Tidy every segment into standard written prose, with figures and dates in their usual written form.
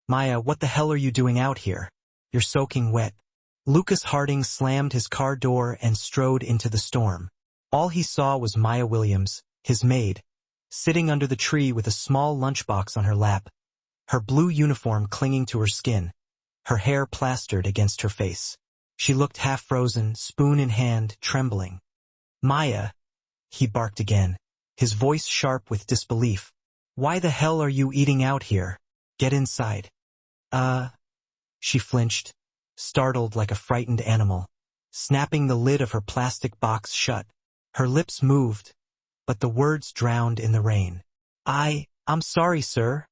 Maya, what the hell are you doing out here? You're soaking wet. Lucas Harding slammed his car door and strode into the storm. All he saw was Maya Williams, his maid, sitting under the tree with a small lunchbox on her lap, her blue uniform clinging to her skin, her hair plastered against her face. She looked half-frozen, spoon in hand, trembling. Maya, he barked again, his voice sharp with disbelief. Why the hell are you eating out here? Get inside. She flinched, startled like a frightened animal, snapping the lid of her plastic box shut. Her lips moved, but the words drowned in the rain. I'm sorry, sir,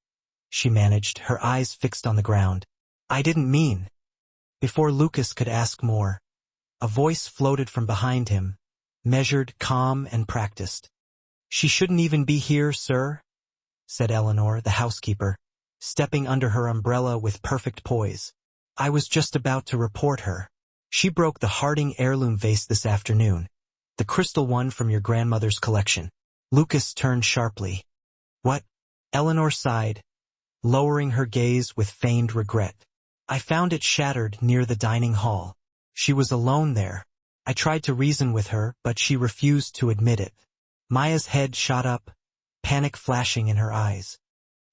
she managed, her eyes fixed on the ground. I didn't mean. Before Lucas could ask more, a voice floated from behind him, measured, calm, and practiced. She shouldn't even be here, sir, said Eleanor, the housekeeper, stepping under her umbrella with perfect poise. I was just about to report her. She broke the Harding heirloom vase this afternoon, the crystal one from your grandmother's collection. Lucas turned sharply. What? Eleanor sighed, lowering her gaze with feigned regret. I found it shattered near the dining hall. She was alone there. I tried to reason with her, but she refused to admit it. Maya's head shot up, panic flashing in her eyes.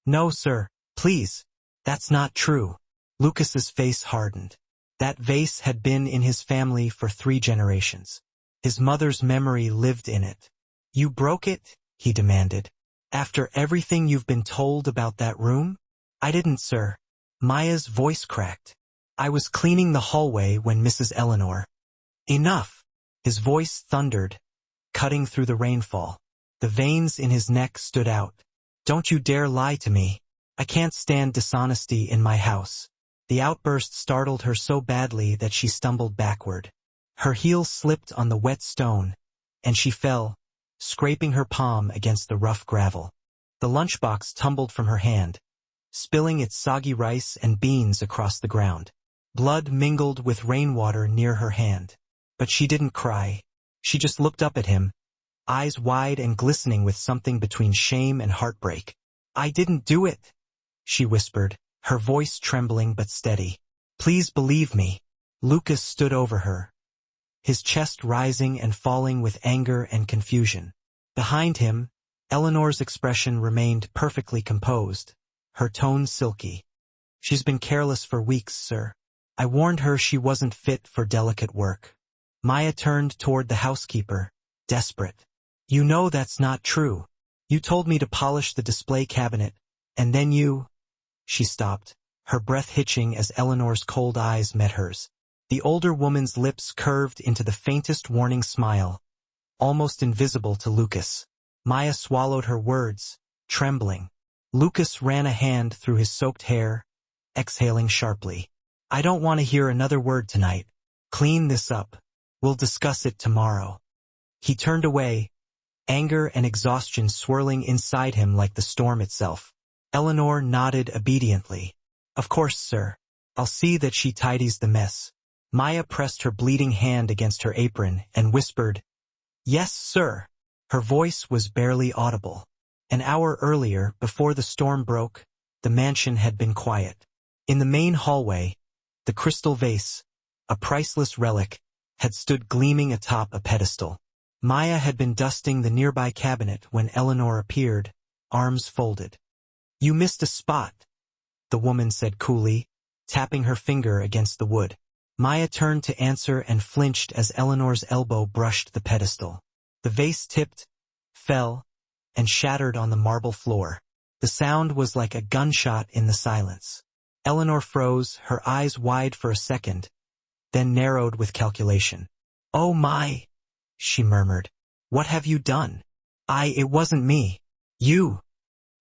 No, sir, please. That's not true. Lucas's face hardened. That vase had been in his family for 3 generations. His mother's memory lived in it. You broke it? He demanded. After everything you've been told about that room? I didn't, sir. Maya's voice cracked. I was cleaning the hallway when Mrs. Eleanor. Enough! His voice thundered, cutting through the rainfall. The veins in his neck stood out. Don't you dare lie to me. I can't stand dishonesty in my house. The outburst startled her so badly that she stumbled backward. Her heel slipped on the wet stone, and she fell, scraping her palm against the rough gravel. The lunchbox tumbled from her hand, spilling its soggy rice and beans across the ground. Blood mingled with rainwater near her hand. But she didn't cry. She just looked up at him, eyes wide and glistening with something between shame and heartbreak. I didn't do it, she whispered, her voice trembling but steady. Please believe me. Lucas stood over her, his chest rising and falling with anger and confusion. Behind him, Eleanor's expression remained perfectly composed, her tone silky. She's been careless for weeks, sir. I warned her she wasn't fit for delicate work. Maya turned toward the housekeeper, desperate. You know that's not true. You told me to polish the display cabinet, and then you... She stopped, her breath hitching as Eleanor's cold eyes met hers. The older woman's lips curved into the faintest warning smile, almost invisible to Lucas. Maya swallowed her words, trembling. Lucas ran a hand through his soaked hair, exhaling sharply. I don't want to hear another word tonight. Clean this up. We'll discuss it tomorrow. He turned away, anger and exhaustion swirling inside him like the storm itself. Eleanor nodded obediently. Of course, sir. I'll see that she tidies the mess. Maya pressed her bleeding hand against her apron and whispered, Yes, sir. Her voice was barely audible. An hour earlier, before the storm broke, the mansion had been quiet. In the main hallway, the crystal vase, a priceless relic, had stood gleaming atop a pedestal. Maya had been dusting the nearby cabinet when Eleanor appeared, arms folded. You missed a spot, the woman said coolly, tapping her finger against the wood. Maya turned to answer and flinched as Eleanor's elbow brushed the pedestal. The vase tipped, fell, and shattered on the marble floor. The sound was like a gunshot in the silence. Eleanor froze, her eyes wide for a second, then narrowed with calculation. Oh my, she murmured. What have you done? It wasn't me. You.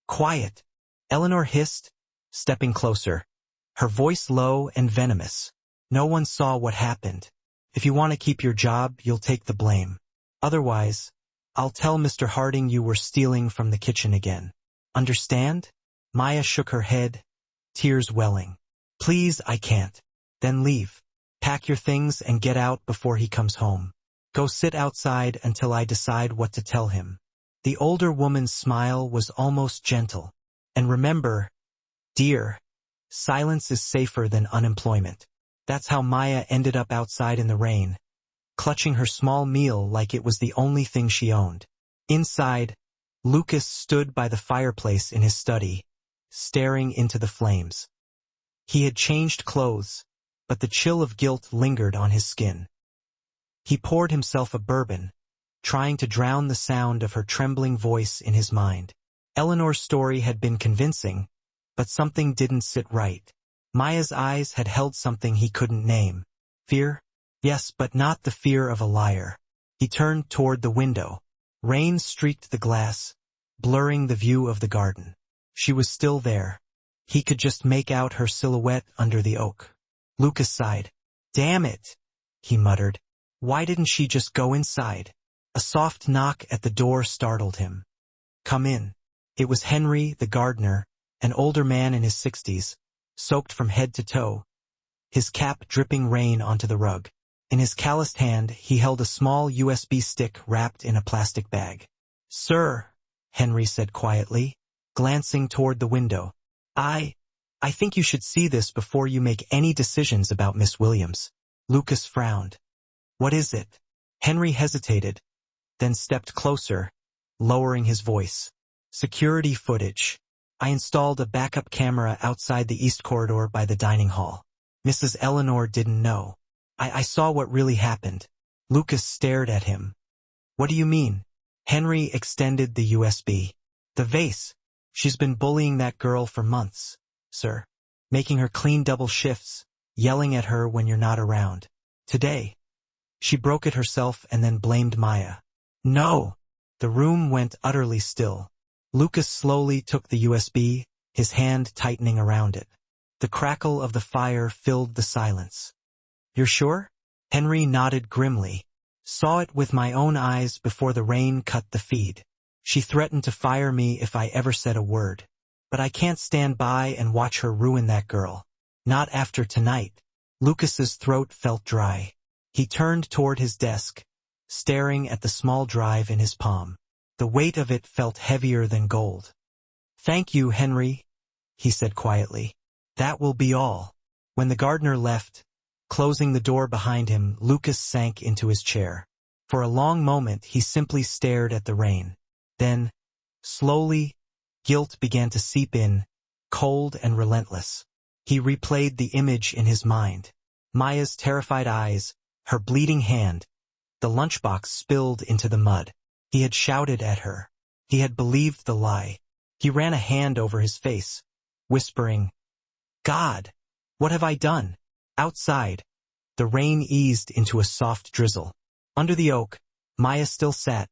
Quiet. Eleanor hissed, stepping closer, her voice low and venomous. No one saw what happened. If you want to keep your job, you'll take the blame. Otherwise, I'll tell Mr. Harding you were stealing from the kitchen again. Understand? Maya shook her head, tears welling. Please, I can't. Then leave. Pack your things and get out before he comes home. Go sit outside until I decide what to tell him. The older woman's smile was almost gentle. And remember, dear, Silence is safer than unemployment. That's how Maya ended up outside in the rain, clutching her small meal like it was the only thing she owned. Inside, Lucas stood by the fireplace in his study, staring into the flames. He had changed clothes, but the chill of guilt lingered on his skin. He poured himself a bourbon, trying to drown the sound of her trembling voice in his mind. Eleanor's story had been convincing, but something didn't sit right. Maya's eyes had held something he couldn't name. Fear? Yes, but not the fear of a liar. He turned toward the window. Rain streaked the glass, blurring the view of the garden. She was still there. He could just make out her silhouette under the oak. Lucas sighed. "Damn it," he muttered. "Why didn't she just go inside?" A soft knock at the door startled him. "Come in." It was Henry, the gardener, an older man in his 60s, soaked from head to toe, his cap dripping rain onto the rug. In his calloused hand, he held a small USB stick wrapped in a plastic bag. "Sir," Henry said quietly, glancing toward the window. I think you should see this before you make any decisions about Miss Williams." Lucas frowned. "What is it?" Henry hesitated, then stepped closer, lowering his voice. "Security footage. I installed a backup camera outside the east corridor by the dining hall. Mrs. Eleanor didn't know. I saw what really happened." Lucas stared at him. "What do you mean?" Henry extended the USB. "The vase. She's been bullying that girl for months, sir. Making her clean double shifts, yelling at her when you're not around. Today, she broke it herself and then blamed Maya." "No!" The room went utterly still. Lucas slowly took the USB, his hand tightening around it. The crackle of the fire filled the silence. "You're sure?" Henry nodded grimly. "Saw it with my own eyes before the rain cut the feed. She threatened to fire me if I ever said a word. But I can't stand by and watch her ruin that girl. Not after tonight." Lucas's throat felt dry. He turned toward his desk, staring at the small drive in his palm. The weight of it felt heavier than gold. "Thank you, Henry," he said quietly. "That will be all." When the gardener left, closing the door behind him, Lucas sank into his chair. For a long moment he simply stared at the rain. Then, slowly, guilt began to seep in, cold and relentless. He replayed the image in his mind. Maya's terrified eyes, her bleeding hand, the lunchbox spilled into the mud. He had shouted at her. He had believed the lie. He ran a hand over his face, whispering, "God, what have I done?" Outside, the rain eased into a soft drizzle. Under the oak, Maya still sat,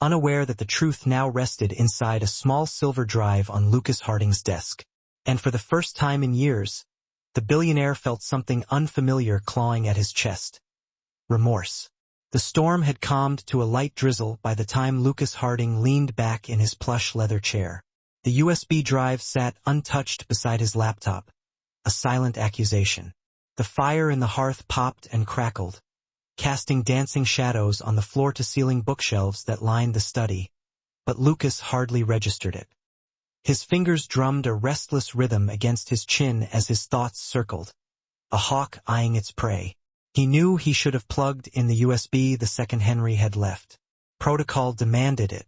unaware that the truth now rested inside a small silver drive on Lucas Harding's desk. And for the first time in years, the billionaire felt something unfamiliar clawing at his chest. Remorse. The storm had calmed to a light drizzle by the time Lucas Harding leaned back in his plush leather chair. The USB drive sat untouched beside his laptop, a silent accusation. The fire in the hearth popped and crackled, casting dancing shadows on the floor-to-ceiling bookshelves that lined the study, but Lucas hardly registered it. His fingers drummed a restless rhythm against his chin as his thoughts circled, a hawk eyeing its prey. He knew he should have plugged in the USB the second Henry had left. Protocol demanded it.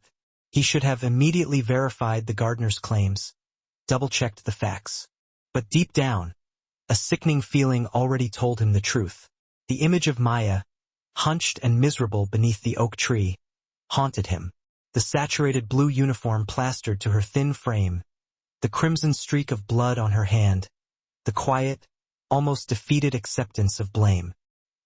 He should have immediately verified the gardener's claims, double-checked the facts. But deep down, a sickening feeling already told him the truth. The image of Maya, hunched and miserable beneath the oak tree, haunted him. The saturated blue uniform plastered to her thin frame, the crimson streak of blood on her hand, the quiet, almost defeated acceptance of blame.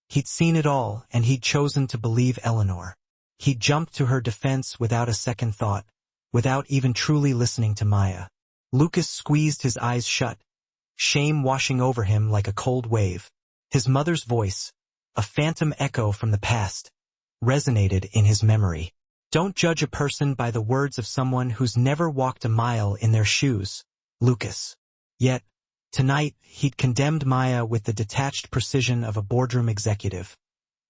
He'd seen it all, and he'd chosen to believe Eleanor. He jumped to her defense without a second thought, without even truly listening to Maya. Lucas squeezed his eyes shut, shame washing over him like a cold wave. His mother's voice, a phantom echo from the past, resonated in his memory. "Don't judge a person by the words of someone who's never walked a mile in their shoes, Lucas." Yet, tonight, he'd condemned Maya with the detached precision of a boardroom executive,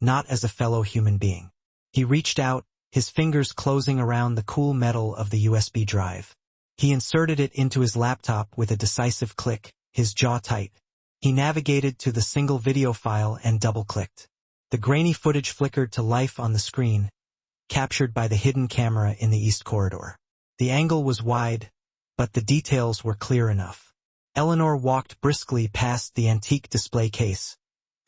not as a fellow human being. He reached out, his fingers closing around the cool metal of the USB drive. He inserted it into his laptop with a decisive click, his jaw tight. He navigated to the single video file and double-clicked. The grainy footage flickered to life on the screen, captured by the hidden camera in the east corridor. The angle was wide, but the details were clear enough. Eleanor walked briskly past the antique display case,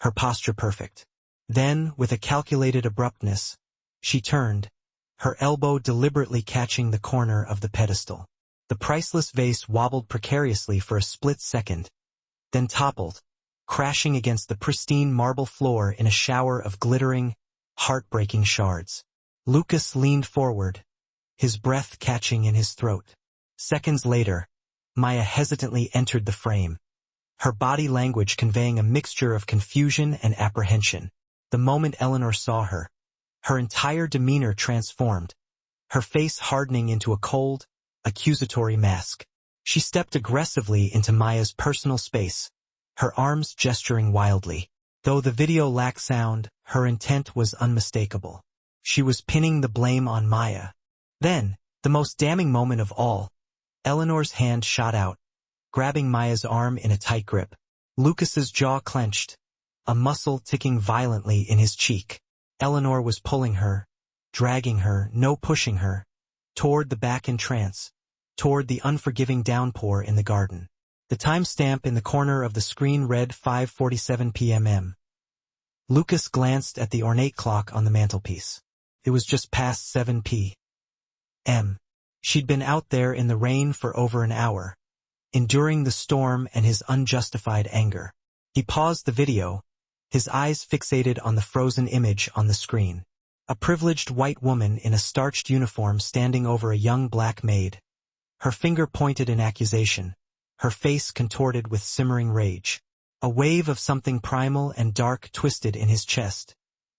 her posture perfect. Then, with a calculated abruptness, she turned, her elbow deliberately catching the corner of the pedestal. The priceless vase wobbled precariously for a split second, then toppled, crashing against the pristine marble floor in a shower of glittering, heartbreaking shards. Lucas leaned forward, his breath catching in his throat. Seconds later, Maya hesitantly entered the frame, her body language conveying a mixture of confusion and apprehension. The moment Eleanor saw her, her entire demeanor transformed, her face hardening into a cold, accusatory mask. She stepped aggressively into Maya's personal space, her arms gesturing wildly. Though the video lacked sound, her intent was unmistakable. She was pinning the blame on Maya. Then, the most damning moment of all, Eleanor's hand shot out, grabbing Maya's arm in a tight grip. Lucas's jaw clenched, a muscle ticking violently in his cheek. Eleanor was pulling her, dragging her, no pushing her, toward the back entrance, toward the unforgiving downpour in the garden. The timestamp in the corner of the screen read 5:47 p.m. Lucas glanced at the ornate clock on the mantelpiece. It was just past 7 p.m. She'd been out there in the rain for over an hour, enduring the storm and his unjustified anger. He paused the video, his eyes fixated on the frozen image on the screen. A privileged white woman in a starched uniform standing over a young black maid. Her finger pointed in accusation, her face contorted with simmering rage. A wave of something primal and dark twisted in his chest,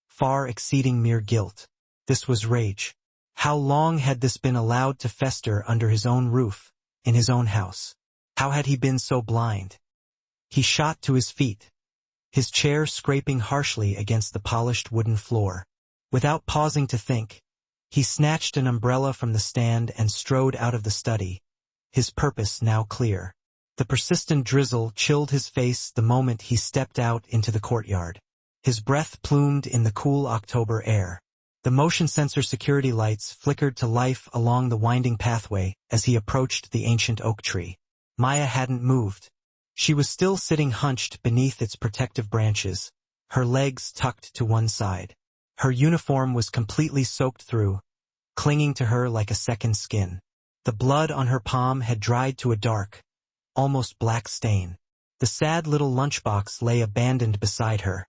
far exceeding mere guilt. This was rage. How long had this been allowed to fester under his own roof, in his own house? How had he been so blind? He shot to his feet, his chair scraping harshly against the polished wooden floor. Without pausing to think, he snatched an umbrella from the stand and strode out of the study, his purpose now clear. The persistent drizzle chilled his face the moment he stepped out into the courtyard. His breath plumed in the cool October air. The motion sensor security lights flickered to life along the winding pathway as he approached the ancient oak tree. Maya hadn't moved. She was still sitting hunched beneath its protective branches, her legs tucked to one side. Her uniform was completely soaked through, clinging to her like a second skin. The blood on her palm had dried to a dark, almost black stain. The sad little lunchbox lay abandoned beside her,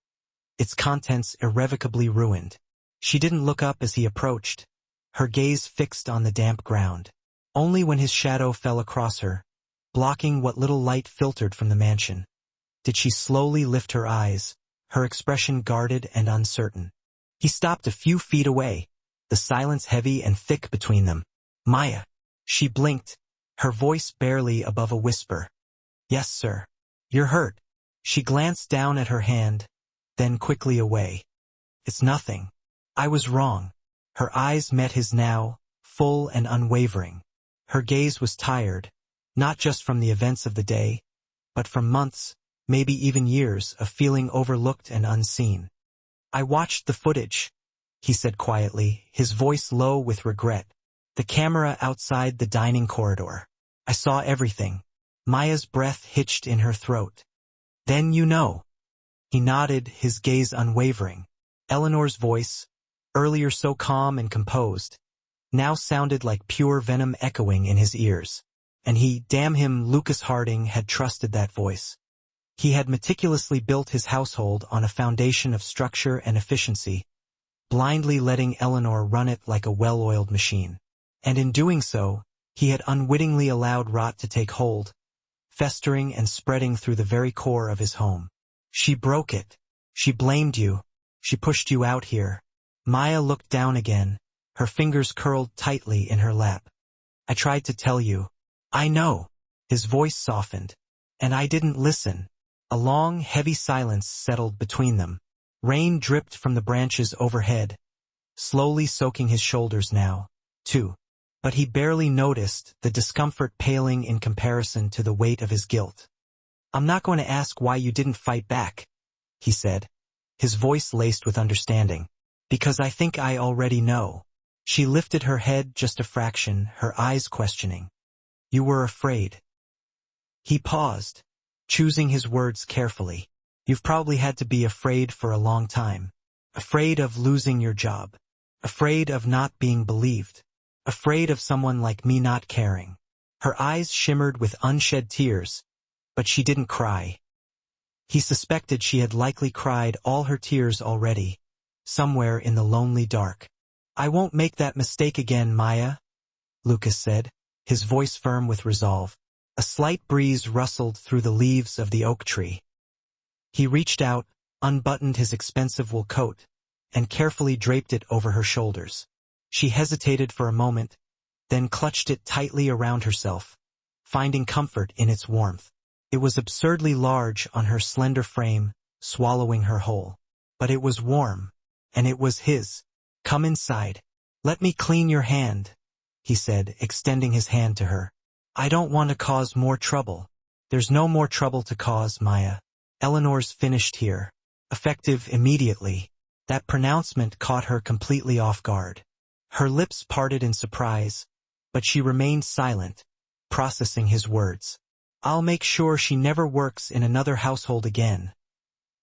its contents irrevocably ruined. She didn't look up as he approached, her gaze fixed on the damp ground. Only when his shadow fell across her, blocking what little light filtered from the mansion, did she slowly lift her eyes, her expression guarded and uncertain. He stopped a few feet away, the silence heavy and thick between them. "Maya." She blinked, her voice barely above a whisper. "Yes, sir." "You're hurt." She glanced down at her hand, then quickly away. "It's nothing. I was wrong." Her eyes met his now, full and unwavering. Her gaze was tired, not just from the events of the day, but from months, maybe even years, of feeling overlooked and unseen. "I watched the footage," he said quietly, his voice low with regret. "The camera outside the dining corridor. I saw everything." Maya's breath hitched in her throat. "Then you know." He nodded, his gaze unwavering. Eleanor's voice, earlier so calm and composed, now sounded like pure venom echoing in his ears. And he, damn him, Lucas Harding, had trusted that voice. He had meticulously built his household on a foundation of structure and efficiency, blindly letting Eleanor run it like a well-oiled machine. And in doing so, he had unwittingly allowed rot to take hold, festering and spreading through the very core of his home. "She broke it. She blamed you. She pushed you out here." Maya looked down again, her fingers curled tightly in her lap. "I tried to tell you." "I know." His voice softened. "And I didn't listen." A long, heavy silence settled between them. Rain dripped from the branches overhead, slowly soaking his shoulders now, too. But he barely noticed, the discomfort paling in comparison to the weight of his guilt. I'm not going to ask why you didn't fight back, he said, his voice laced with understanding. Because I think I already know. She lifted her head just a fraction, her eyes questioning. You were afraid. He paused, choosing his words carefully. You've probably had to be afraid for a long time. Afraid of losing your job. Afraid of not being believed. Afraid of someone like me not caring. Her eyes shimmered with unshed tears, but she didn't cry. He suspected she had likely cried all her tears already, somewhere in the lonely dark. I won't make that mistake again, Maya, Lucas said, his voice firm with resolve. A slight breeze rustled through the leaves of the oak tree. He reached out, unbuttoned his expensive wool coat, and carefully draped it over her shoulders. She hesitated for a moment, then clutched it tightly around herself, finding comfort in its warmth. It was absurdly large on her slender frame, swallowing her whole. But it was warm, and it was his. Come inside. Let me clean your hand, he said, extending his hand to her. I don't want to cause more trouble. There's no more trouble to cause, Maya. Eleanor's finished here. Effective immediately. That pronouncement caught her completely off guard. Her lips parted in surprise, but she remained silent, processing his words. I'll make sure she never works in another household again,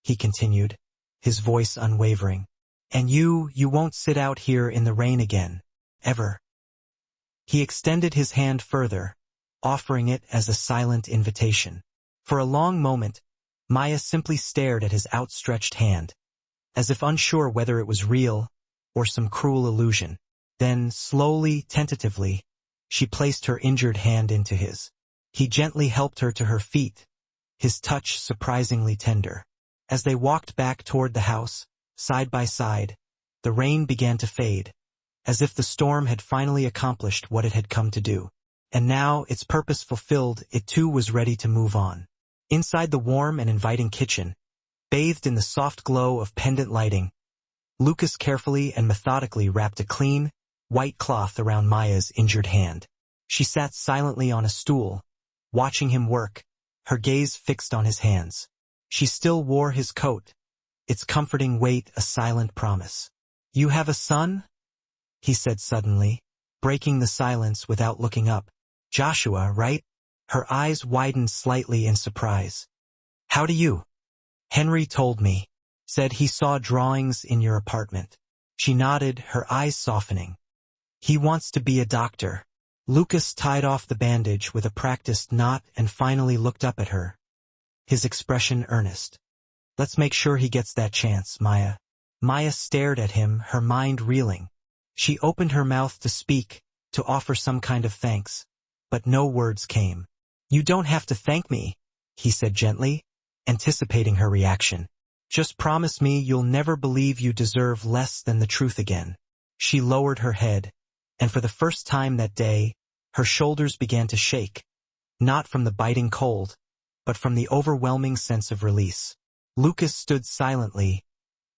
he continued, his voice unwavering. And you won't sit out here in the rain again, ever. He extended his hand further, offering it as a silent invitation. For a long moment, Maya simply stared at his outstretched hand, as if unsure whether it was real or some cruel illusion. Then, slowly, tentatively, she placed her injured hand into his. He gently helped her to her feet, his touch surprisingly tender. As they walked back toward the house, side by side, the rain began to fade, as if the storm had finally accomplished what it had come to do. And now, its purpose fulfilled, it too was ready to move on. Inside the warm and inviting kitchen, bathed in the soft glow of pendant lighting, Lucas carefully and methodically wrapped a clean, white cloth around Maya's injured hand. She sat silently on a stool, watching him work, her gaze fixed on his hands. She still wore his coat, its comforting weight a silent promise. You have a son? He said suddenly, breaking the silence without looking up. Joshua, right? Her eyes widened slightly in surprise. How do you? Henry told me. Said he saw drawings in your apartment. She nodded, her eyes softening. He wants to be a doctor. Lucas tied off the bandage with a practiced knot and finally looked up at her, his expression earnest. Let's make sure he gets that chance, Maya. Maya stared at him, her mind reeling. She opened her mouth to speak, to offer some kind of thanks, but no words came. You don't have to thank me, he said gently, anticipating her reaction. Just promise me you'll never believe you deserve less than the truth again. She lowered her head, and for the first time that day, her shoulders began to shake, not from the biting cold, but from the overwhelming sense of release. Lucas stood silently,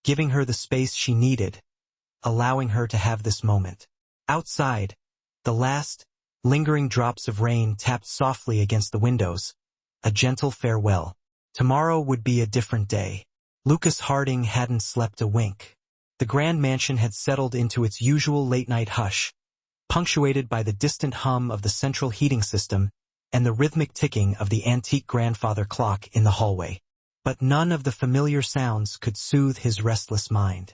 giving her the space she needed, allowing her to have this moment. Outside, the last, lingering drops of rain tapped softly against the windows, a gentle farewell. Tomorrow would be a different day. Lucas Harding hadn't slept a wink. The grand mansion had settled into its usual late-night hush, punctuated by the distant hum of the central heating system and the rhythmic ticking of the antique grandfather clock in the hallway. But none of the familiar sounds could soothe his restless mind.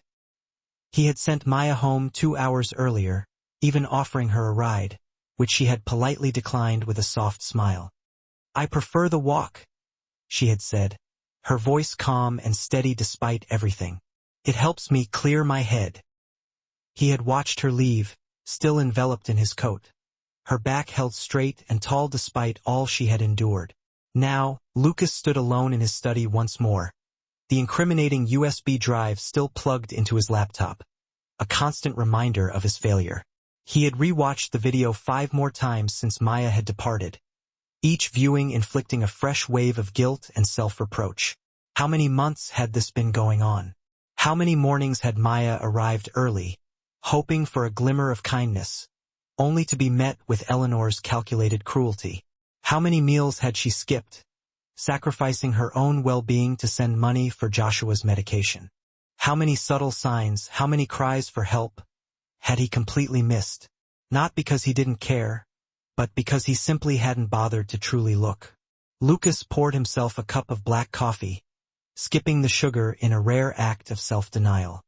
He had sent Maya home 2 hours earlier, even offering her a ride, which she had politely declined with a soft smile. I prefer the walk, she had said, her voice calm and steady despite everything. It helps me clear my head. He had watched her leave, still enveloped in his coat, her back held straight and tall despite all she had endured. Now, Lucas stood alone in his study once more, the incriminating USB drive still plugged into his laptop, a constant reminder of his failure. He had rewatched the video 5 more times since Maya had departed, each viewing inflicting a fresh wave of guilt and self-reproach. How many months had this been going on? How many mornings had Maya arrived early, hoping for a glimmer of kindness, only to be met with Eleanor's calculated cruelty? How many meals had she skipped, sacrificing her own well-being to send money for Joshua's medication. How many subtle signs, how many cries for help had he completely missed? Not because he didn't care, but because he simply hadn't bothered to truly look. Lucas poured himself a cup of black coffee, skipping the sugar in a rare act of self-denial.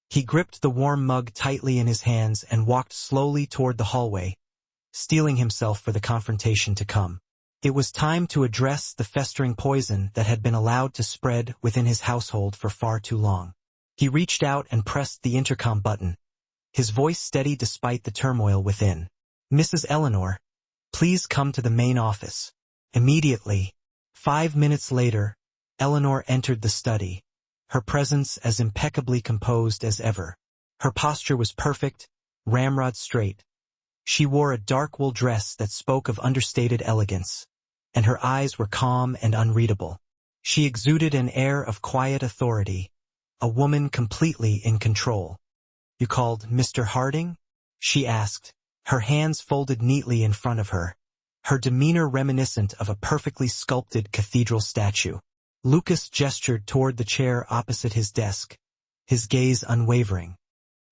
He gripped the warm mug tightly in his hands and walked slowly toward the hallway, steeling himself for the confrontation to come. It was time to address the festering poison that had been allowed to spread within his household for far too long. He reached out and pressed the intercom button, his voice steady despite the turmoil within. "Mrs. Eleanor, please come to the main office." Immediately, 5 minutes later, Eleanor entered the study, her presence as impeccably composed as ever. Her posture was perfect, ramrod straight. She wore a dark wool dress that spoke of understated elegance, and her eyes were calm and unreadable. She exuded an air of quiet authority, a woman completely in control. "You called Mr. Harding?" she asked, her hands folded neatly in front of her, her demeanor reminiscent of a perfectly sculpted cathedral statue. Lucas gestured toward the chair opposite his desk, his gaze unwavering.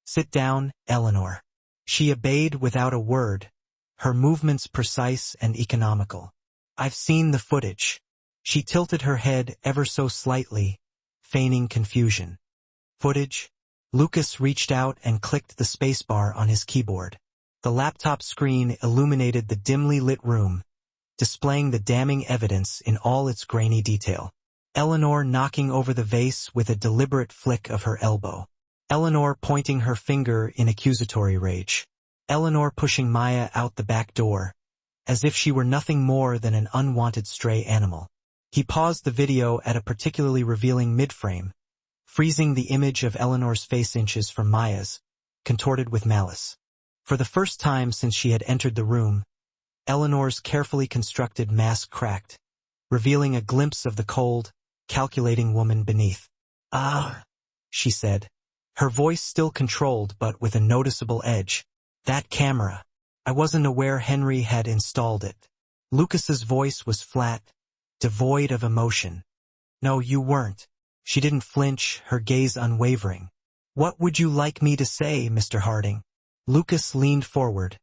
"Sit down, Eleanor." She obeyed without a word, her movements precise and economical. "I've seen the footage." She tilted her head ever so slightly, feigning confusion. "Footage?" Lucas reached out and clicked the spacebar on his keyboard. The laptop screen illuminated the dimly lit room, displaying the damning evidence in all its grainy detail. Eleanor knocking over the vase with a deliberate flick of her elbow. Eleanor pointing her finger in accusatory rage. Eleanor pushing Maya out the back door, as if she were nothing more than an unwanted stray animal. He paused the video at a particularly revealing mid-frame, freezing the image of Eleanor's face inches from Maya's, contorted with malice. For the first time since she had entered the room, Eleanor's carefully constructed mask cracked, revealing a glimpse of the cold, calculating woman beneath. "Ah," she said, her voice still controlled but with a noticeable edge. "That camera. I wasn't aware Henry had installed it." Lucas's voice was flat, devoid of emotion. "No, you weren't." She didn't flinch, her gaze unwavering. "What would you like me to say, Mr. Harding?" Lucas leaned forward,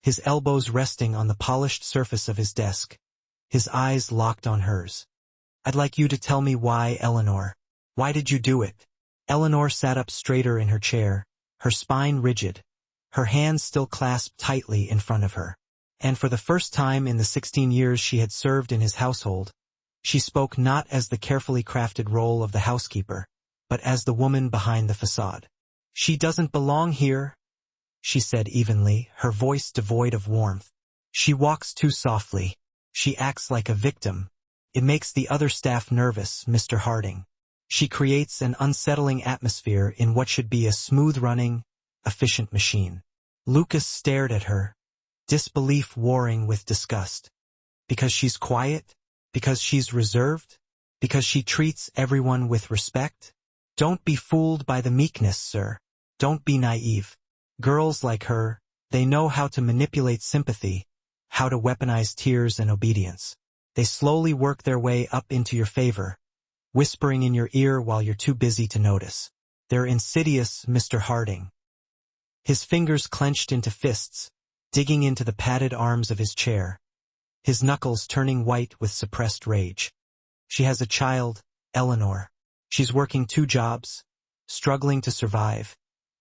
his elbows resting on the polished surface of his desk, his eyes locked on hers. "I'd like you to tell me why, Eleanor. Why did you do it?" Eleanor sat up straighter in her chair, her spine rigid, her hands still clasped tightly in front of her. And for the first time in the 16 years she had served in his household, she spoke not as the carefully crafted role of the housekeeper, but as the woman behind the facade. "She doesn't belong here," she said evenly, her voice devoid of warmth. "She walks too softly. She acts like a victim. It makes the other staff nervous, Mr. Harding. She creates an unsettling atmosphere in what should be a smooth-running, efficient machine." Lucas stared at her, disbelief warring with disgust. "Because she's quiet? Because she's reserved? Because she treats everyone with respect? Don't be fooled by the meekness, sir. Don't be naive. Girls like her, they know how to manipulate sympathy, how to weaponize tears and obedience. They slowly work their way up into your favor, whispering in your ear while you're too busy to notice. They're insidious, Mr. Harding." His fingers clenched into fists, digging into the padded arms of his chair, his knuckles turning white with suppressed rage. "She has a child, Eleanor. She's working 2 jobs, struggling to survive,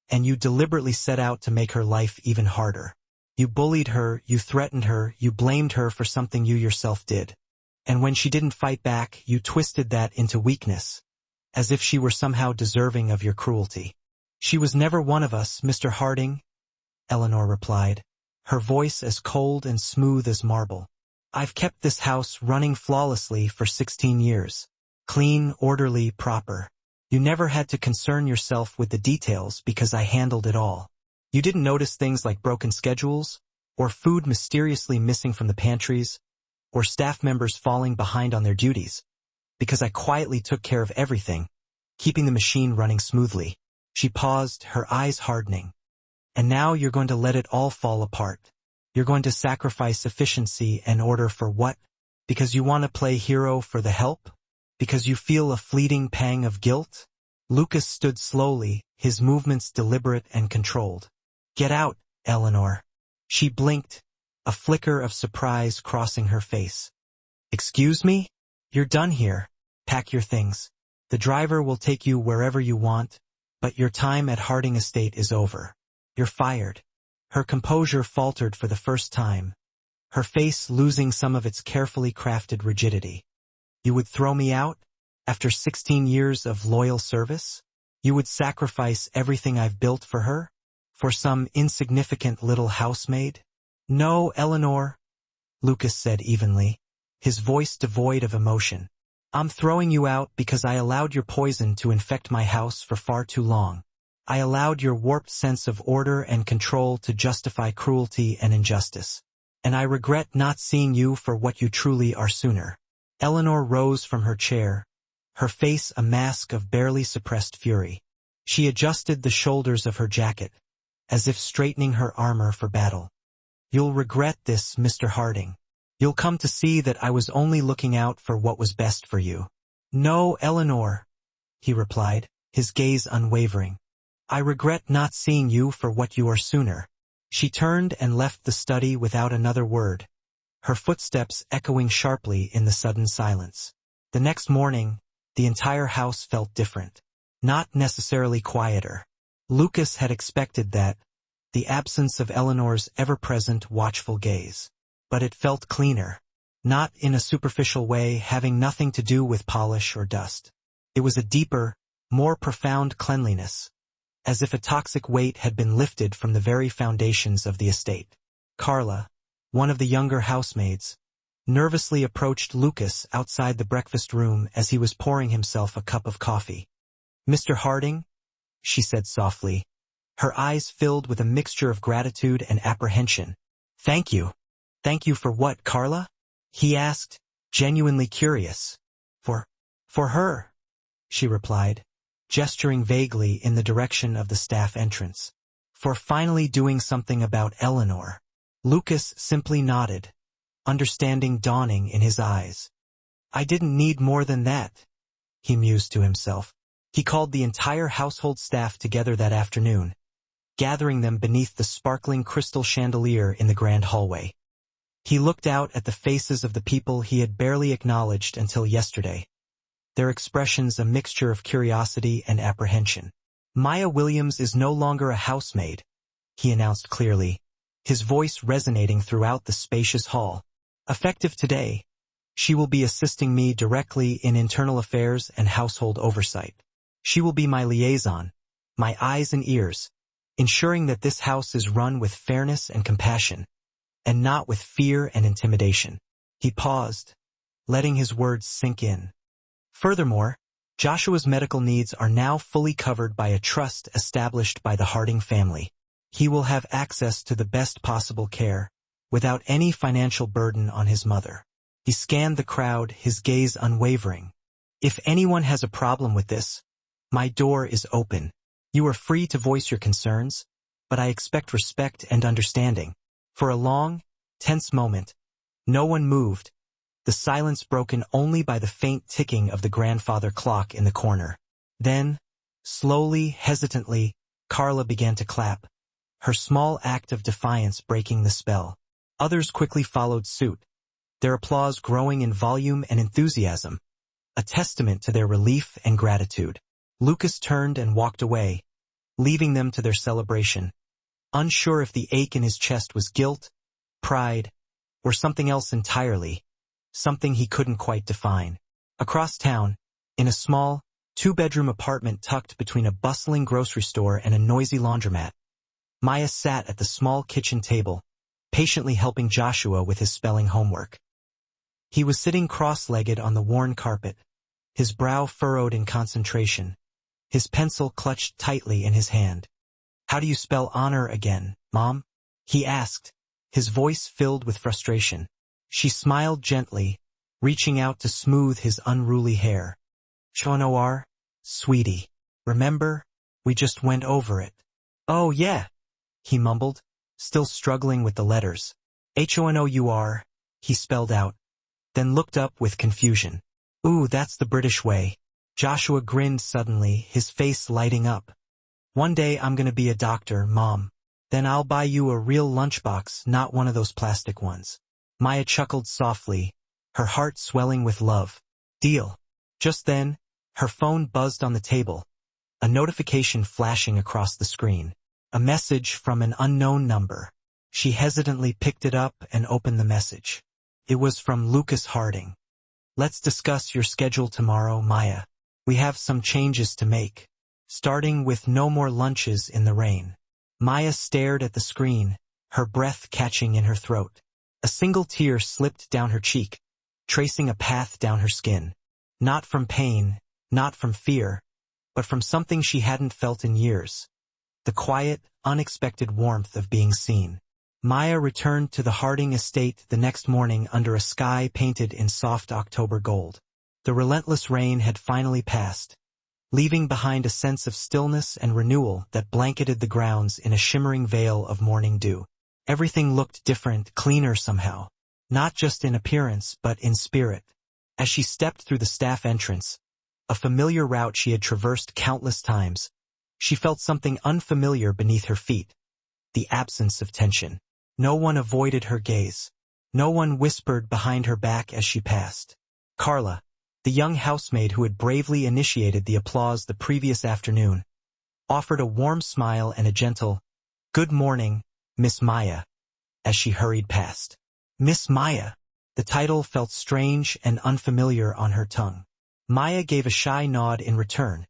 and you deliberately set out to make her life even harder. You bullied her, you threatened her, you blamed her for something you yourself did. And when she didn't fight back, you twisted that into weakness, as if she were somehow deserving of your cruelty." "She was never one of us, Mr. Harding," Eleanor replied, her voice as cold and smooth as marble. "I've kept this house running flawlessly for 16 years. Clean, orderly, proper. You never had to concern yourself with the details because I handled it all. You didn't notice things like broken schedules, or food mysteriously missing from the pantries, or staff members falling behind on their duties, because I quietly took care of everything, keeping the machine running smoothly." She paused, her eyes hardening. "And now you're going to let it all fall apart. You're going to sacrifice efficiency and order for what? Because you want to play hero for the help? Because you feel a fleeting pang of guilt? Lucas stood slowly, his movements deliberate and controlled. Get out, Eleanor. She blinked, a flicker of surprise crossing her face. Excuse me? You're done here. Pack your things. The driver will take you wherever you want, but your time at Harding Estate is over. You're fired. Her composure faltered for the first time, her face losing some of its carefully crafted rigidity. You would throw me out? After 16 years of loyal service? You would sacrifice everything I've built for her? For some insignificant little housemaid? No, Eleanor, Lucas said evenly, his voice devoid of emotion. I'm throwing you out because I allowed your poison to infect my house for far too long. I allowed your warped sense of order and control to justify cruelty and injustice. And I regret not seeing you for what you truly are sooner. Eleanor rose from her chair, her face a mask of barely suppressed fury. She adjusted the shoulders of her jacket, as if straightening her armor for battle. You'll regret this, Mr. Harding. You'll come to see that I was only looking out for what was best for you. No, Eleanor, he replied, his gaze unwavering. I regret not seeing you for what you are sooner. She turned and left the study without another word, her footsteps echoing sharply in the sudden silence. The next morning, the entire house felt different. Not necessarily quieter. Lucas had expected that, the absence of Eleanor's ever-present watchful gaze. But it felt cleaner. Not in a superficial way having nothing to do with polish or dust. It was a deeper, more profound cleanliness, as if a toxic weight had been lifted from the very foundations of the estate. Carla, one of the younger housemaids, nervously approached Lucas outside the breakfast room as he was pouring himself a cup of coffee. Mr. Harding, she said softly, her eyes filled with a mixture of gratitude and apprehension. Thank you. Thank you for what, Carla? He asked, genuinely curious. For her, she replied, gesturing vaguely in the direction of the staff entrance. For finally doing something about Eleanor. Lucas simply nodded, understanding dawning in his eyes. I didn't need more than that, he mused to himself. He called the entire household staff together that afternoon, gathering them beneath the sparkling crystal chandelier in the grand hallway. He looked out at the faces of the people he had barely acknowledged until yesterday, their expressions a mixture of curiosity and apprehension. Maya Williams is no longer a housemaid, he announced clearly, his voice resonating throughout the spacious hall. Effective today, she will be assisting me directly in internal affairs and household oversight. She will be my liaison, my eyes and ears, ensuring that this house is run with fairness and compassion, and not with fear and intimidation. He paused, letting his words sink in. Furthermore, Joshua's medical needs are now fully covered by a trust established by the Harding family. He will have access to the best possible care, without any financial burden on his mother. He scanned the crowd, his gaze unwavering. If anyone has a problem with this, my door is open. You are free to voice your concerns, but I expect respect and understanding. For a long, tense moment, no one moved, the silence broken only by the faint ticking of the grandfather clock in the corner. Then, slowly, hesitantly, Carla began to clap, her small act of defiance breaking the spell. Others quickly followed suit, their applause growing in volume and enthusiasm, a testament to their relief and gratitude. Lucas turned and walked away, leaving them to their celebration, unsure if the ache in his chest was guilt, pride, or something else entirely, something he couldn't quite define. Across town, in a small, two-bedroom apartment tucked between a bustling grocery store and a noisy laundromat, Maya sat at the small kitchen table, patiently helping Joshua with his spelling homework. He was sitting cross-legged on the worn carpet, his brow furrowed in concentration, his pencil clutched tightly in his hand. How do you spell honor again, Mom? He asked, his voice filled with frustration. She smiled gently, reaching out to smooth his unruly hair. Honor, sweetie. Remember? We just went over it. Oh yeah, he mumbled, still struggling with the letters. Honor, he spelled out, then looked up with confusion. Ooh, that's the British way. Joshua grinned suddenly, his face lighting up. One day I'm gonna be a doctor, Mom. Then I'll buy you a real lunchbox, not one of those plastic ones. Maya chuckled softly, her heart swelling with love. Deal. Just then, her phone buzzed on the table, a notification flashing across the screen. A message from an unknown number. She hesitantly picked it up and opened the message. It was from Lucas Harding. Let's discuss your schedule tomorrow, Maya. We have some changes to make. Starting with no more lunches in the rain. Maya stared at the screen, her breath catching in her throat. A single tear slipped down her cheek, tracing a path down her skin. Not from pain, not from fear, but from something she hadn't felt in years. The quiet, unexpected warmth of being seen. Maya returned to the Harding estate the next morning under a sky painted in soft October gold. The relentless rain had finally passed, leaving behind a sense of stillness and renewal that blanketed the grounds in a shimmering veil of morning dew. Everything looked different, cleaner somehow, not just in appearance but in spirit. As she stepped through the staff entrance, a familiar route she had traversed countless times, she felt something unfamiliar beneath her feet. The absence of tension. No one avoided her gaze. No one whispered behind her back as she passed. Carla, the young housemaid who had bravely initiated the applause the previous afternoon, offered a warm smile and a gentle, "Good morning, Miss Maya," as she hurried past. Miss Maya. The title felt strange and unfamiliar on her tongue. Maya gave a shy nod in return,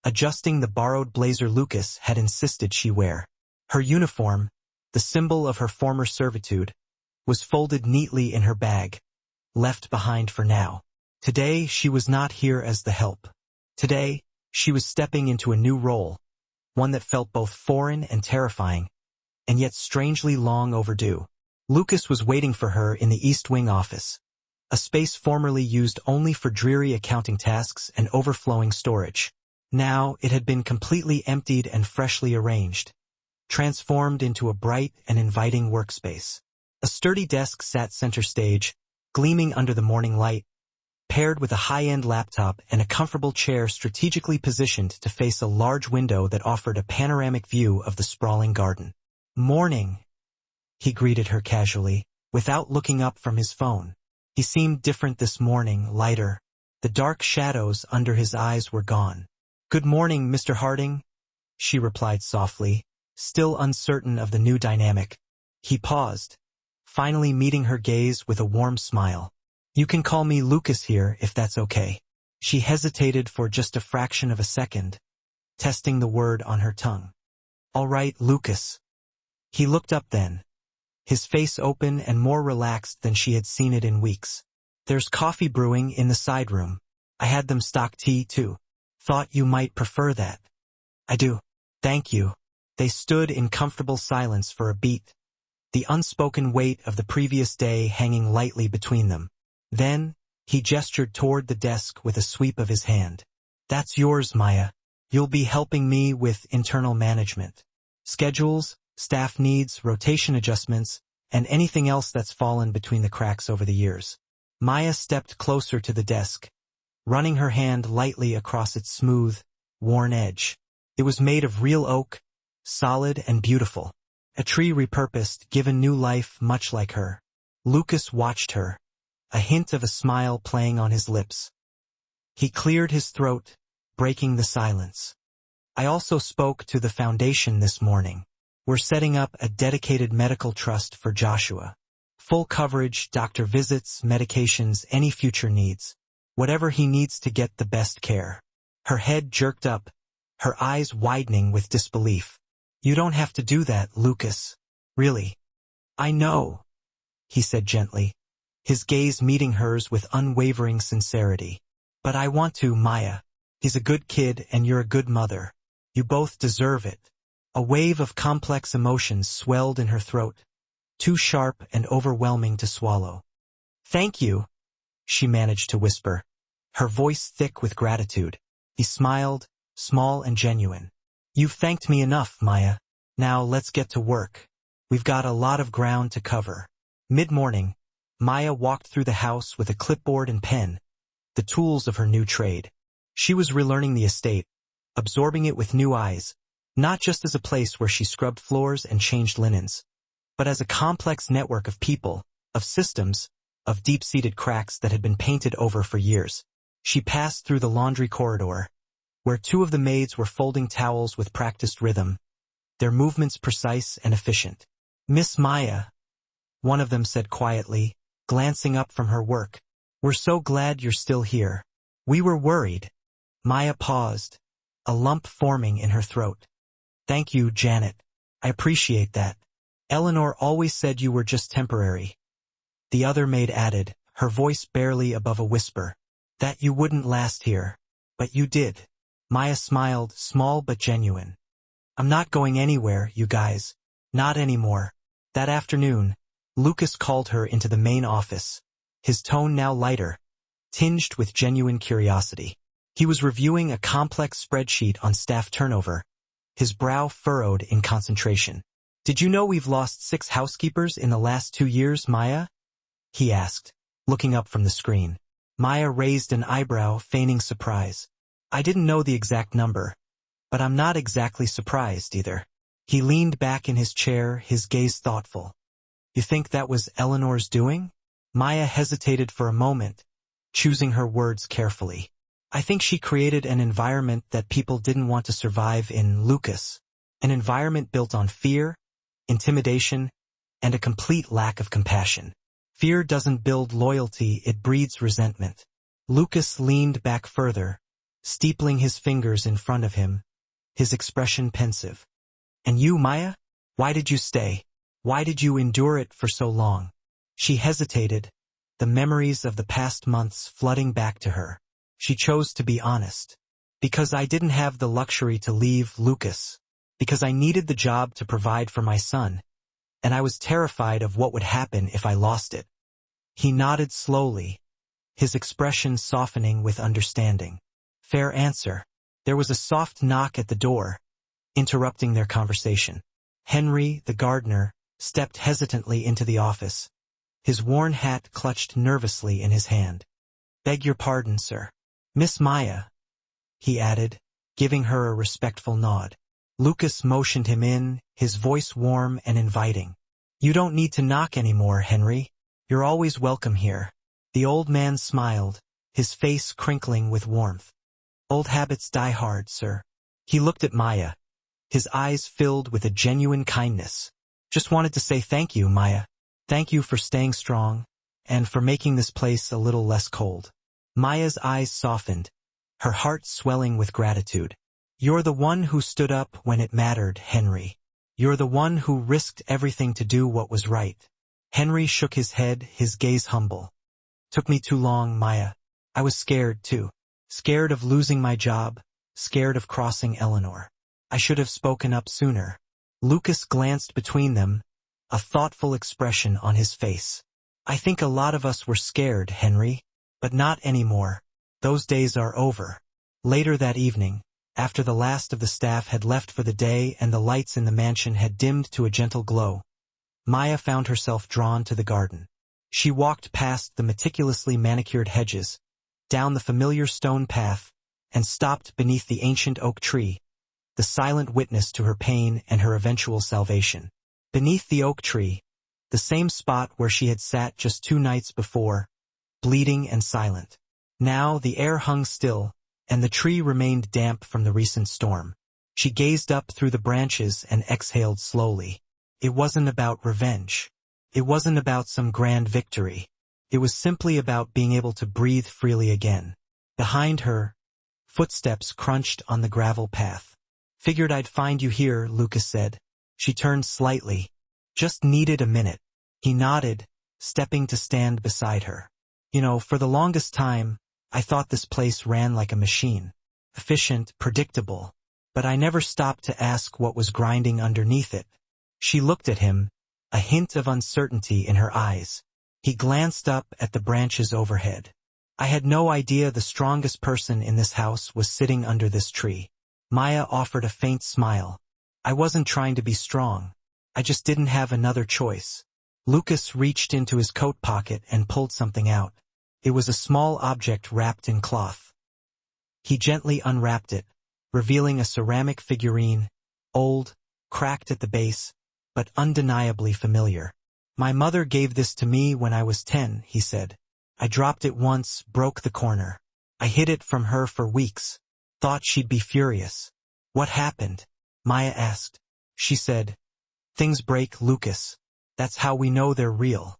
adjusting the borrowed blazer Lucas had insisted she wear. Her uniform, the symbol of her former servitude, was folded neatly in her bag, left behind for now. Today she was not here as the help. Today, she was stepping into a new role, one that felt both foreign and terrifying, and yet strangely long overdue. Lucas was waiting for her in the East Wing office, a space formerly used only for dreary accounting tasks and overflowing storage. Now it had been completely emptied and freshly arranged, transformed into a bright and inviting workspace. A sturdy desk sat center stage, gleaming under the morning light, paired with a high-end laptop and a comfortable chair strategically positioned to face a large window that offered a panoramic view of the sprawling garden. "Morning," he greeted her casually, without looking up from his phone. He seemed different this morning, lighter. The dark shadows under his eyes were gone. "Good morning, Mr. Harding," she replied softly, still uncertain of the new dynamic. He paused, finally meeting her gaze with a warm smile. "You can call me Lucas here, if that's okay." She hesitated for just a fraction of a second, testing the word on her tongue. "All right, Lucas." He looked up then, his face open and more relaxed than she had seen it in weeks. "There's coffee brewing in the side room. I had them stock tea, too. Thought you might prefer that." "I do. Thank you." They stood in comfortable silence for a beat, the unspoken weight of the previous day hanging lightly between them. Then, he gestured toward the desk with a sweep of his hand. "That's yours, Maya. You'll be helping me with internal management. Schedules, staff needs, rotation adjustments, and anything else that's fallen between the cracks over the years." Maya stepped closer to the desk, running her hand lightly across its smooth, worn edge. It was made of real oak, solid and beautiful. A tree repurposed, given new life much like her. Lucas watched her, a hint of a smile playing on his lips. He cleared his throat, breaking the silence. "I also spoke to the foundation this morning. We're setting up a dedicated medical trust for Joshua. Full coverage, doctor visits, medications, any future needs. Whatever he needs to get the best care." Her head jerked up, her eyes widening with disbelief. "You don't have to do that, Lucas. Really." "I know," he said gently, his gaze meeting hers with unwavering sincerity. "But I want to, Maya. He's a good kid and you're a good mother. You both deserve it." A wave of complex emotions swelled in her throat, too sharp and overwhelming to swallow. "Thank you," she managed to whisper, her voice thick with gratitude. He smiled, small and genuine. "You've thanked me enough, Maya. Now let's get to work. We've got a lot of ground to cover." Mid-morning, Maya walked through the house with a clipboard and pen, the tools of her new trade. She was relearning the estate, absorbing it with new eyes, not just as a place where she scrubbed floors and changed linens, but as a complex network of people, of systems, of deep-seated cracks that had been painted over for years. She passed through the laundry corridor, where two of the maids were folding towels with practiced rhythm, their movements precise and efficient. "Miss Maya," one of them said quietly, glancing up from her work, "we're so glad you're still here. We were worried." Maya paused, a lump forming in her throat. "Thank you, Janet. I appreciate that. Eleanor always said you were just temporary." The other maid added, her voice barely above a whisper, "that you wouldn't last here. But you did." Maya smiled, small but genuine. "I'm not going anywhere, you guys. Not anymore." That afternoon, Lucas called her into the main office, his tone now lighter, tinged with genuine curiosity. He was reviewing a complex spreadsheet on staff turnover, his brow furrowed in concentration. "Did you know we've lost 6 housekeepers in the last 2 years, Maya?" he asked, looking up from the screen. Maya raised an eyebrow, feigning surprise. "I didn't know the exact number, but I'm not exactly surprised either." He leaned back in his chair, his gaze thoughtful. "You think that was Eleanor's doing?" Maya hesitated for a moment, choosing her words carefully. "I think she created an environment that people didn't want to survive in, Lucas. An environment built on fear, intimidation, and a complete lack of compassion. Fear doesn't build loyalty, it breeds resentment." Lucas leaned back further, steepling his fingers in front of him, his expression pensive. "And you, Maya? Why did you stay? Why did you endure it for so long?" She hesitated, the memories of the past months flooding back to her. She chose to be honest. "Because I didn't have the luxury to leave, Lucas. Because I needed the job to provide for my son, and I was terrified of what would happen if I lost it." He nodded slowly, his expression softening with understanding. "Fair answer." There was a soft knock at the door, interrupting their conversation. Henry, the gardener, stepped hesitantly into the office, his worn hat clutched nervously in his hand. "Beg your pardon, sir. Miss Maya," he added, giving her a respectful nod. Lucas motioned him in, his voice warm and inviting. "You don't need to knock anymore, Henry. You're always welcome here." The old man smiled, his face crinkling with warmth. "Old habits die hard, sir." He looked at Maya, his eyes filled with a genuine kindness. "Just wanted to say thank you, Maya. Thank you for staying strong, and for making this place a little less cold." Maya's eyes softened, her heart swelling with gratitude. "You're the one who stood up when it mattered, Henry. You're the one who risked everything to do what was right." Henry shook his head, his gaze humble. "Took me too long, Maya. I was scared, too. Scared of losing my job, scared of crossing Eleanor. I should have spoken up sooner." Lucas glanced between them, a thoughtful expression on his face. "I think a lot of us were scared, Henry, but not anymore. Those days are over." Later that evening, after the last of the staff had left for the day and the lights in the mansion had dimmed to a gentle glow, Maya found herself drawn to the garden. She walked past the meticulously manicured hedges, down the familiar stone path, and stopped beneath the ancient oak tree, the silent witness to her pain and her eventual salvation. Beneath the oak tree, the same spot where she had sat just 2 nights before, bleeding and silent. Now the air hung still, and the tree remained damp from the recent storm. She gazed up through the branches and exhaled slowly. It wasn't about revenge. It wasn't about some grand victory. It was simply about being able to breathe freely again. Behind her, footsteps crunched on the gravel path. "Figured I'd find you here," Lucas said. She turned slightly. "Just needed a minute." He nodded, stepping to stand beside her. "You know, for the longest time, I thought this place ran like a machine. Efficient, predictable. But I never stopped to ask what was grinding underneath it." She looked at him, a hint of uncertainty in her eyes. He glanced up at the branches overhead. "I had no idea the strongest person in this house was sitting under this tree." Maya offered a faint smile. "I wasn't trying to be strong. I just didn't have another choice." Lucas reached into his coat pocket and pulled something out. It was a small object wrapped in cloth. He gently unwrapped it, revealing a ceramic figurine, old, cracked at the base, but undeniably familiar. "My mother gave this to me when I was 10, he said. "I dropped it once, broke the corner. I hid it from her for weeks. Thought she'd be furious." "What happened?" Maya asked. She said, "Things break, Lucas. That's how we know they're real."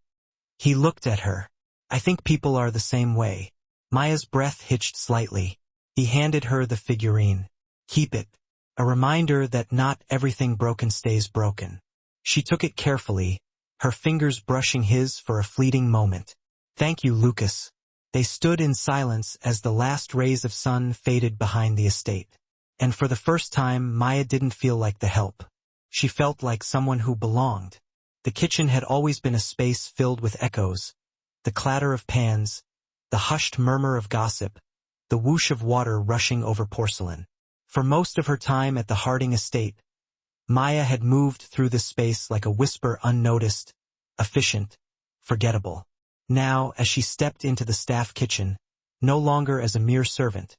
He looked at her. "I think people are the same way." Maya's breath hitched slightly. He handed her the figurine. "Keep it. A reminder that not everything broken stays broken." She took it carefully, her fingers brushing his for a fleeting moment. "Thank you, Lucas." They stood in silence as the last rays of sun faded behind the estate. And for the first time, Maya didn't feel like the help. She felt like someone who belonged. The kitchen had always been a space filled with echoes, the clatter of pans, the hushed murmur of gossip, the whoosh of water rushing over porcelain. For most of her time at the Harding estate, Maya had moved through this space like a whisper, unnoticed, efficient, forgettable. Now, as she stepped into the staff kitchen, no longer as a mere servant,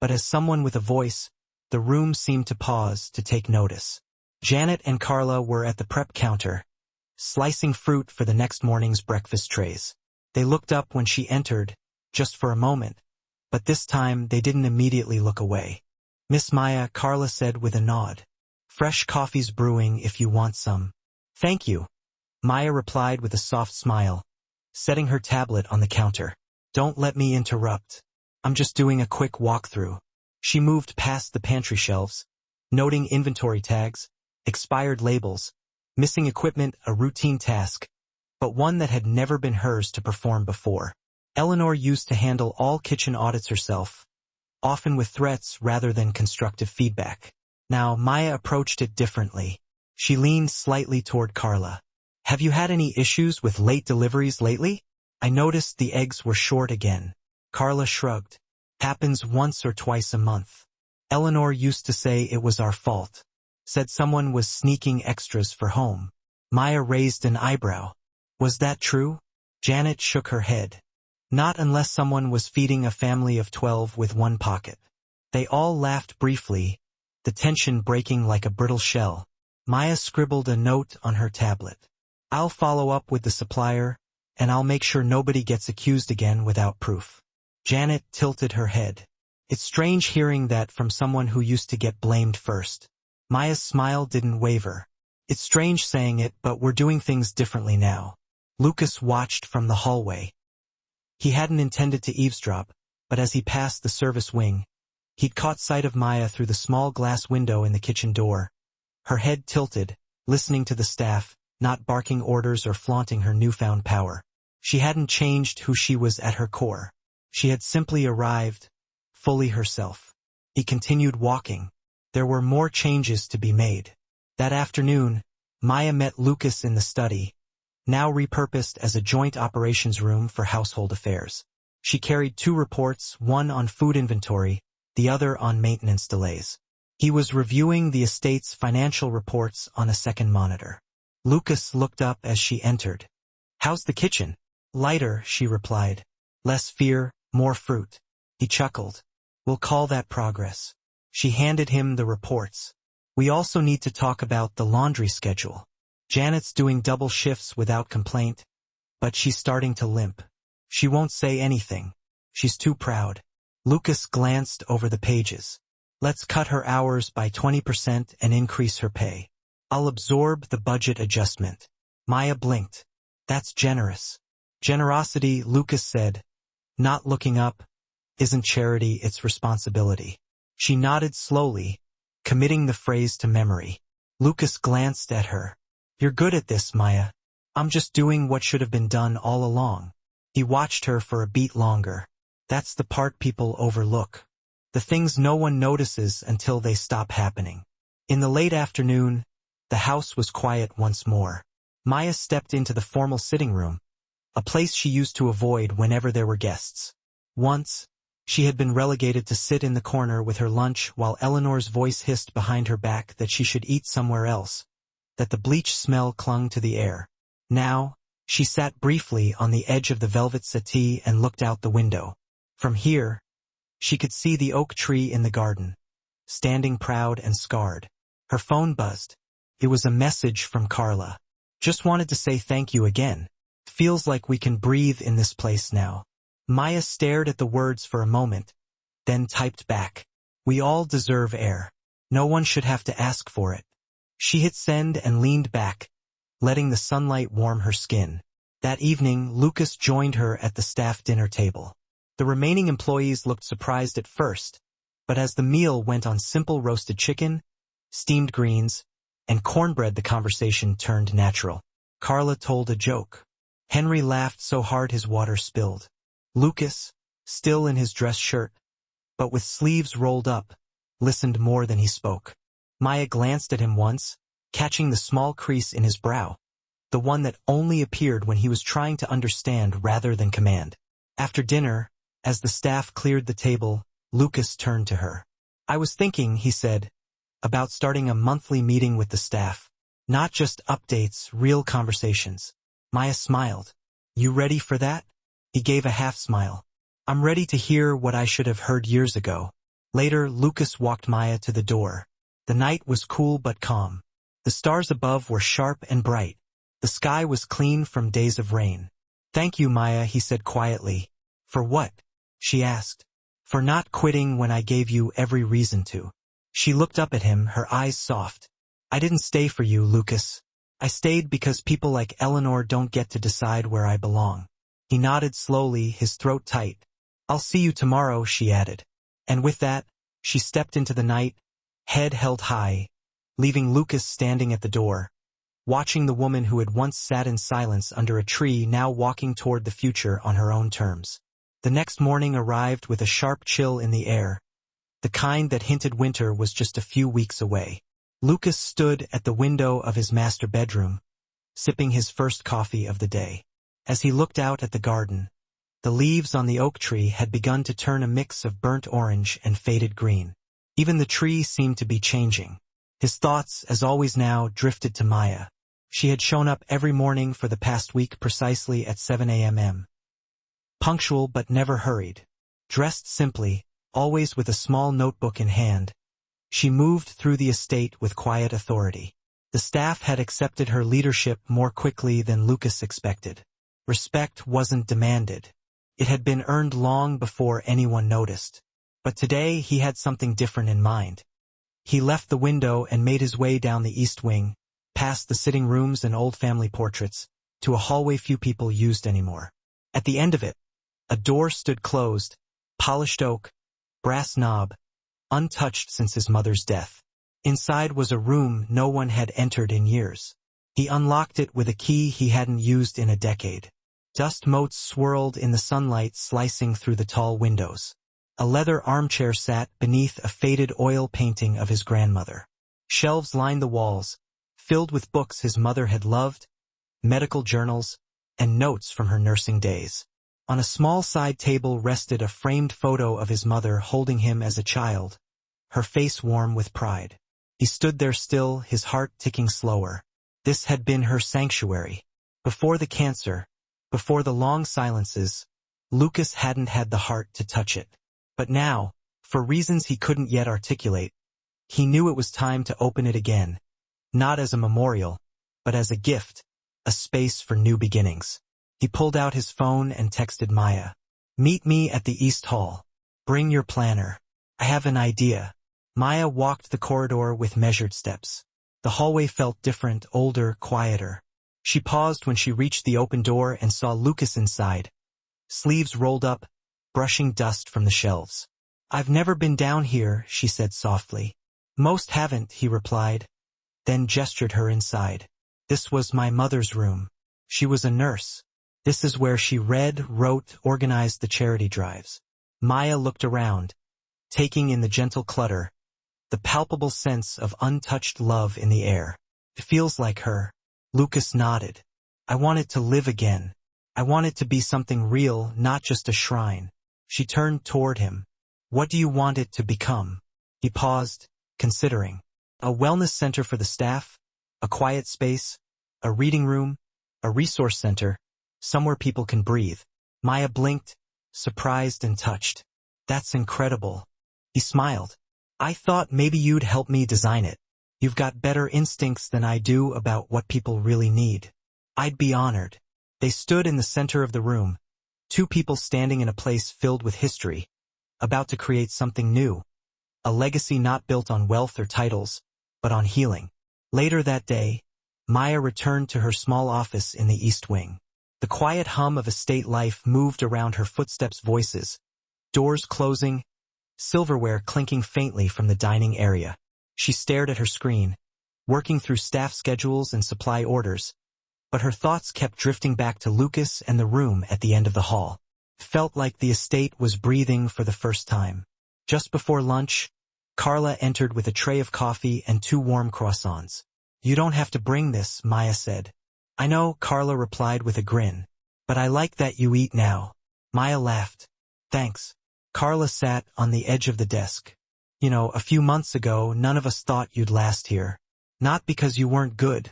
but as someone with a voice, the room seemed to pause to take notice. Janet and Carla were at the prep counter, slicing fruit for the next morning's breakfast trays. They looked up when she entered, just for a moment, but this time they didn't immediately look away. "Miss Maya," Carla said with a nod. "Fresh coffee's brewing if you want some." "Thank you," Maya replied with a soft smile, setting her tablet on the counter. "Don't let me interrupt. I'm just doing a quick walkthrough." She moved past the pantry shelves, noting inventory tags, expired labels, missing equipment, a routine task, but one that had never been hers to perform before. Eleanor used to handle all kitchen audits herself, often with threats rather than constructive feedback. Now, Maya approached it differently. She leaned slightly toward Carla. "Have you had any issues with late deliveries lately? I noticed the eggs were short again." Carla shrugged. "Happens once or twice a month. Eleanor used to say it was our fault. Said someone was sneaking extras for home." Maya raised an eyebrow. "Was that true?" Janet shook her head. "Not unless someone was feeding a family of 12 with one pocket." They all laughed briefly, the tension breaking like a brittle shell. Maya scribbled a note on her tablet. "I'll follow up with the supplier, and I'll make sure nobody gets accused again without proof." Janet tilted her head. "It's strange hearing that from someone who used to get blamed first." Maya's smile didn't waver. "It's strange saying it, but we're doing things differently now." Lucas watched from the hallway. He hadn't intended to eavesdrop, but as he passed the service wing, he'd caught sight of Maya through the small glass window in the kitchen door. Her head tilted, listening to the staff, not barking orders or flaunting her newfound power. She hadn't changed who she was at her core. She had simply arrived, fully herself. He continued walking. There were more changes to be made. That afternoon, Maya met Lucas in the study, now repurposed as a joint operations room for household affairs. She carried 2 reports, one on food inventory, the other on maintenance delays. He was reviewing the estate's financial reports on a second monitor. Lucas looked up as she entered. "How's the kitchen?" "Lighter," she replied. "Less fear, more fruit." He chuckled. "We'll call that progress." She handed him the reports. "We also need to talk about the laundry schedule. Janet's doing double shifts without complaint, but she's starting to limp. She won't say anything. She's too proud." Lucas glanced over the pages. "Let's cut her hours by 20% and increase her pay. I'll absorb the budget adjustment." Maya blinked. "That's generous." "Generosity," Lucas said, not looking up, "isn't charity, it's responsibility." She nodded slowly, committing the phrase to memory. Lucas glanced at her. "You're good at this, Maya. I'm just doing what should have been done all along." He watched her for a beat longer. That's the part people overlook. The things no one notices until they stop happening. In the late afternoon, the house was quiet once more. Maya stepped into the formal sitting room, a place she used to avoid whenever there were guests. Once, she had been relegated to sit in the corner with her lunch while Eleanor's voice hissed behind her back that she should eat somewhere else, that the bleach smell clung to the air. Now, She sat briefly on the edge of the velvet settee and looked out the window. From here, she could see the oak tree in the garden, standing proud and scarred. Her phone buzzed. It was a message from Carla. Just wanted to say thank you again. Feels like we can breathe in this place now. Maya stared at the words for a moment, then typed back. We all deserve air. No one should have to ask for it. She hit send and leaned back, letting the sunlight warm her skin. That evening, Lucas joined her at the staff dinner table. The remaining employees looked surprised at first, but as the meal went on simple roasted chicken, steamed greens, and cornbread, the conversation turned natural. Carla told a joke. Henry laughed so hard his water spilled. Lucas, still in his dress shirt, but with sleeves rolled up, listened more than he spoke. Maya glanced at him once, catching the small crease in his brow, the one that only appeared when he was trying to understand rather than command. After dinner, as the staff cleared the table, Lucas turned to her. I was thinking, he said, about starting a monthly meeting with the staff. Not just updates, real conversations. Maya smiled. You ready for that? He gave a half smile. I'm ready to hear what I should have heard years ago. Later, Lucas walked Maya to the door. The night was cool but calm. The stars above were sharp and bright. The sky was clean from days of rain. Thank you, Maya, he said quietly. For what? She asked. For not quitting when I gave you every reason to. She looked up at him, her eyes soft. I didn't stay for you, Lucas. I stayed because people like Eleanor don't get to decide where I belong. He nodded slowly, his throat tight. I'll see you tomorrow, she added. And with that, she stepped into the night, head held high, leaving Lucas standing at the door, watching the woman who had once sat in silence under a tree now walking toward the future on her own terms. The next morning arrived with a sharp chill in the air, the kind that hinted winter was just a few weeks away. Lucas stood at the window of his master bedroom, sipping his first coffee of the day. As he looked out at the garden, the leaves on the oak tree had begun to turn a mix of burnt orange and faded green. Even the tree seemed to be changing. His thoughts, as always now, drifted to Maya. She had shown up every morning for the past week precisely at 7 a.m. Punctual but never hurried. Dressed simply, always with a small notebook in hand, she moved through the estate with quiet authority. The staff had accepted her leadership more quickly than Lucas expected. Respect wasn't demanded. It had been earned long before anyone noticed. But today he had something different in mind. He left the window and made his way down the east wing, past the sitting rooms and old family portraits, to a hallway few people used anymore. At the end of it, a door stood closed, polished oak, brass knob, untouched since his mother's death. Inside was a room no one had entered in years. He unlocked it with a key he hadn't used in a decade. Dust motes swirled in the sunlight slicing through the tall windows. A leather armchair sat beneath a faded oil painting of his grandmother. Shelves lined the walls, filled with books his mother had loved, medical journals, and notes from her nursing days. On a small side table rested a framed photo of his mother holding him as a child, her face warm with pride. He stood there still, his heart ticking slower. This had been her sanctuary. Before the cancer, before the long silences, Lucas hadn't had the heart to touch it. But now, for reasons he couldn't yet articulate, he knew it was time to open it again, not as a memorial, but as a gift, a space for new beginnings. He pulled out his phone and texted Maya. Meet me at the East Hall. Bring your planner. I have an idea. Maya walked the corridor with measured steps. The hallway felt different, older, quieter. She paused when she reached the open door and saw Lucas inside, sleeves rolled up, brushing dust from the shelves. I've never been down here, she said softly. Most haven't, he replied, then gestured her inside. This was my mother's room. She was a nurse. This is where she read, wrote, organized the charity drives. Maya looked around, taking in the gentle clutter, the palpable sense of untouched love in the air. It feels like her. Lucas nodded. I want it to live again. I want it to be something real, not just a shrine. She turned toward him. What do you want it to become? He paused, considering. A wellness center for the staff? A quiet space? A reading room? A resource center, somewhere people can breathe. Maya blinked, surprised and touched. That's incredible. He smiled. I thought maybe you'd help me design it. You've got better instincts than I do about what people really need. I'd be honored. They stood in the center of the room, two people standing in a place filled with history, about to create something new, a legacy not built on wealth or titles, but on healing. Later that day, Maya returned to her small office in the East Wing. The quiet hum of estate life moved around her footsteps, voices, doors closing, silverware clinking faintly from the dining area. She stared at her screen, working through staff schedules and supply orders, but her thoughts kept drifting back to Lucas and the room at the end of the hall. It felt like the estate was breathing for the first time. Just before lunch, Carla entered with a tray of coffee and 2 warm croissants. You don't have to bring this, Maya said. I know, Carla replied with a grin. But I like that you eat now. Maya laughed. Thanks. Carla sat on the edge of the desk. You know, a few months ago, none of us thought you'd last here. Not because you weren't good,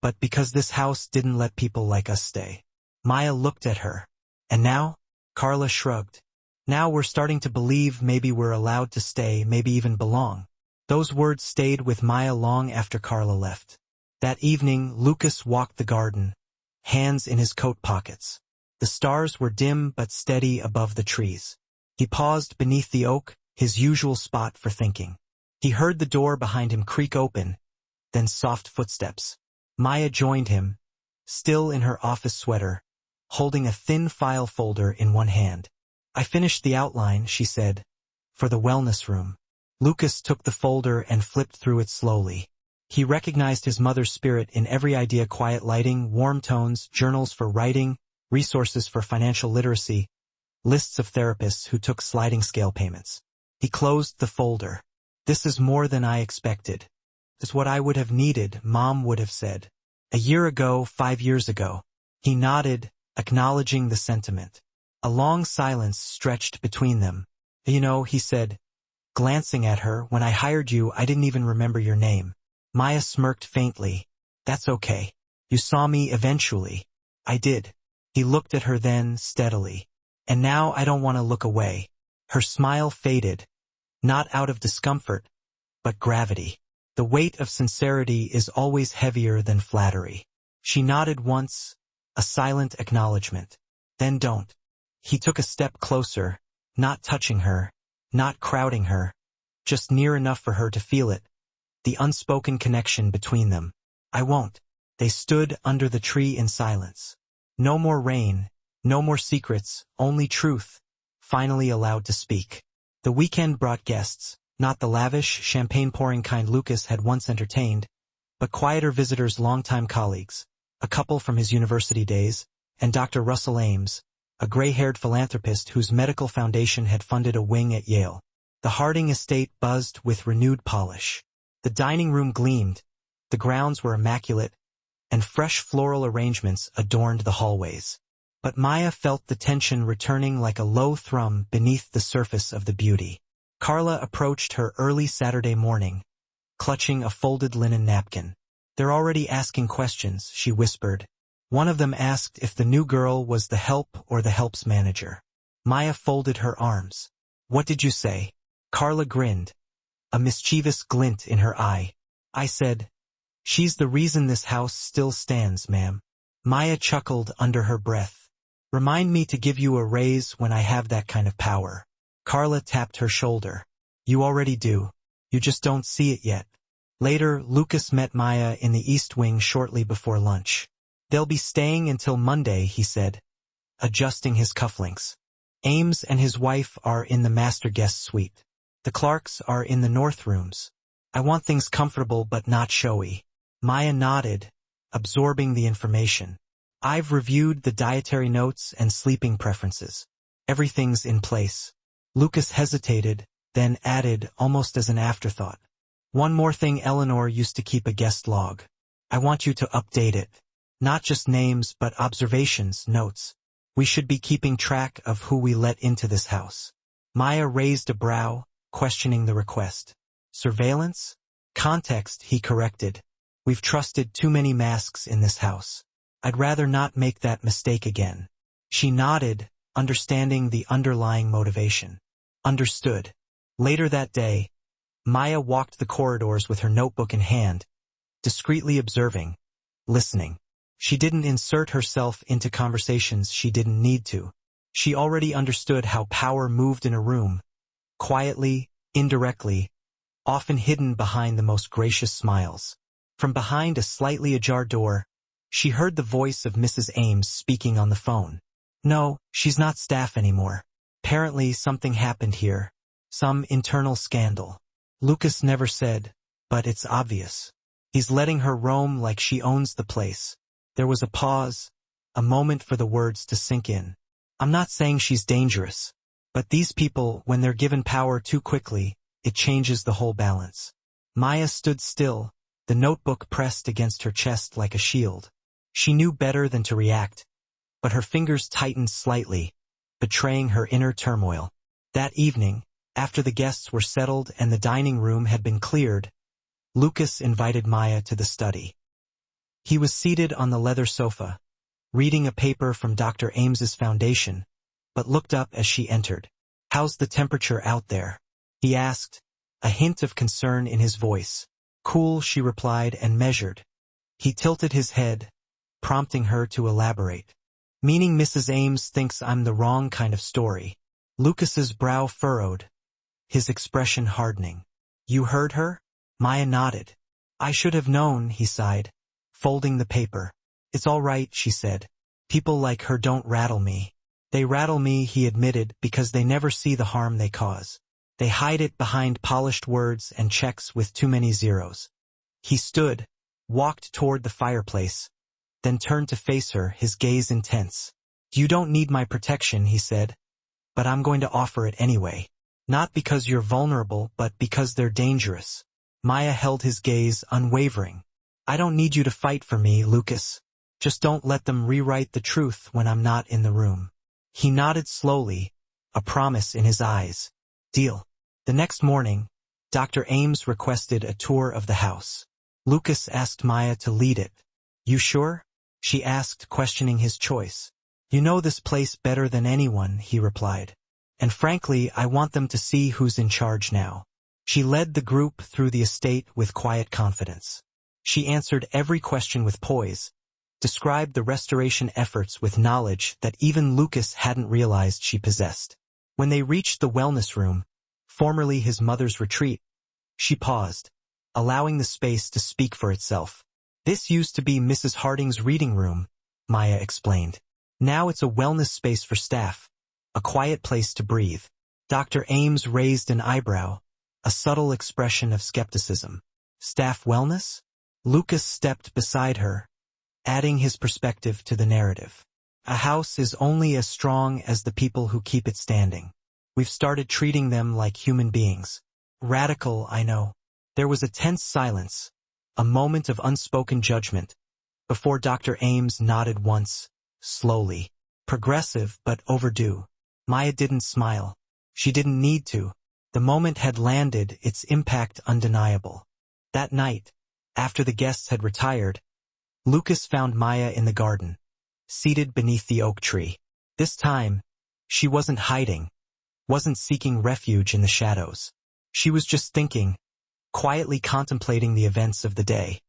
but because this house didn't let people like us stay. Maya looked at her. And now? Carla shrugged. Now we're starting to believe maybe we're allowed to stay, maybe even belong. Those words stayed with Maya long after Carla left. That evening, Lucas walked the garden, hands in his coat pockets. The stars were dim but steady above the trees. He paused beneath the oak, his usual spot for thinking. He heard the door behind him creak open, then soft footsteps. Maya joined him, still in her office sweater, holding a thin file folder in one hand. I finished the outline, she said, for the wellness room. Lucas took the folder and flipped through it slowly. He recognized his mother's spirit in every idea: quiet lighting, warm tones, journals for writing, resources for financial literacy, lists of therapists who took sliding scale payments. He closed the folder. This is more than I expected. It's what I would have needed, Mom would have said. A year ago, 5 years ago. He nodded, acknowledging the sentiment. A long silence stretched between them. You know, he said, glancing at her, when I hired you, I didn't even remember your name. Maya smirked faintly. That's okay. You saw me eventually. I did. He looked at her then, steadily. And now I don't want to look away. Her smile faded. Not out of discomfort, but gravity. The weight of sincerity is always heavier than flattery. She nodded once, a silent acknowledgement. Then don't. He took a step closer, not touching her, not crowding her, just near enough for her to feel it. The unspoken connection between them. I won't. They stood under the tree in silence. No more rain, no more secrets, only truth, finally allowed to speak. The weekend brought guests, not the lavish, champagne-pouring kind Lucas had once entertained, but quieter visitors, longtime colleagues, a couple from his university days, and Dr. Russell Ames, a gray-haired philanthropist whose medical foundation had funded a wing at Yale. The Harding estate buzzed with renewed polish. The dining room gleamed, the grounds were immaculate, and fresh floral arrangements adorned the hallways. But Maya felt the tension returning like a low thrum beneath the surface of the beauty. Carla approached her early Saturday morning, clutching a folded linen napkin. They're already asking questions, she whispered. One of them asked if the new girl was the help or the help's manager. Maya folded her arms. What did you say? Carla grinned, a mischievous glint in her eye. I said, she's the reason this house still stands, ma'am. Maya chuckled under her breath. Remind me to give you a raise when I have that kind of power. Carla tapped her shoulder. You already do. You just don't see it yet. Later, Lucas met Maya in the East Wing shortly before lunch. They'll be staying until Monday, he said, adjusting his cufflinks. Ames and his wife are in the master guest suite. The Clarks are in the north rooms. I want things comfortable but not showy. Maya nodded, absorbing the information. I've reviewed the dietary notes and sleeping preferences. Everything's in place. Lucas hesitated, then added, almost as an afterthought. One more thing, Eleanor used to keep a guest log. I want you to update it. Not just names, but observations, notes. We should be keeping track of who we let into this house. Maya raised a brow, questioning the request. Surveillance? Context, he corrected. We've trusted too many masks in this house. I'd rather not make that mistake again. She nodded, understanding the underlying motivation. Understood. Later that day, Maya walked the corridors with her notebook in hand, discreetly observing, listening. She didn't insert herself into conversations she didn't need to. She already understood how power moved in a room, quietly, indirectly, often hidden behind the most gracious smiles. From behind a slightly ajar door, she heard the voice of Mrs. Ames speaking on the phone. No, she's not staff anymore. Apparently something happened here. Some internal scandal. Lucas never said, but it's obvious. He's letting her roam like she owns the place. There was a pause, a moment for the words to sink in. I'm not saying she's dangerous, but these people, when they're given power too quickly, it changes the whole balance. Maya stood still, the notebook pressed against her chest like a shield. She knew better than to react, but her fingers tightened slightly, betraying her inner turmoil. That evening, after the guests were settled and the dining room had been cleared, Lucas invited Maya to the study. He was seated on the leather sofa, reading a paper from Dr. Ames's foundation, but looked up as she entered. How's the temperature out there? He asked, a hint of concern in his voice. Cool, she replied and measured. He tilted his head, prompting her to elaborate. Meaning Mrs. Ames thinks I'm the wrong kind of story. Lucas's brow furrowed, his expression hardening. You heard her? Maya nodded. I should have known, he sighed, folding the paper. It's all right, she said. People like her don't rattle me. They rattle me, he admitted, because they never see the harm they cause. They hide it behind polished words and checks with too many zeros. He stood, walked toward the fireplace, then turned to face her, his gaze intense. You don't need my protection, he said, but I'm going to offer it anyway. Not because you're vulnerable, but because they're dangerous. Maya held his gaze, unwavering. I don't need you to fight for me, Lucas. Just don't let them rewrite the truth when I'm not in the room. He nodded slowly, a promise in his eyes. Deal. The next morning, Dr. Ames requested a tour of the house. Lucas asked Maya to lead it. You sure? She asked, questioning his choice. You know this place better than anyone, he replied. And frankly, I want them to see who's in charge now. She led the group through the estate with quiet confidence. She answered every question with poise, described the restoration efforts with knowledge that even Lucas hadn't realized she possessed. When they reached the wellness room, formerly his mother's retreat, she paused, allowing the space to speak for itself. This used to be Mrs. Harding's reading room, Maya explained. Now it's a wellness space for staff, a quiet place to breathe. Dr. Ames raised an eyebrow, a subtle expression of skepticism. Staff wellness? Lucas stepped beside her, adding his perspective to the narrative. A house is only as strong as the people who keep it standing. We've started treating them like human beings. Radical, I know. There was a tense silence, a moment of unspoken judgment, before Dr. Ames nodded once, slowly. Progressive, but overdue. Maya didn't smile. She didn't need to. The moment had landed, its impact undeniable. That night, after the guests had retired, Lucas found Maya in the garden, seated beneath the oak tree. This time, she wasn't hiding, wasn't seeking refuge in the shadows. She was just thinking, quietly contemplating the events of the day.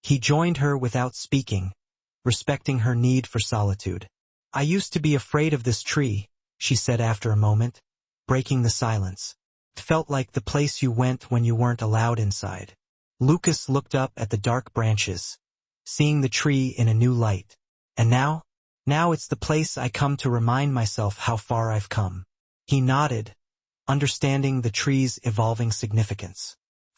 He joined her without speaking, respecting her need for solitude. I used to be afraid of this tree, she said after a moment, breaking the silence. It felt like the place you went when you weren't allowed inside. Lucas looked up at the dark branches, seeing the tree in a new light. And now? Now it's the place I come to remind myself how far I've come. He nodded, understanding the tree's evolving significance.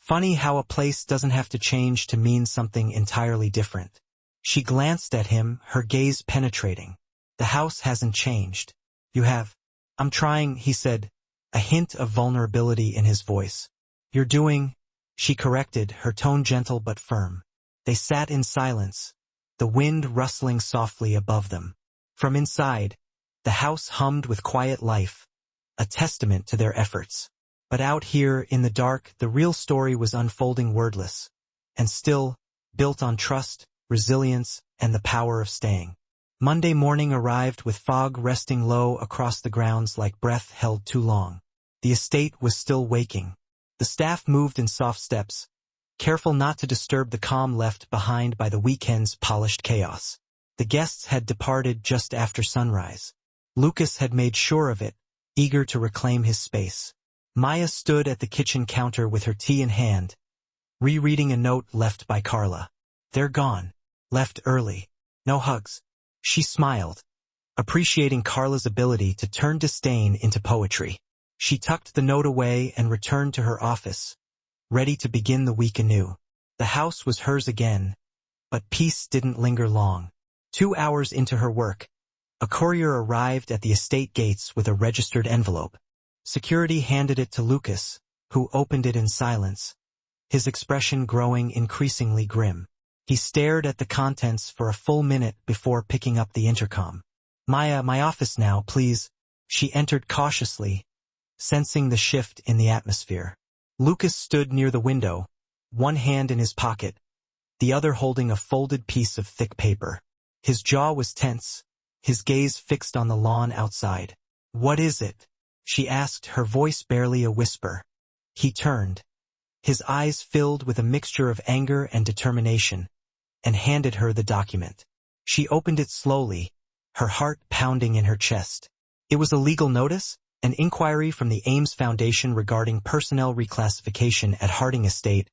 Funny how a place doesn't have to change to mean something entirely different. She glanced at him, her gaze penetrating. The house hasn't changed. You have. I'm trying, he said, a hint of vulnerability in his voice. You're doing, she corrected, her tone gentle but firm. They sat in silence, the wind rustling softly above them. From inside, the house hummed with quiet life, a testament to their efforts. But out here in the dark, the real story was unfolding wordless, and still, built on trust, resilience, and the power of staying. Monday morning arrived with fog resting low across the grounds like breath held too long. The estate was still waking. The staff moved in soft steps, careful not to disturb the calm left behind by the weekend's polished chaos. The guests had departed just after sunrise. Lucas had made sure of it, eager to reclaim his space. Maya stood at the kitchen counter with her tea in hand, rereading a note left by Carla. "They're gone. Left early. No hugs." She smiled, appreciating Carla's ability to turn disdain into poetry. She tucked the note away and returned to her office, ready to begin the week anew. The house was hers again, but peace didn't linger long. 2 hours into her work, a courier arrived at the estate gates with a registered envelope. Security handed it to Lucas, who opened it in silence, his expression growing increasingly grim. He stared at the contents for a full minute before picking up the intercom. "Maya, my office now, please." She entered cautiously, sensing the shift in the atmosphere. Lucas stood near the window, one hand in his pocket, the other holding a folded piece of thick paper. His jaw was tense, his gaze fixed on the lawn outside. "What is it?" she asked, her voice barely a whisper. He turned, his eyes filled with a mixture of anger and determination, and handed her the document. She opened it slowly, her heart pounding in her chest. It was a legal notice, an inquiry from the Ames Foundation regarding personnel reclassification at Harding Estate,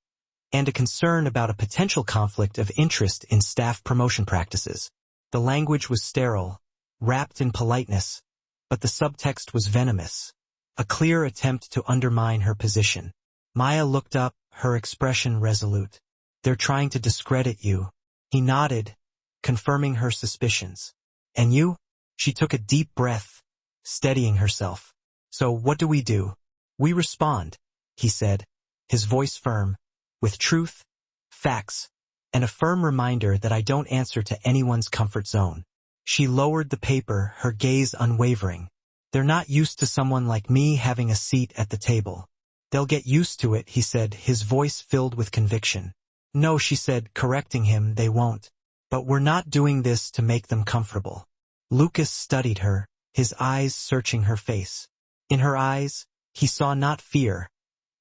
and a concern about a potential conflict of interest in staff promotion practices. The language was sterile, wrapped in politeness, but the subtext was venomous, a clear attempt to undermine her position. Maya looked up, her expression resolute. "They're trying to discredit you." He nodded, confirming her suspicions. "And you?" She took a deep breath, steadying herself. "So what do we do?" "We respond," he said, his voice firm, "with truth, facts, and a firm reminder that I don't answer to anyone's comfort zone." She lowered the paper, her gaze unwavering. "They're not used to someone like me having a seat at the table." "They'll get used to it," he said, his voice filled with conviction. "No," she said, correcting him, "they won't. But we're not doing this to make them comfortable." Lucas studied her, his eyes searching her face. In her eyes, he saw not fear,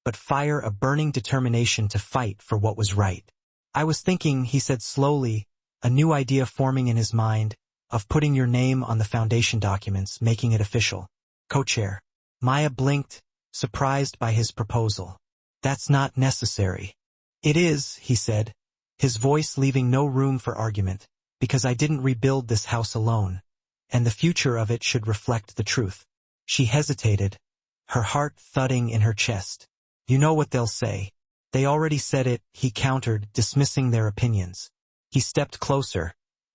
but fire, a burning determination to fight for what was right. "I was thinking," he said slowly, a new idea forming in his mind, "of putting your name on the foundation documents, making it official. Co-chair." Maya blinked, surprised by his proposal. "That's not necessary." "It is," he said, his voice leaving no room for argument, "because I didn't rebuild this house alone, and the future of it should reflect the truth." She hesitated, her heart thudding in her chest. "You know what they'll say." "They already said it," he countered, dismissing their opinions. He stepped closer,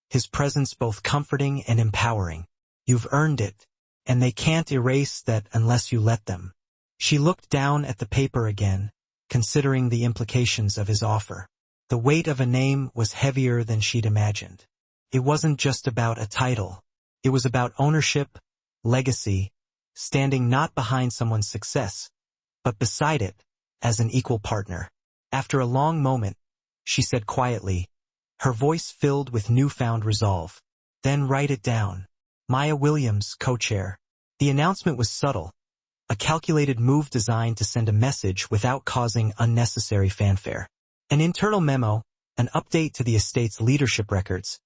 his presence both comforting and empowering. "You've earned it, and they can't erase that unless you let them." She looked down at the paper again, considering the implications of his offer. The weight of a name was heavier than she'd imagined. It wasn't just about a title. It was about ownership, legacy, standing not behind someone's success, but beside it, as an equal partner. After a long moment, she said quietly, her voice filled with newfound resolve, "Then write it down. Maya Williams, co-chair." The announcement was subtle, a calculated move designed to send a message without causing unnecessary fanfare. An internal memo, an update to the estate's leadership records,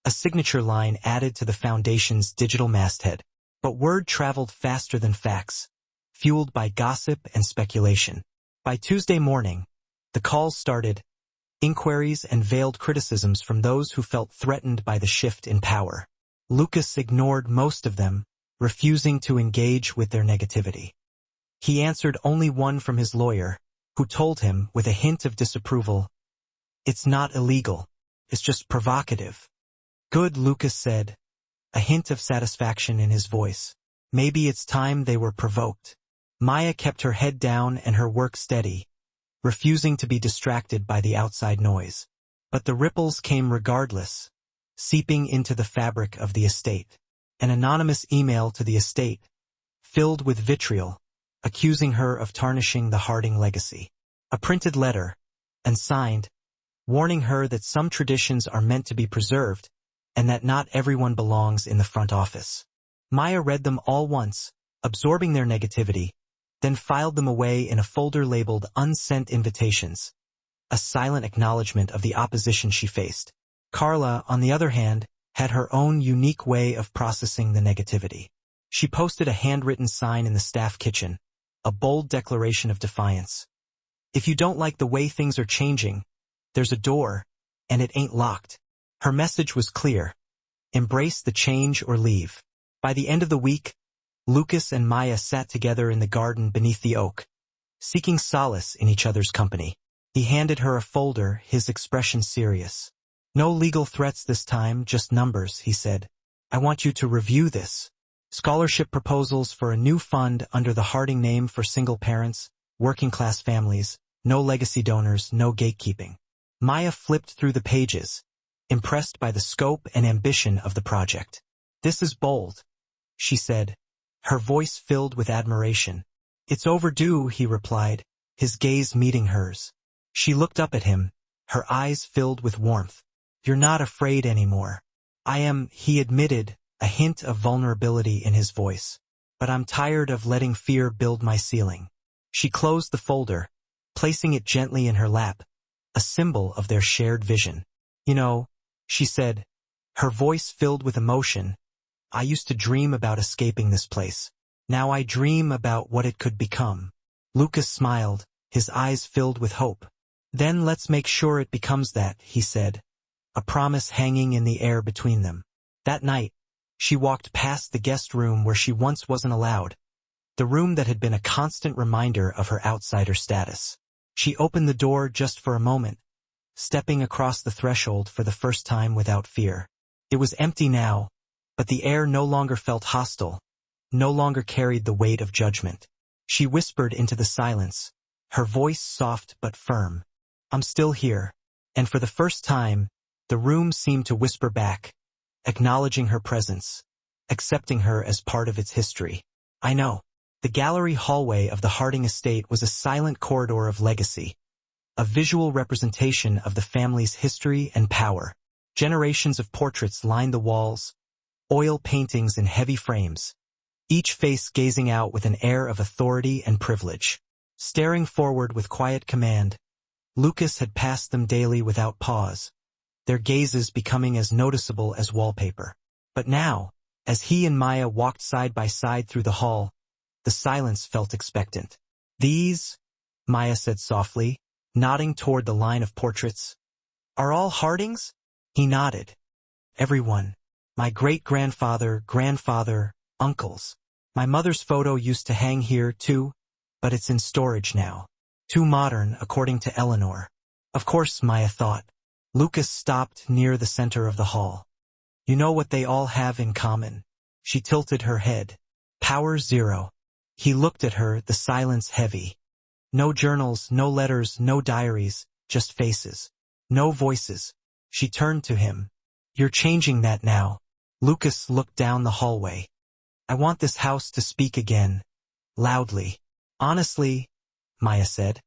a signature line added to the foundation's digital masthead. But word traveled faster than facts, fueled by gossip and speculation. By Tuesday morning, the calls started, inquiries and veiled criticisms from those who felt threatened by the shift in power. Lucas ignored most of them, refusing to engage with their negativity. He answered only one from his lawyer, who told him, with a hint of disapproval, "It's not illegal. It's just provocative." "Good," Lucas said, a hint of satisfaction in his voice. Maybe it's time they were provoked. Maya kept her head down and her work steady, refusing to be distracted by the outside noise. But the ripples came regardless, seeping into the fabric of the estate. An anonymous email to the estate, filled with vitriol, accusing her of tarnishing the Harding legacy. A printed letter, and signed, warning her that some traditions are meant to be preserved, and that not everyone belongs in the front office. Maya read them all once, absorbing their negativity, then filed them away in a folder labeled Unsent Invitations, a silent acknowledgement of the opposition she faced. Carla, on the other hand, had her own unique way of processing the negativity. She posted a handwritten sign in the staff kitchen, a bold declaration of defiance. If you don't like the way things are changing, there's a door, and it ain't locked. Her message was clear. Embrace the change or leave. By the end of the week, Lucas and Maya sat together in the garden beneath the oak, seeking solace in each other's company. He handed her a folder, his expression serious. No legal threats this time, just numbers, he said. I want you to review this. Scholarship proposals for a new fund under the Harding name for single parents, working-class families, no legacy donors, no gatekeeping. Maya flipped through the pages, impressed by the scope and ambition of the project. This is bold, she said, her voice filled with admiration. It's overdue, he replied, his gaze meeting hers. She looked up at him, her eyes filled with warmth. You're not afraid anymore. I am, he admitted, a hint of vulnerability in his voice. But I'm tired of letting fear build my ceiling. She closed the folder, placing it gently in her lap, a symbol of their shared vision. You know, she said, her voice filled with emotion, I used to dream about escaping this place. Now I dream about what it could become. Lucas smiled, his eyes filled with hope. Then let's make sure it becomes that, he said, a promise hanging in the air between them. That night, she walked past the guest room where she once wasn't allowed, the room that had been a constant reminder of her outsider status. She opened the door just for a moment, stepping across the threshold for the first time without fear. It was empty now, but the air no longer felt hostile, no longer carried the weight of judgment. She whispered into the silence, her voice soft but firm. I'm still here. And for the first time, the room seemed to whisper back, acknowledging her presence, accepting her as part of its history. I know. The gallery hallway of the Harding estate was a silent corridor of legacy, a visual representation of the family's history and power. Generations of portraits lined the walls, oil paintings in heavy frames, each face gazing out with an air of authority and privilege. Staring forward with quiet command, Lucas had passed them daily without pause, their gazes becoming as noticeable as wallpaper. But now, as he and Maya walked side by side through the hall, the silence felt expectant. These, Maya said softly, nodding toward the line of portraits, are all Hardings? He nodded. Everyone. My great-grandfather, grandfather, uncles. My mother's photo used to hang here too, but it's in storage now. Too modern, according to Eleanor. Of course, Maya thought. Lucas stopped near the center of the hall. You know what they all have in common? She tilted her head. Power zero. He looked at her, the silence heavy. No journals, no letters, no diaries, just faces. No voices. She turned to him. You're changing that now. Lucas looked down the hallway. I want this house to speak again. Loudly. Honestly, Maya said,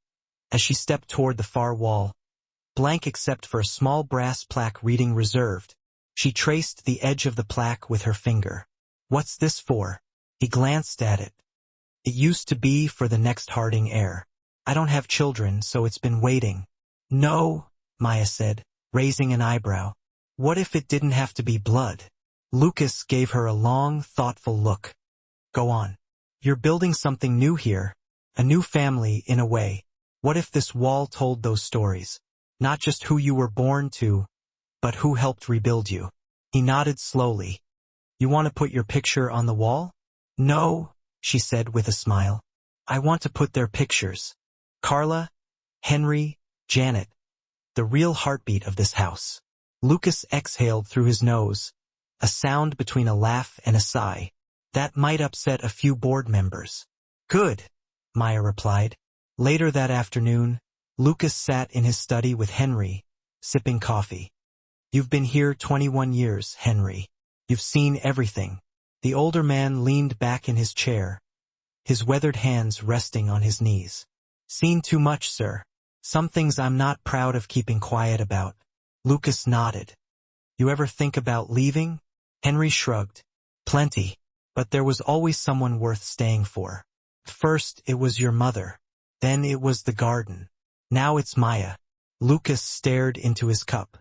as she stepped toward the far wall, blank except for a small brass plaque reading reserved. She traced the edge of the plaque with her finger. What's this for? He glanced at it. It used to be for the next Harding heir. I don't have children, so it's been waiting. No, Maya said, raising an eyebrow. What if it didn't have to be blood? Lucas gave her a long, thoughtful look. Go on. You're building something new here. A new family, in a way. What if this wall told those stories? Not just who you were born to, but who helped rebuild you. He nodded slowly. You want to put your picture on the wall? No, she said with a smile. I want to put their pictures. Carla, Henry, Janet. The real heartbeat of this house. Lucas exhaled through his nose, a sound between a laugh and a sigh. That might upset a few board members. Good, Maya replied. Later that afternoon, Lucas sat in his study with Henry, sipping coffee. You've been here 21 years, Henry. You've seen everything. The older man leaned back in his chair, his weathered hands resting on his knees. Seen too much, sir. Some things I'm not proud of keeping quiet about. Lucas nodded. You ever think about leaving? Henry shrugged. Plenty. But there was always someone worth staying for. First, it was your mother. Then it was the garden. Now it's Maya. Lucas stared into his cup.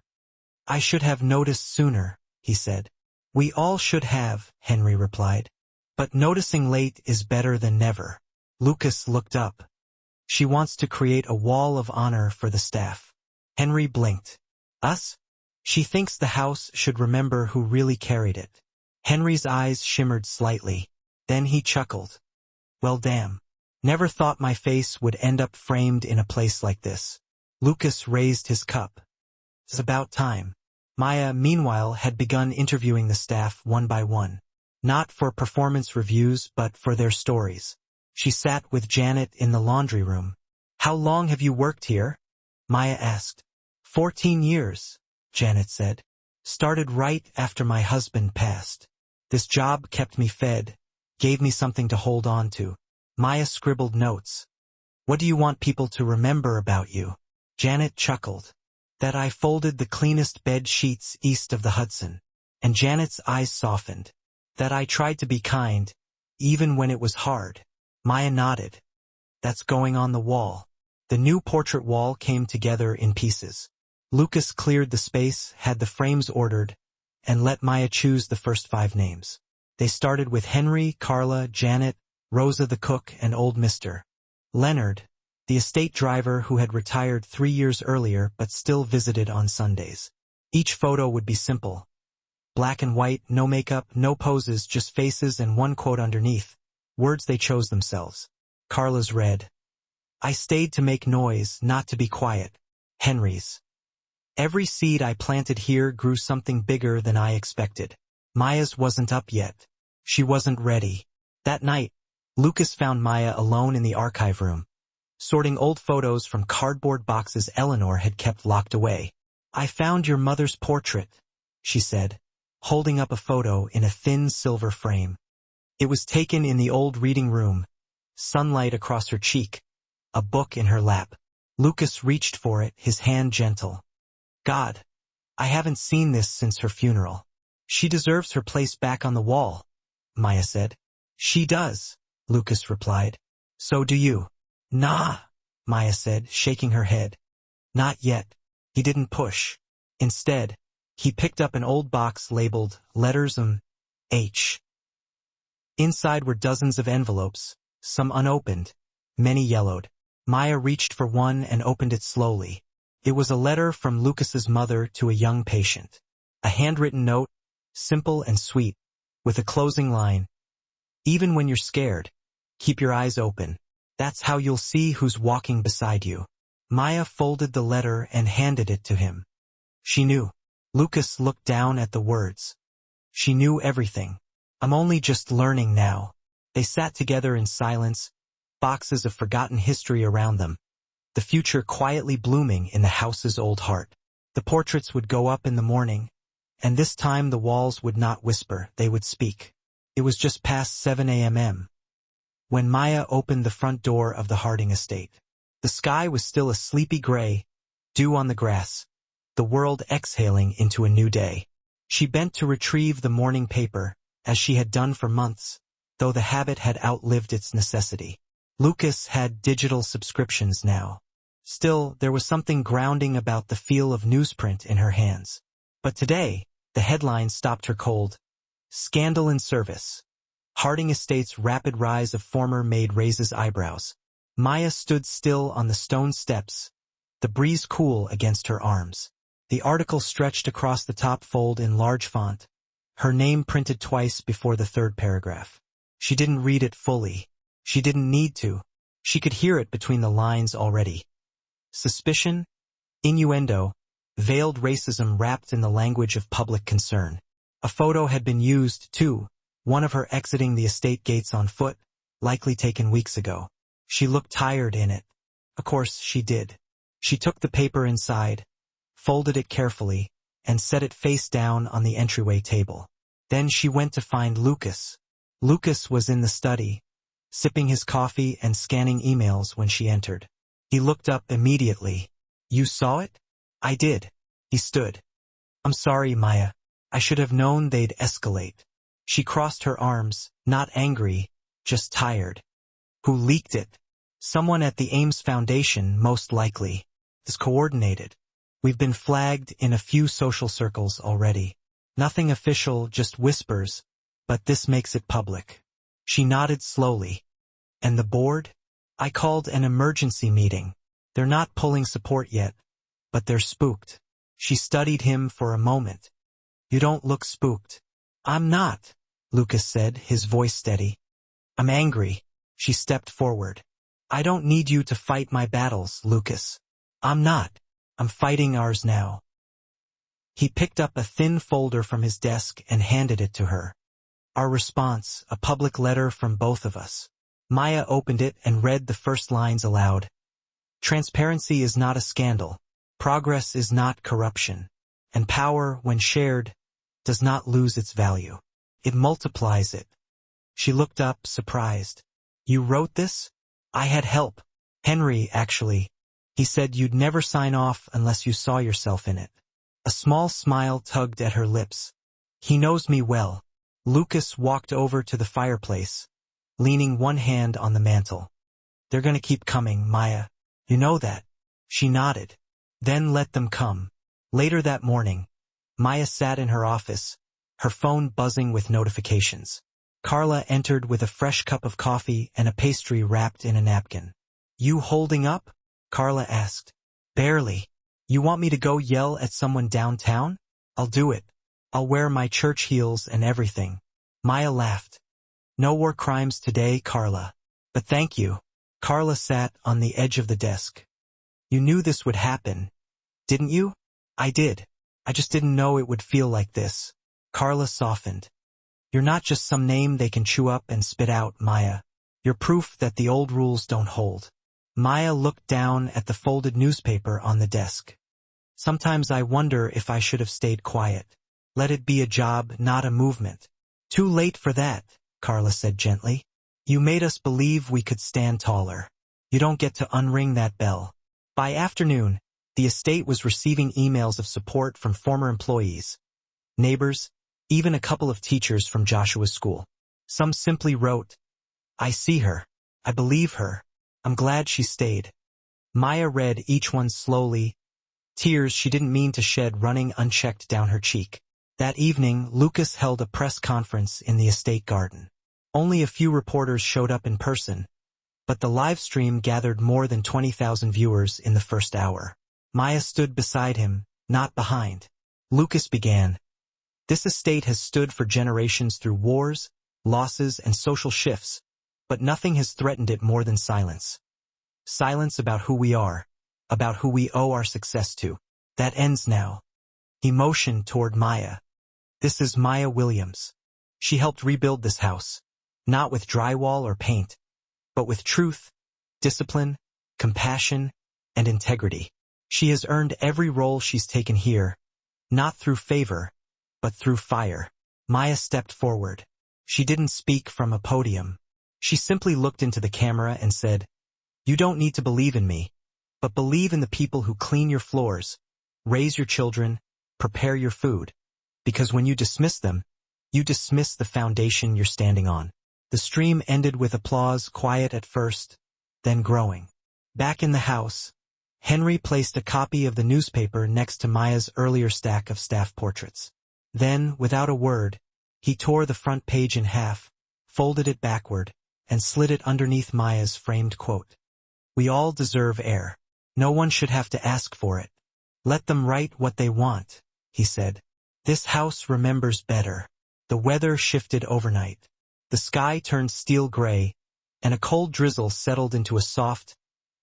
I should have noticed sooner, he said. We all should have, Henry replied. But noticing late is better than never. Lucas looked up. She wants to create a wall of honor for the staff. Henry blinked. Us? She thinks the house should remember who really carried it. Henry's eyes shimmered slightly. Then he chuckled. Well, damn. Never thought my face would end up framed in a place like this. Lucas raised his cup. It's about time. Maya, meanwhile, had begun interviewing the staff one by one. Not for performance reviews, but for their stories. She sat with Janet in the laundry room. How long have you worked here? Maya asked. 14 years, Janet said. Started right after my husband passed. This job kept me fed, gave me something to hold on to. Maya scribbled notes. What do you want people to remember about you? Janet chuckled. That I folded the cleanest bed sheets east of the Hudson. And Janet's eyes softened. That I tried to be kind, even when it was hard. Maya nodded. That's going on the wall. The new portrait wall came together in pieces. Lucas cleared the space, had the frames ordered, and let Maya choose the first 5 names. They started with Henry, Carla, Janet, Rosa the cook, and old Mr. Leonard, the estate driver who had retired 3 years earlier but still visited on Sundays. Each photo would be simple. Black and white, no makeup, no poses, just faces and one quote underneath. Words they chose themselves. Carla's read. I stayed to make noise, not to be quiet. Henry's. Every seed I planted here grew something bigger than I expected. Maya's wasn't up yet. She wasn't ready. That night, Lucas found Maya alone in the archive room, sorting old photos from cardboard boxes Eleanor had kept locked away. I found your mother's portrait, she said, holding up a photo in a thin silver frame. It was taken in the old reading room, sunlight across her cheek, a book in her lap. Lucas reached for it, his hand gentle. God, I haven't seen this since her funeral. She deserves her place back on the wall, Maya said. She does, Lucas replied. So do you. Nah, Maya said, shaking her head. Not yet. He didn't push. Instead, he picked up an old box labeled Letters H. Inside were dozens of envelopes, some unopened, many yellowed. Maya reached for one and opened it slowly. It was a letter from Lucas's mother to a young patient. A handwritten note, simple and sweet, with a closing line. Even when you're scared, keep your eyes open. That's how you'll see who's walking beside you. Maya folded the letter and handed it to him. She knew. Lucas looked down at the words. She knew everything. I'm only just learning now. They sat together in silence, boxes of forgotten history around them, the future quietly blooming in the house's old heart. The portraits would go up in the morning, and this time the walls would not whisper, they would speak. It was just past 7 a.m. when Maya opened the front door of the Harding estate. The sky was still a sleepy gray, dew on the grass, the world exhaling into a new day. She bent to retrieve the morning paper, as she had done for months, though the habit had outlived its necessity. Lucas had digital subscriptions now. Still, there was something grounding about the feel of newsprint in her hands. But today, the headline stopped her cold. Scandal in service. Harding Estate's rapid rise of former maid raises eyebrows. Maya stood still on the stone steps, the breeze cool against her arms. The article stretched across the top fold in large font, her name printed twice before the third paragraph. She didn't read it fully. She didn't need to. She could hear it between the lines already. Suspicion, innuendo, veiled racism wrapped in the language of public concern. A photo had been used, too, one of her exiting the estate gates on foot, likely taken weeks ago. She looked tired in it. Of course, she did. She took the paper inside, folded it carefully, and set it face down on the entryway table. Then she went to find Lucas. Lucas was in the study, sipping his coffee and scanning emails when she entered. He looked up immediately. You saw it? I did. He stood I'm sorry, Maya. I should have known they'd escalate. She crossed her arms, not angry, just tired. Who leaked it? Someone at the Ames Foundation, most likely. Is coordinated. We've been flagged in a few social circles already. Nothing official, just whispers, but this makes it public. She nodded slowly. And the board? I called an emergency meeting. They're not pulling support yet, but they're spooked. She studied him for a moment. You don't look spooked. I'm not, Lucas said, his voice steady. I'm angry. She stepped forward. I don't need you to fight my battles, Lucas. I'm not. I'm fighting ours now. He picked up a thin folder from his desk and handed it to her. Our response, a public letter from both of us. Maya opened it and read the first lines aloud. Transparency is not a scandal. Progress is not corruption. And power, when shared, does not lose its value. It multiplies it. She looked up, surprised. You wrote this? I had help. Henry, actually. He said you'd never sign off unless you saw yourself in it. A small smile tugged at her lips. He knows me well. Lucas walked over to the fireplace, leaning one hand on the mantel. They're gonna keep coming, Maya. You know that. She nodded. Then let them come. Later that morning, Maya sat in her office, her phone buzzing with notifications. Carla entered with a fresh cup of coffee and a pastry wrapped in a napkin. You holding up? Carla asked. Barely. You want me to go yell at someone downtown? I'll do it. I'll wear my church heels and everything. Maya laughed. No war crimes today, Carla. But thank you. Carla sat on the edge of the desk. You knew this would happen, didn't you? I did. I just didn't know it would feel like this. Carla softened. You're not just some name they can chew up and spit out, Maya. You're proof that the old rules don't hold. Maya looked down at the folded newspaper on the desk. Sometimes I wonder if I should have stayed quiet. Let it be a job, not a movement. Too late for that, Carla said gently. You made us believe we could stand taller. You don't get to unring that bell. By afternoon, the estate was receiving emails of support from former employees, neighbors, even a couple of teachers from Joshua's school. Some simply wrote, I see her. I believe her. I'm glad she stayed. Maya read each one slowly, tears she didn't mean to shed running unchecked down her cheek. That evening, Lucas held a press conference in the estate garden. Only a few reporters showed up in person, but the live stream gathered more than 20,000 viewers in the first hour. Maya stood beside him, not behind. Lucas began. This estate has stood for generations through wars, losses, and social shifts, but nothing has threatened it more than silence. Silence about who we are, about who we owe our success to. That ends now. He motioned toward Maya. This is Maya Williams. She helped rebuild this house, not with drywall or paint, but with truth, discipline, compassion, and integrity. She has earned every role she's taken here, not through favor, but through fire. Maya stepped forward. She didn't speak from a podium. She simply looked into the camera and said, You don't need to believe in me, but believe in the people who clean your floors, raise your children, prepare your food. Because when you dismiss them, you dismiss the foundation you're standing on. The stream ended with applause, quiet at first, then growing. Back in the house, Henry placed a copy of the newspaper next to Maya's earlier stack of staff portraits. Then, without a word, he tore the front page in half, folded it backward, and slid it underneath Maya's framed quote. We all deserve air. No one should have to ask for it. Let them write what they want, he said. This house remembers better. The weather shifted overnight. The sky turned steel gray, and a cold drizzle settled into a soft,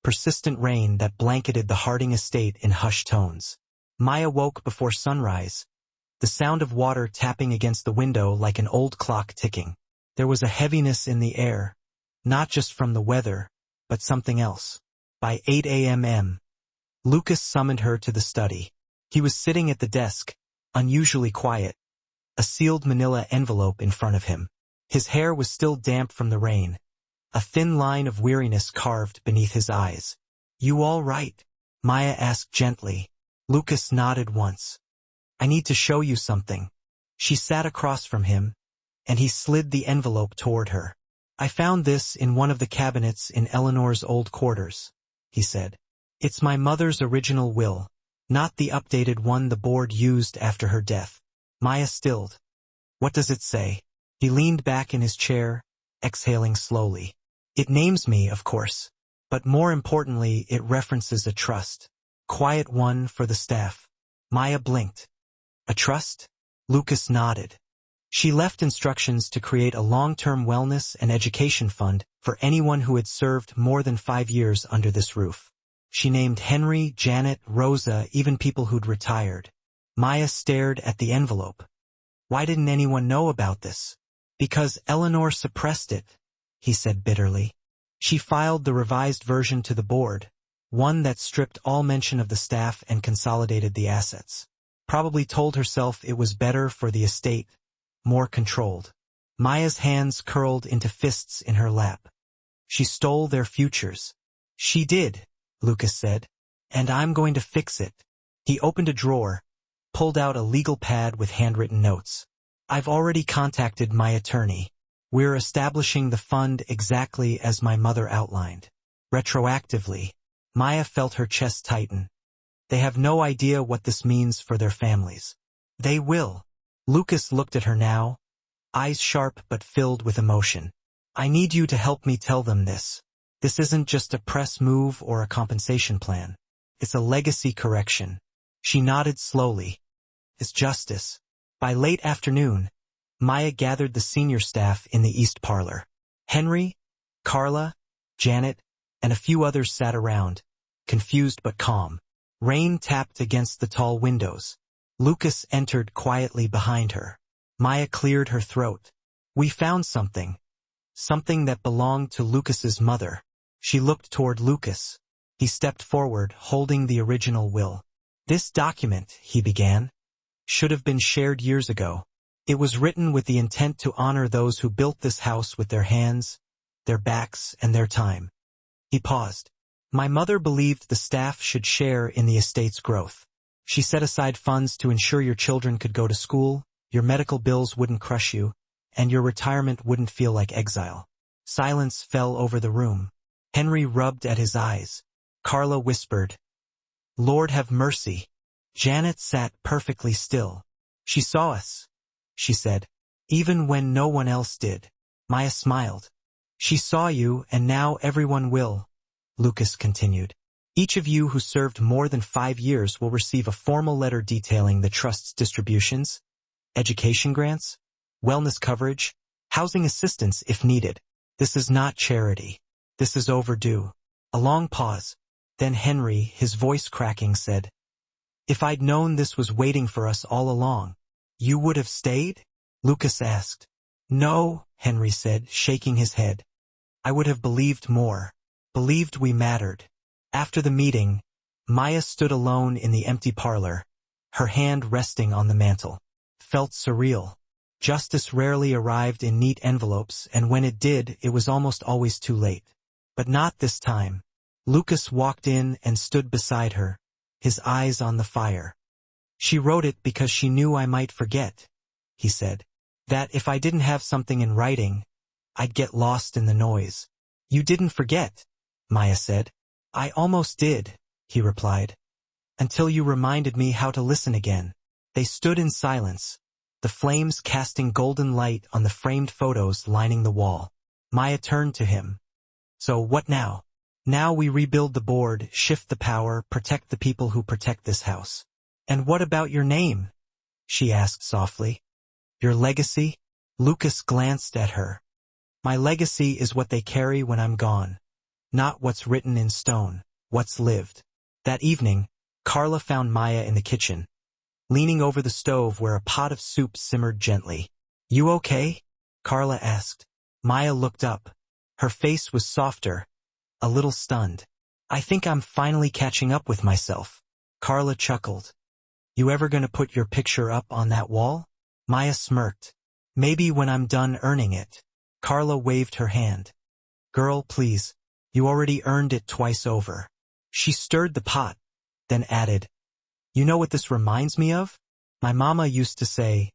persistent rain that blanketed the Harding estate in hushed tones. Maya woke before sunrise, the sound of water tapping against the window like an old clock ticking. There was a heaviness in the air, not just from the weather, but something else. By 8 a.m., Lucas summoned her to the study. He was sitting at the desk, unusually quiet, a sealed manila envelope in front of him. His hair was still damp from the rain, a thin line of weariness carved beneath his eyes. You all right? Maya asked gently. Lucas nodded once. I need to show you something. She sat across from him, and he slid the envelope toward her. I found this in one of the cabinets in Eleanor's old quarters, he said. It's my mother's original will, not the updated one the board used after her death. Maya stilled. What does it say? He leaned back in his chair, exhaling slowly. It names me, of course, but more importantly, it references a trust. Quiet one for the staff. Maya blinked. A trust? Lucas nodded. She left instructions to create a long-term wellness and education fund for anyone who had served more than 5 years under this roof. She named Henry, Janet, Rosa, even people who'd retired. Maya stared at the envelope. Why didn't anyone know about this? Because Eleanor suppressed it, he said bitterly. She filed the revised version to the board, one that stripped all mention of the staff and consolidated the assets. Probably told herself it was better for the estate, more controlled. Maya's hands curled into fists in her lap. She stole their futures. She did, Lucas said, and I'm going to fix it. He opened a drawer, pulled out a legal pad with handwritten notes. I've already contacted my attorney. We're establishing the fund exactly as my mother outlined. Retroactively. Maya felt her chest tighten. They have no idea what this means for their families. They will. Lucas looked at her now, eyes sharp but filled with emotion. I need you to help me tell them this. This isn't just a press move or a compensation plan. It's a legacy correction. She nodded slowly. It's justice. By late afternoon, Maya gathered the senior staff in the East Parlor. Henry, Carla, Janet, and a few others sat around, confused but calm. Rain tapped against the tall windows. Lucas entered quietly behind her. Maya cleared her throat. We found something. Something that belonged to Lucas's mother. She looked toward Lucas. He stepped forward, holding the original will. This document, he began, should have been shared years ago. It was written with the intent to honor those who built this house with their hands, their backs, and their time. He paused. My mother believed the staff should share in the estate's growth. She set aside funds to ensure your children could go to school, your medical bills wouldn't crush you, and your retirement wouldn't feel like exile. Silence fell over the room. Henry rubbed at his eyes. Carla whispered, Lord have mercy. Janet sat perfectly still. She saw us, she said, even when no one else did. Maya smiled. She saw you, and now everyone will, Lucas continued. Each of you who served more than 5 years will receive a formal letter detailing the trust's distributions, education grants, wellness coverage, housing assistance if needed. This is not charity. This is overdue. A long pause. Then Henry, his voice cracking, said, If I'd known this was waiting for us all along, you would have stayed? Lucas asked. No, Henry said, shaking his head. I would have believed more. Believed we mattered. After the meeting, Maya stood alone in the empty parlor, her hand resting on the mantel. Felt surreal. Justice rarely arrived in neat envelopes, and when it did, it was almost always too late. But not this time. Lucas walked in and stood beside her, his eyes on the fire. She wrote it because she knew I might forget, he said. That if I didn't have something in writing, I'd get lost in the noise. You didn't forget, Maya said. I almost did, he replied. Until you reminded me how to listen again. They stood in silence, the flames casting golden light on the framed photos lining the wall. Maya turned to him. So what now? Now we rebuild the board, shift the power, protect the people who protect this house. And what about your name? She asked softly. Your legacy? Lucas glanced at her. My legacy is what they carry when I'm gone. Not what's written in stone, what's lived. That evening, Carla found Maya in the kitchen, leaning over the stove where a pot of soup simmered gently. You okay? Carla asked. Maya looked up. Her face was softer, a little stunned. I think I'm finally catching up with myself. Carla chuckled. You ever gonna put your picture up on that wall? Maya smirked. Maybe when I'm done earning it. Carla waved her hand. Girl, please. You already earned it twice over. She stirred the pot, then added, You know what this reminds me of? My mama used to say,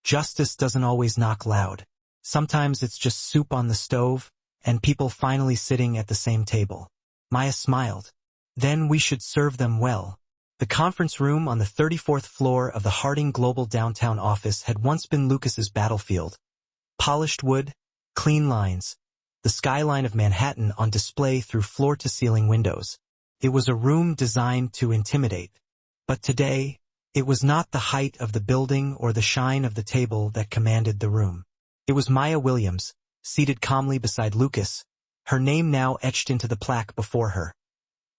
justice doesn't always knock loud. Sometimes it's just soup on the stove, and people finally sitting at the same table. Maya smiled. Then we should serve them well. The conference room on the 34th floor of the Harding Global downtown office had once been Lucas's battlefield. Polished wood, clean lines, the skyline of Manhattan on display through floor-to-ceiling windows. It was a room designed to intimidate. But today, it was not the height of the building or the shine of the table that commanded the room. It was Maya Williams, seated calmly beside Lucas, her name now etched into the plaque before her.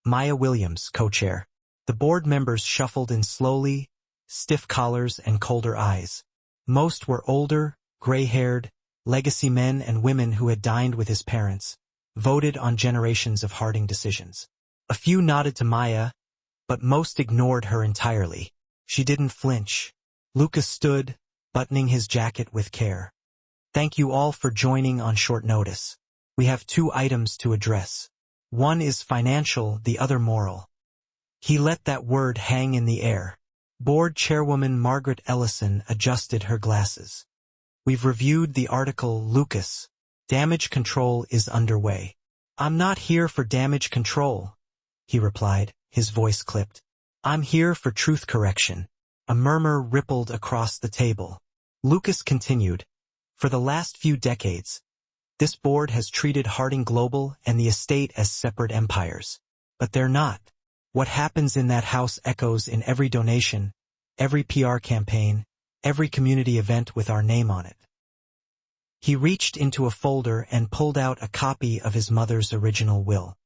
Maya Williams, co-chair. The board members shuffled in slowly, stiff collars and colder eyes. Most were older, gray-haired, legacy men and women who had dined with his parents, voted on generations of Harding decisions. A few nodded to Maya, but most ignored her entirely. She didn't flinch. Lucas stood, buttoning his jacket with care. Thank you all for joining on short notice. We have 2 items to address. One is financial, the other moral. He let that word hang in the air. Board Chairwoman Margaret Ellison adjusted her glasses. We've reviewed the article, Lucas. Damage control is underway. I'm not here for damage control, he replied, his voice clipped. I'm here for truth correction. A murmur rippled across the table. Lucas continued. For the last few decades, this board has treated Harding Global and the estate as separate empires. But they're not. What happens in that house echoes in every donation, every PR campaign, every community event with our name on it. He reached into a folder and pulled out a copy of his mother's original will.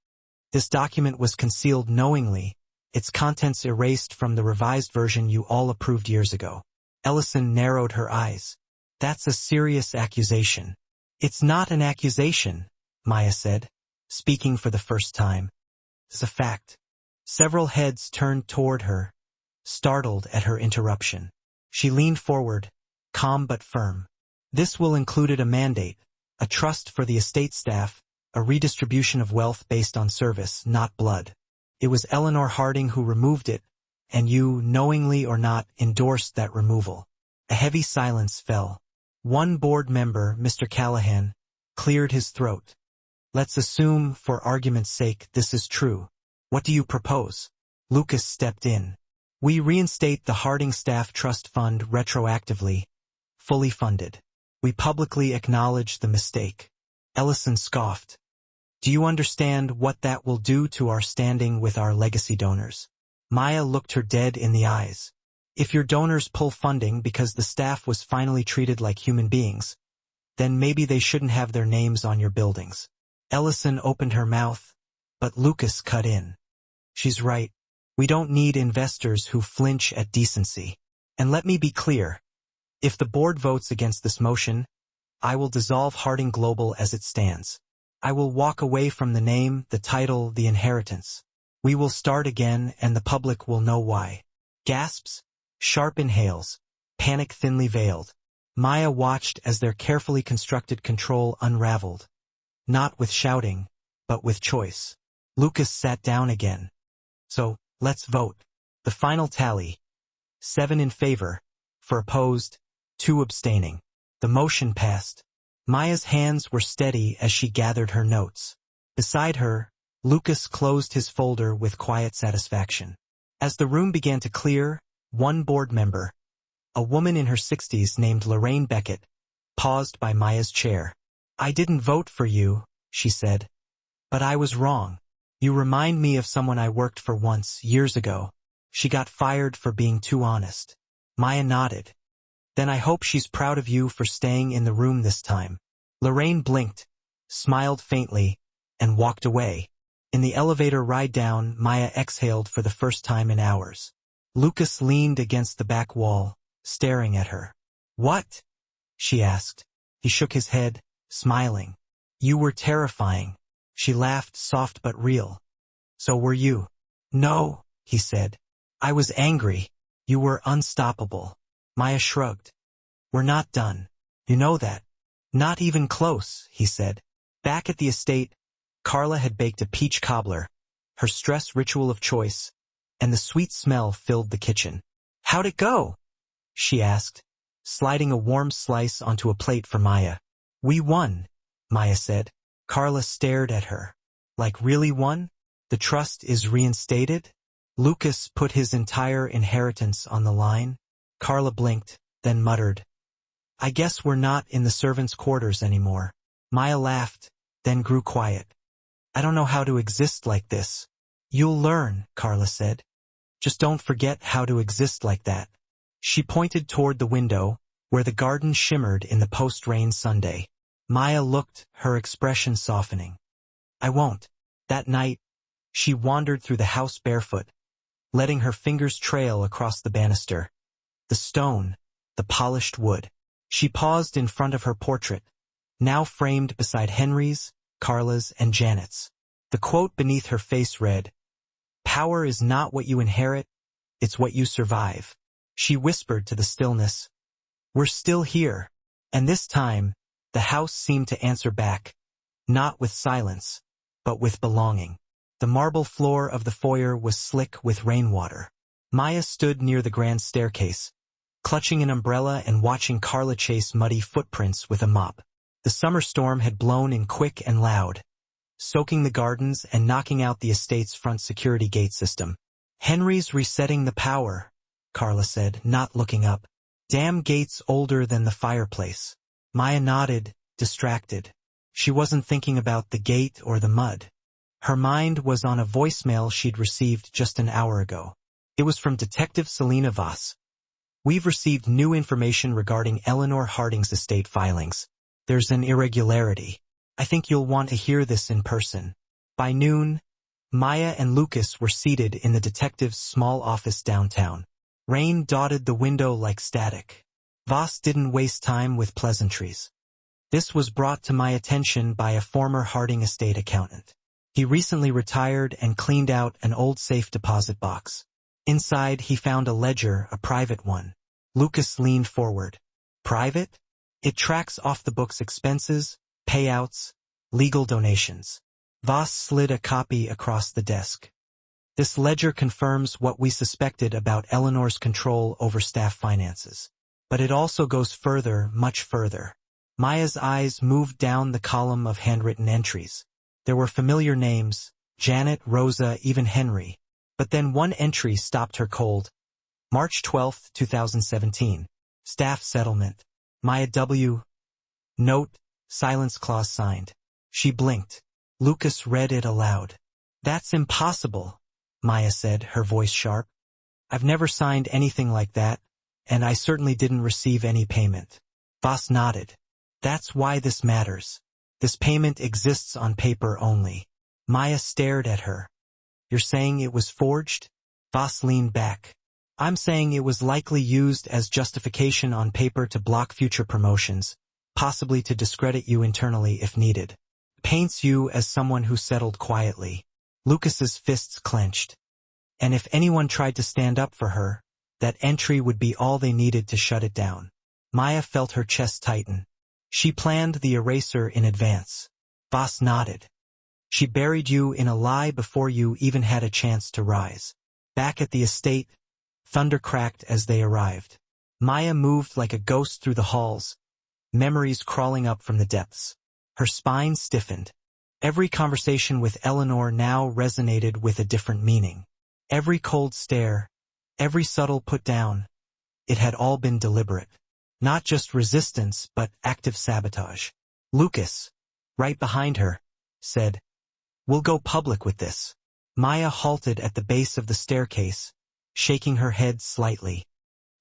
This document was concealed knowingly, its contents erased from the revised version you all approved years ago. Ellison narrowed her eyes. That's a serious accusation. It's not an accusation, Maya said, speaking for the first time. It's a fact. Several heads turned toward her, startled at her interruption. She leaned forward, calm but firm. This will include a mandate, a trust for the estate staff, a redistribution of wealth based on service, not blood. It was Eleanor Harding who removed it, and you, knowingly or not, endorsed that removal. A heavy silence fell. One board member, Mr. Callahan, cleared his throat. Let's assume, for argument's sake, this is true. What do you propose? Lucas stepped in. We reinstate the Harding Staff Trust Fund retroactively, fully funded. We publicly acknowledge the mistake. Ellison scoffed. Do you understand what that will do to our standing with our legacy donors? Maya looked her dead in the eyes. If your donors pull funding because the staff was finally treated like human beings, then maybe they shouldn't have their names on your buildings. Ellison opened her mouth, but Lucas cut in. She's right. We don't need investors who flinch at decency. And let me be clear. If the board votes against this motion, I will dissolve Harding Global as it stands. I will walk away from the name, the title, the inheritance. We will start again and the public will know why. Gasps, sharp inhales, panic thinly veiled. Maya watched as their carefully constructed control unraveled. Not with shouting, but with choice. Lucas sat down again. So, let's vote. The final tally. 7 in favor, 4 opposed, 2 abstaining. The motion passed. Maya's hands were steady as she gathered her notes. Beside her, Lucas closed his folder with quiet satisfaction. As the room began to clear, one board member, a woman in her 60s named Lorraine Beckett, paused by Maya's chair. I didn't vote for you, she said. But I was wrong. You remind me of someone I worked for once, years ago. She got fired for being too honest. Maya nodded. Then I hope she's proud of you for staying in the room this time. Lorraine blinked, smiled faintly, and walked away. In the elevator ride down, Maya exhaled for the first time in hours. Lucas leaned against the back wall, staring at her. What? She asked. He shook his head, smiling. You were terrifying. She laughed, soft but real. So were you. No, he said. I was angry. You were unstoppable. Maya shrugged. We're not done. You know that. Not even close, he said. Back at the estate, Carla had baked a peach cobbler, her stress ritual of choice, and the sweet smell filled the kitchen. How'd it go? she asked, sliding a warm slice onto a plate for Maya. We won, Maya said. Carla stared at her. Like really won? The trust is reinstated? Lucas put his entire inheritance on the line? Carla blinked, then muttered. I guess we're not in the servants' quarters anymore. Maya laughed, then grew quiet. I don't know how to exist like this. You'll learn, Carla said. Just don't forget how to exist like that. She pointed toward the window, where the garden shimmered in the post-rain Sunday. Maya looked, her expression softening. I won't. That night, she wandered through the house barefoot, letting her fingers trail across the banister. The stone, the polished wood. She paused in front of her portrait, now framed beside Henry's, Carla's, and Janet's. The quote beneath her face read, Power is not what you inherit, it's what you survive. She whispered to the stillness. We're still here. And this time, the house seemed to answer back, not with silence, but with belonging. The marble floor of the foyer was slick with rainwater. Maya stood near the grand staircase, clutching an umbrella and watching Carla chase muddy footprints with a mop. The summer storm had blown in quick and loud, soaking the gardens and knocking out the estate's front security gate system. Henry's resetting the power, Carla said, not looking up. Damn gate's older than the fireplace. Maya nodded, distracted. She wasn't thinking about the gate or the mud. Her mind was on a voicemail she'd received just an hour ago. It was from Detective Selena Voss. We've received new information regarding Eleanor Harding's estate filings. There's an irregularity. I think you'll want to hear this in person. By noon, Maya and Lucas were seated in the detective's small office downtown. Rain dotted the window like static. Voss didn't waste time with pleasantries. This was brought to my attention by a former Harding estate accountant. He recently retired and cleaned out an old safe deposit box. Inside, he found a ledger, a private one. Lucas leaned forward. Private? It tracks off-the-books expenses, payouts, legal donations. Voss slid a copy across the desk. This ledger confirms what we suspected about Eleanor's control over staff finances. But it also goes further, much further. Maya's eyes moved down the column of handwritten entries. There were familiar names, Janet, Rosa, even Henry. But then one entry stopped her cold. March 12, 2017. Staff settlement. Maya W. Note, silence clause signed. She blinked. Lucas read it aloud. That's impossible, Maya said, her voice sharp. I've never signed anything like that, and I certainly didn't receive any payment. Voss nodded. That's why this matters. This payment exists on paper only. Maya stared at her. You're saying it was forged? Voss leaned back. I'm saying it was likely used as justification on paper to block future promotions, possibly to discredit you internally if needed. Paints you as someone who settled quietly. Lucas's fists clenched. And if anyone tried to stand up for her, that entry would be all they needed to shut it down. Maya felt her chest tighten. She planned the eraser in advance. Voss nodded. She buried you in a lie before you even had a chance to rise. Back at the estate, thunder cracked as they arrived. Maya moved like a ghost through the halls, memories crawling up from the depths. Her spine stiffened. Every conversation with Eleanor now resonated with a different meaning. Every cold stare, every subtle put down, it had all been deliberate. Not just resistance, but active sabotage. Lucas, right behind her, said, We'll go public with this. Maya halted at the base of the staircase, shaking her head slightly.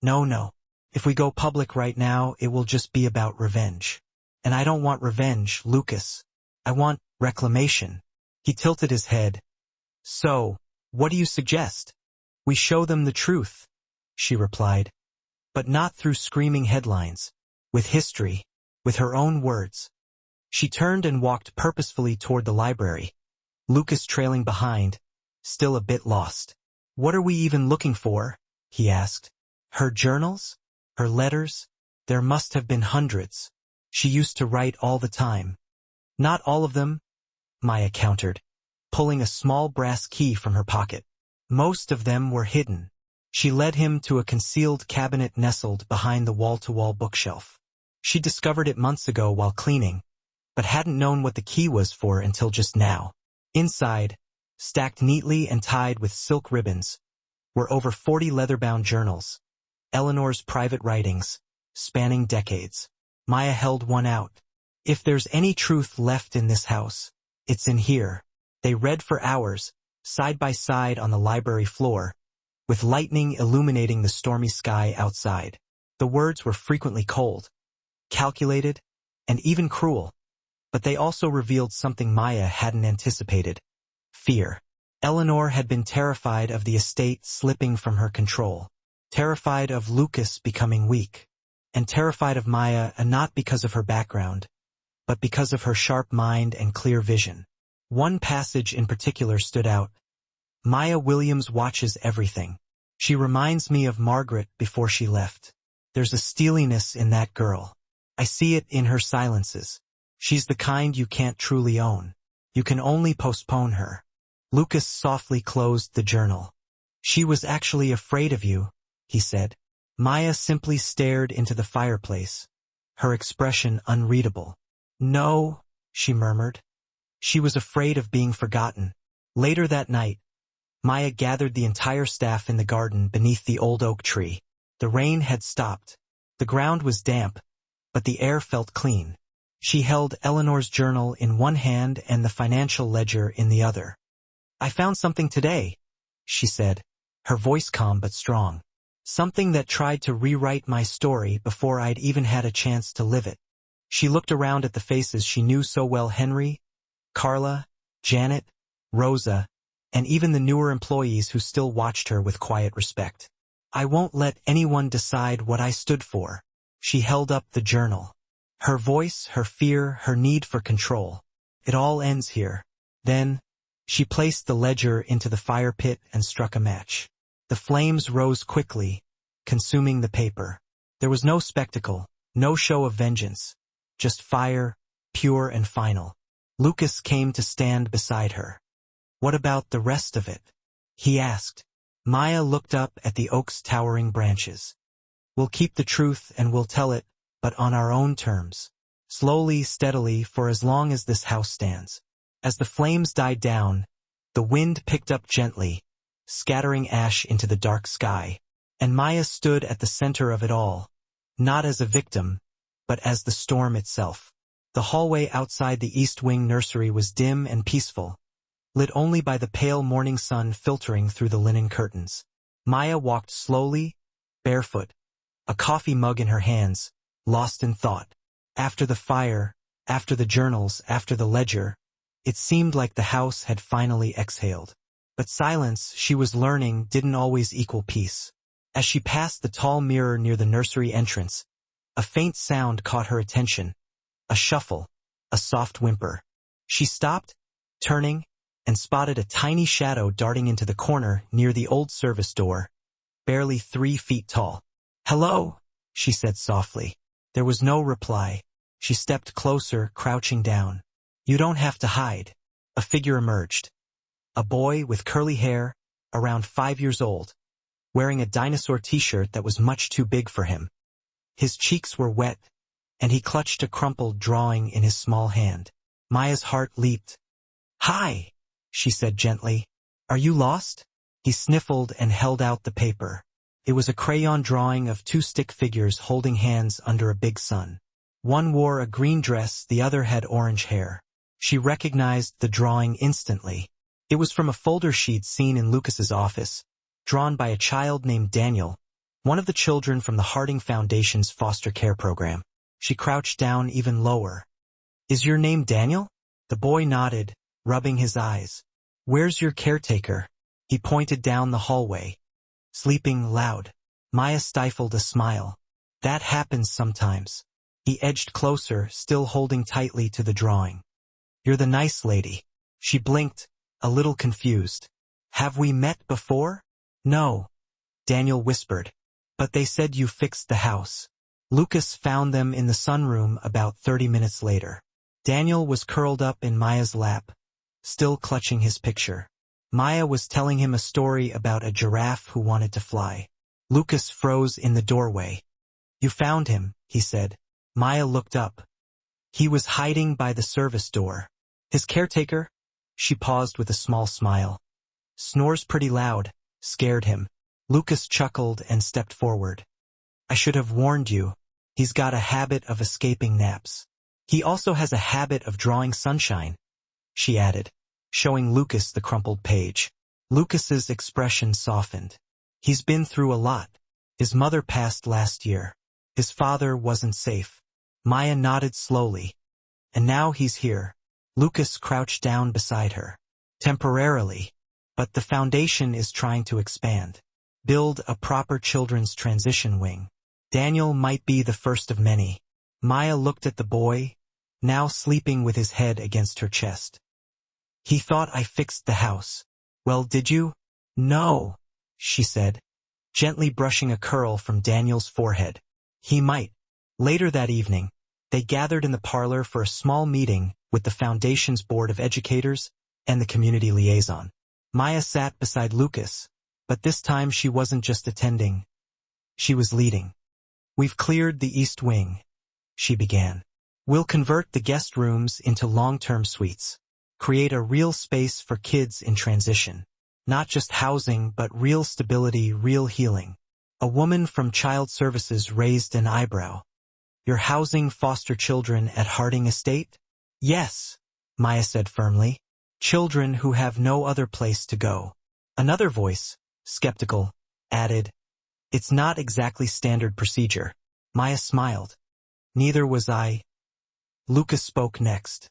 No. If we go public right now, it will just be about revenge. And I don't want revenge, Lucas. I want reclamation. He tilted his head. So, what do you suggest? We show them the truth, she replied. But not through screaming headlines. With history. With her own words. She turned and walked purposefully toward the library. Lucas trailing behind, still a bit lost. What are we even looking for? He asked. Her journals? Her letters? There must have been hundreds. She used to write all the time. Not all of them, Maya countered, pulling a small brass key from her pocket. Most of them were hidden. She led him to a concealed cabinet nestled behind the wall-to-wall bookshelf. She discovered it months ago while cleaning, but hadn't known what the key was for until just now. Inside, stacked neatly and tied with silk ribbons, were over 40 leather-bound journals, Eleanor's private writings, spanning decades. Maya held one out. If there's any truth left in this house, it's in here. They read for hours, side by side on the library floor, with lightning illuminating the stormy sky outside. The words were frequently cold, calculated, and even cruel, but they also revealed something Maya hadn't anticipated: fear. Eleanor had been terrified of the estate slipping from her control, terrified of Lucas becoming weak, and terrified of Maya, not because of her background, but because of her sharp mind and clear vision. One passage in particular stood out. Maya Williams watches everything. She reminds me of Margaret before she left. There's a steeliness in that girl. I see it in her silences. She's the kind you can't truly own. You can only postpone her. Lucas softly closed the journal. She was actually afraid of you, he said. Maya simply stared into the fireplace, her expression unreadable. No, she murmured. She was afraid of being forgotten. Later that night, Maya gathered the entire staff in the garden beneath the old oak tree. The rain had stopped. The ground was damp, but the air felt clean. She held Eleanor's journal in one hand and the financial ledger in the other. I found something today, she said, her voice calm but strong. Something that tried to rewrite my story before I'd even had a chance to live it. She looked around at the faces she knew so well: Henry, Carla, Janet, Rosa, and even the newer employees who still watched her with quiet respect. I won't let anyone decide what I stood for. She held up the journal. Her voice, her fear, her need for control. It all ends here. Then, she placed the ledger into the fire pit and struck a match. The flames rose quickly, consuming the paper. There was no spectacle, no show of vengeance, just fire, pure and final. Lucas came to stand beside her. What about the rest of it? He asked. Maya looked up at the oak's towering branches. We'll keep the truth and we'll tell it, but on our own terms. Slowly, steadily, for as long as this house stands. As the flames died down, the wind picked up gently, scattering ash into the dark sky, and Maya stood at the center of it all, not as a victim, but as the storm itself. The hallway outside the East Wing nursery was dim and peaceful, lit only by the pale morning sun filtering through the linen curtains. Maya walked slowly, barefoot, a coffee mug in her hands, lost in thought. After the fire, after the journals, after the ledger, it seemed like the house had finally exhaled. But silence, she was learning, didn't always equal peace. As she passed the tall mirror near the nursery entrance, a faint sound caught her attention. A shuffle, a soft whimper. She stopped, turning, and spotted a tiny shadow darting into the corner near the old service door, barely 3 feet tall. "Hello," she said softly. There was no reply. She stepped closer, crouching down. "You don't have to hide." A figure emerged. A boy with curly hair, around 5 years old, wearing a dinosaur t-shirt that was much too big for him. His cheeks were wet, and he clutched a crumpled drawing in his small hand. Maya's heart leaped. "Hi," she said gently. "Are you lost?" He sniffled and held out the paper. It was a crayon drawing of 2 stick figures holding hands under a big sun. One wore a green dress, the other had orange hair. She recognized the drawing instantly. It was from a folder she'd seen in Lucas's office, drawn by a child named Daniel, one of the children from the Harding Foundation's foster care program. She crouched down even lower. "Is your name Daniel?" The boy nodded, rubbing his eyes. "Where's your caretaker?" He pointed down the hallway. "Sleeping loud." Maya stifled a smile. "That happens sometimes." He edged closer, still holding tightly to the drawing. "You're the nice lady." She blinked, a little confused. "Have we met before?" "No," Daniel whispered. "But they said you fixed the house." Lucas found them in the sunroom about 30 minutes later. Daniel was curled up in Maya's lap, still clutching his picture. Maya was telling him a story about a giraffe who wanted to fly. Lucas froze in the doorway. "You found him," he said. Maya looked up. He was hiding by the service door. "His caretaker?" She paused with a small smile. "Snores pretty loud," scared him. Lucas chuckled and stepped forward. "I should have warned you. He's got a habit of escaping naps. He also has a habit of drawing sunshine," she added, showing Lucas the crumpled page. Lucas's expression softened. "He's been through a lot. His mother passed last year. His father wasn't safe." Maya nodded slowly. "And now he's here." Lucas crouched down beside her. "Temporarily. But the foundation is trying to expand. Build a proper children's transition wing. Daniel might be the first of many." Maya looked at the boy, now sleeping with his head against her chest. "He thought I fixed the house." "Well, did you?" "No," she said, gently brushing a curl from Daniel's forehead. "He might." Later that evening, they gathered in the parlor for a small meeting with the Foundation's Board of Educators and the community liaison. Maya sat beside Lucas, but this time she wasn't just attending. She was leading. "We've cleared the East Wing," she began. "We'll convert the guest rooms into long-term suites. Create a real space for kids in transition. Not just housing, but real stability, real healing." A woman from Child Services raised an eyebrow. "You're housing foster children at Harding Estate?" "Yes," Maya said firmly. "Children who have no other place to go." Another voice, skeptical, added, "It's not exactly standard procedure." Maya smiled. "Neither was I." Lucas spoke next.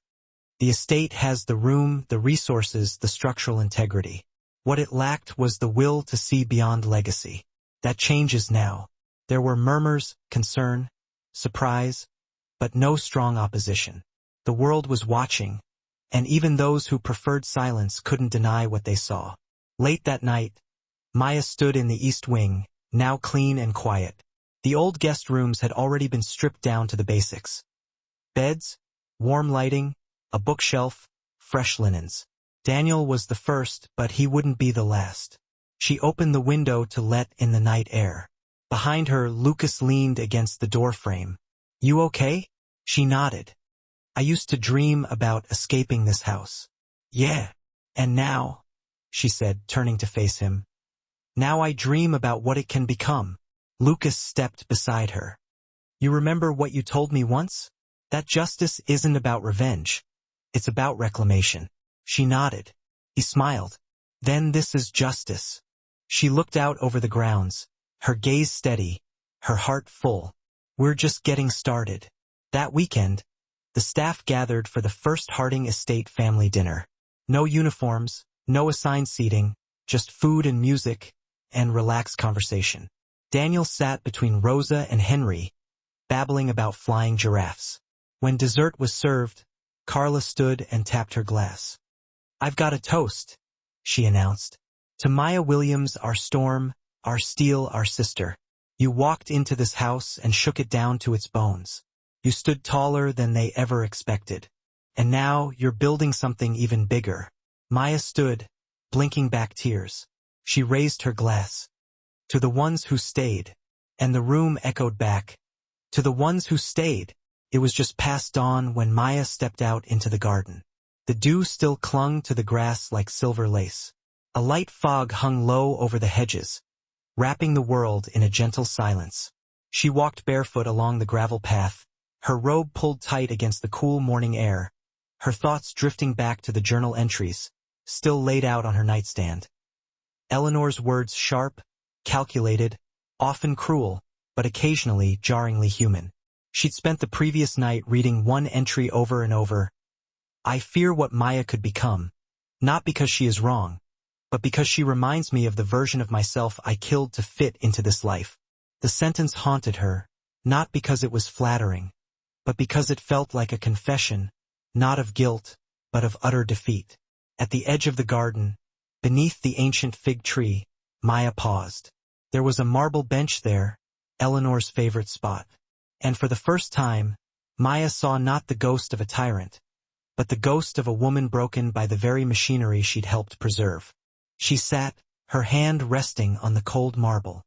"The estate has the room, the resources, the structural integrity. What it lacked was the will to see beyond legacy. That changes now." There were murmurs, concern, surprise, but no strong opposition. The world was watching, and even those who preferred silence couldn't deny what they saw. Late that night, Maya stood in the East Wing, now clean and quiet. The old guest rooms had already been stripped down to the basics. Beds, warm lighting, a bookshelf, fresh linens. Daniel was the first, but he wouldn't be the last. She opened the window to let in the night air. Behind her, Lucas leaned against the doorframe. "You okay?" She nodded. "I used to dream about escaping this house." "Yeah. And now," she said, turning to face him, "now I dream about what it can become." Lucas stepped beside her. "You remember what you told me once? That justice isn't about revenge. It's about reclamation." She nodded. He smiled. "Then this is justice." She looked out over the grounds, her gaze steady, her heart full. "We're just getting started." That weekend, the staff gathered for the first Harding Estate family dinner. No uniforms, no assigned seating, just food and music, and relaxed conversation. Daniel sat between Rosa and Henry, babbling about flying giraffes. When dessert was served, Carla stood and tapped her glass. "I've got a toast," she announced. "To Maya Williams, our storm, our steel, our sister. You walked into this house and shook it down to its bones. You stood taller than they ever expected. And now you're building something even bigger." Maya stood, blinking back tears. She raised her glass. "To the ones who stayed." And the room echoed back. "To the ones who stayed." It was just past dawn when Maya stepped out into the garden. The dew still clung to the grass like silver lace. A light fog hung low over the hedges, wrapping the world in a gentle silence. She walked barefoot along the gravel path, her robe pulled tight against the cool morning air, her thoughts drifting back to the journal entries, still laid out on her nightstand. Eleanor's words sharp, calculated, often cruel, but occasionally jarringly human. She'd spent the previous night reading one entry over and over. "I fear what Maya could become, not because she is wrong, but because she reminds me of the version of myself I killed to fit into this life." The sentence haunted her, not because it was flattering, but because it felt like a confession, not of guilt, but of utter defeat. At the edge of the garden, beneath the ancient fig tree, Maya paused. There was a marble bench there, Eleanor's favorite spot. And for the first time, Maya saw not the ghost of a tyrant, but the ghost of a woman broken by the very machinery she'd helped preserve. She sat, her hand resting on the cold marble.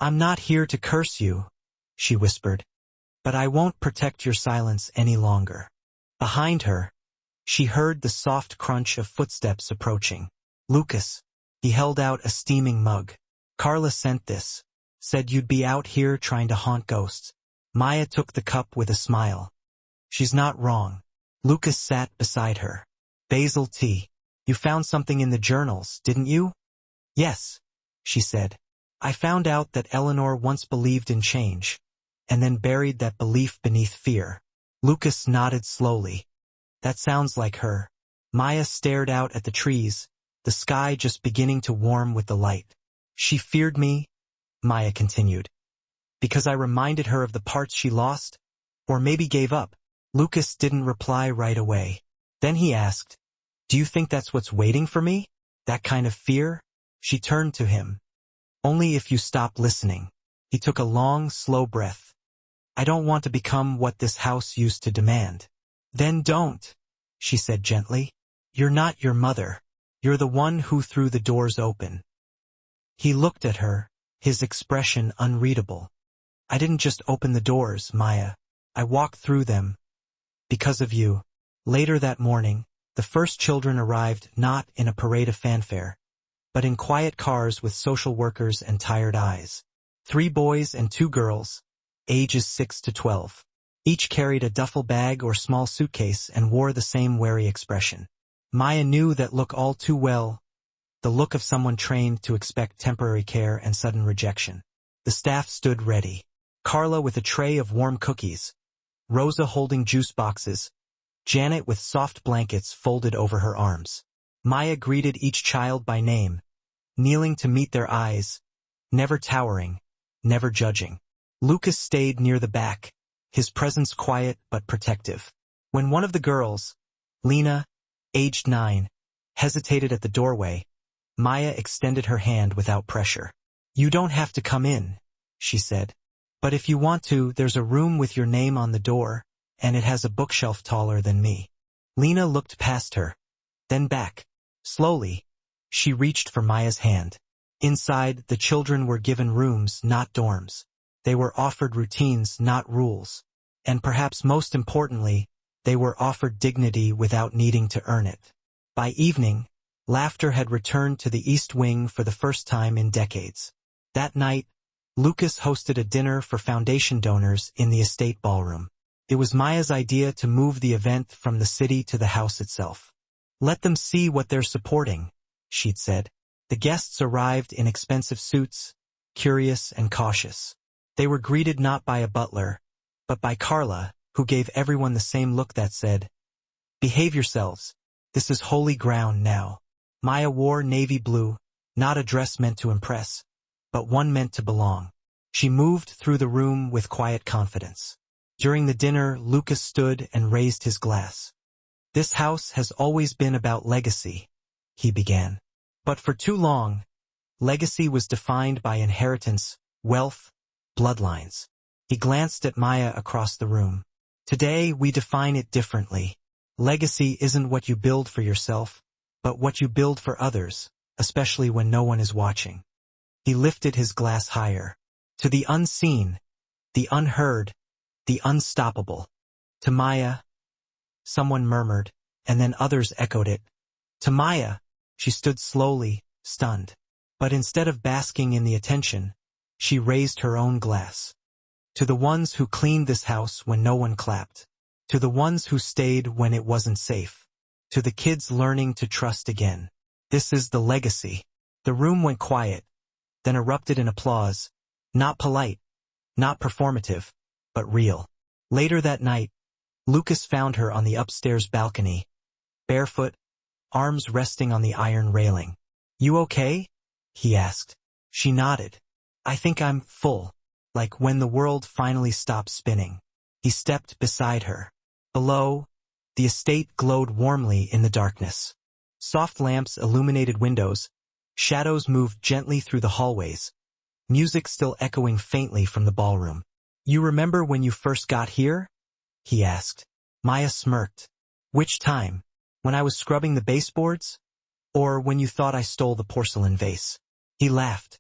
"I'm not here to curse you," she whispered, "but I won't protect your silence any longer." Behind her, she heard the soft crunch of footsteps approaching. "Lucas." He held out a steaming mug. "Carla sent this. Said you'd be out here trying to haunt ghosts." Maya took the cup with a smile. "She's not wrong." Lucas sat beside her. "Basil tea. You found something in the journals, didn't you?" "Yes," she said. "I found out that Eleanor once believed in change, and then buried that belief beneath fear." Lucas nodded slowly. "That sounds like her." Maya stared out at the trees, the sky just beginning to warm with the light. "She feared me," Maya continued, "because I reminded her of the parts she lost, or maybe gave up." Lucas didn't reply right away. Then he asked, "Do you think that's what's waiting for me? That kind of fear?" She turned to him. "Only if you stop listening." He took a long, slow breath. "I don't want to become what this house used to demand." "Then don't," she said gently. "You're not your mother. You're the one who threw the doors open." He looked at her, his expression unreadable. "I didn't just open the doors, Maya. I walked through them. Because of you." Later that morning, the first children arrived not in a parade of fanfare, but in quiet cars with social workers and tired eyes. 3 boys and 2 girls, ages 6 to 12. Each carried a duffel bag or small suitcase and wore the same wary expression. Maya knew that look all too well, the look of someone trained to expect temporary care and sudden rejection. The staff stood ready. Carla with a tray of warm cookies, Rosa holding juice boxes, Janet with soft blankets folded over her arms. Maya greeted each child by name, kneeling to meet their eyes, never towering, never judging. Lucas stayed near the back, his presence quiet but protective. When one of the girls, Lena, aged 9, hesitated at the doorway, Maya extended her hand without pressure. "You don't have to come in," she said. "But if you want to, there's a room with your name on the door, and it has a bookshelf taller than me." Lena looked past her, then back. Slowly, she reached for Maya's hand. Inside, the children were given rooms, not dorms. They were offered routines, not rules. And perhaps most importantly, they were offered dignity without needing to earn it. By evening, laughter had returned to the East Wing for the first time in decades. That night, Lucas hosted a dinner for foundation donors in the estate ballroom. It was Maya's idea to move the event from the city to the house itself. "Let them see what they're supporting," she'd said. The guests arrived in expensive suits, curious and cautious. They were greeted not by a butler, but by Carla, who gave everyone the same look that said, "Behave yourselves. This is holy ground now." Maya wore navy blue, not a dress meant to impress, but one meant to belong. She moved through the room with quiet confidence. During the dinner, Lucas stood and raised his glass. "This house has always been about legacy," he began. "But for too long, legacy was defined by inheritance, wealth, bloodlines." He glanced at Maya across the room. "Today, we define it differently. Legacy isn't what you build for yourself, but what you build for others, especially when no one is watching." He lifted his glass higher. "To the unseen, the unheard, the unstoppable." "To Maya," someone murmured, and then others echoed it. "To Maya." She stood slowly, stunned. But instead of basking in the attention, she raised her own glass. "To the ones who cleaned this house when no one clapped. To the ones who stayed when it wasn't safe. To the kids learning to trust again. This is the legacy." The room went quiet, then erupted in applause, not polite, not performative, but real. Later that night, Lucas found her on the upstairs balcony, barefoot, arms resting on the iron railing. "You okay?" he asked. She nodded. "I think I'm full, like when the world finally stops spinning." He stepped beside her. Below, the estate glowed warmly in the darkness. Soft lamps illuminated windows, shadows moved gently through the hallways, music still echoing faintly from the ballroom. "You remember when you first got here?" he asked. Maya smirked. "Which time? When I was scrubbing the baseboards? Or when you thought I stole the porcelain vase? He laughed.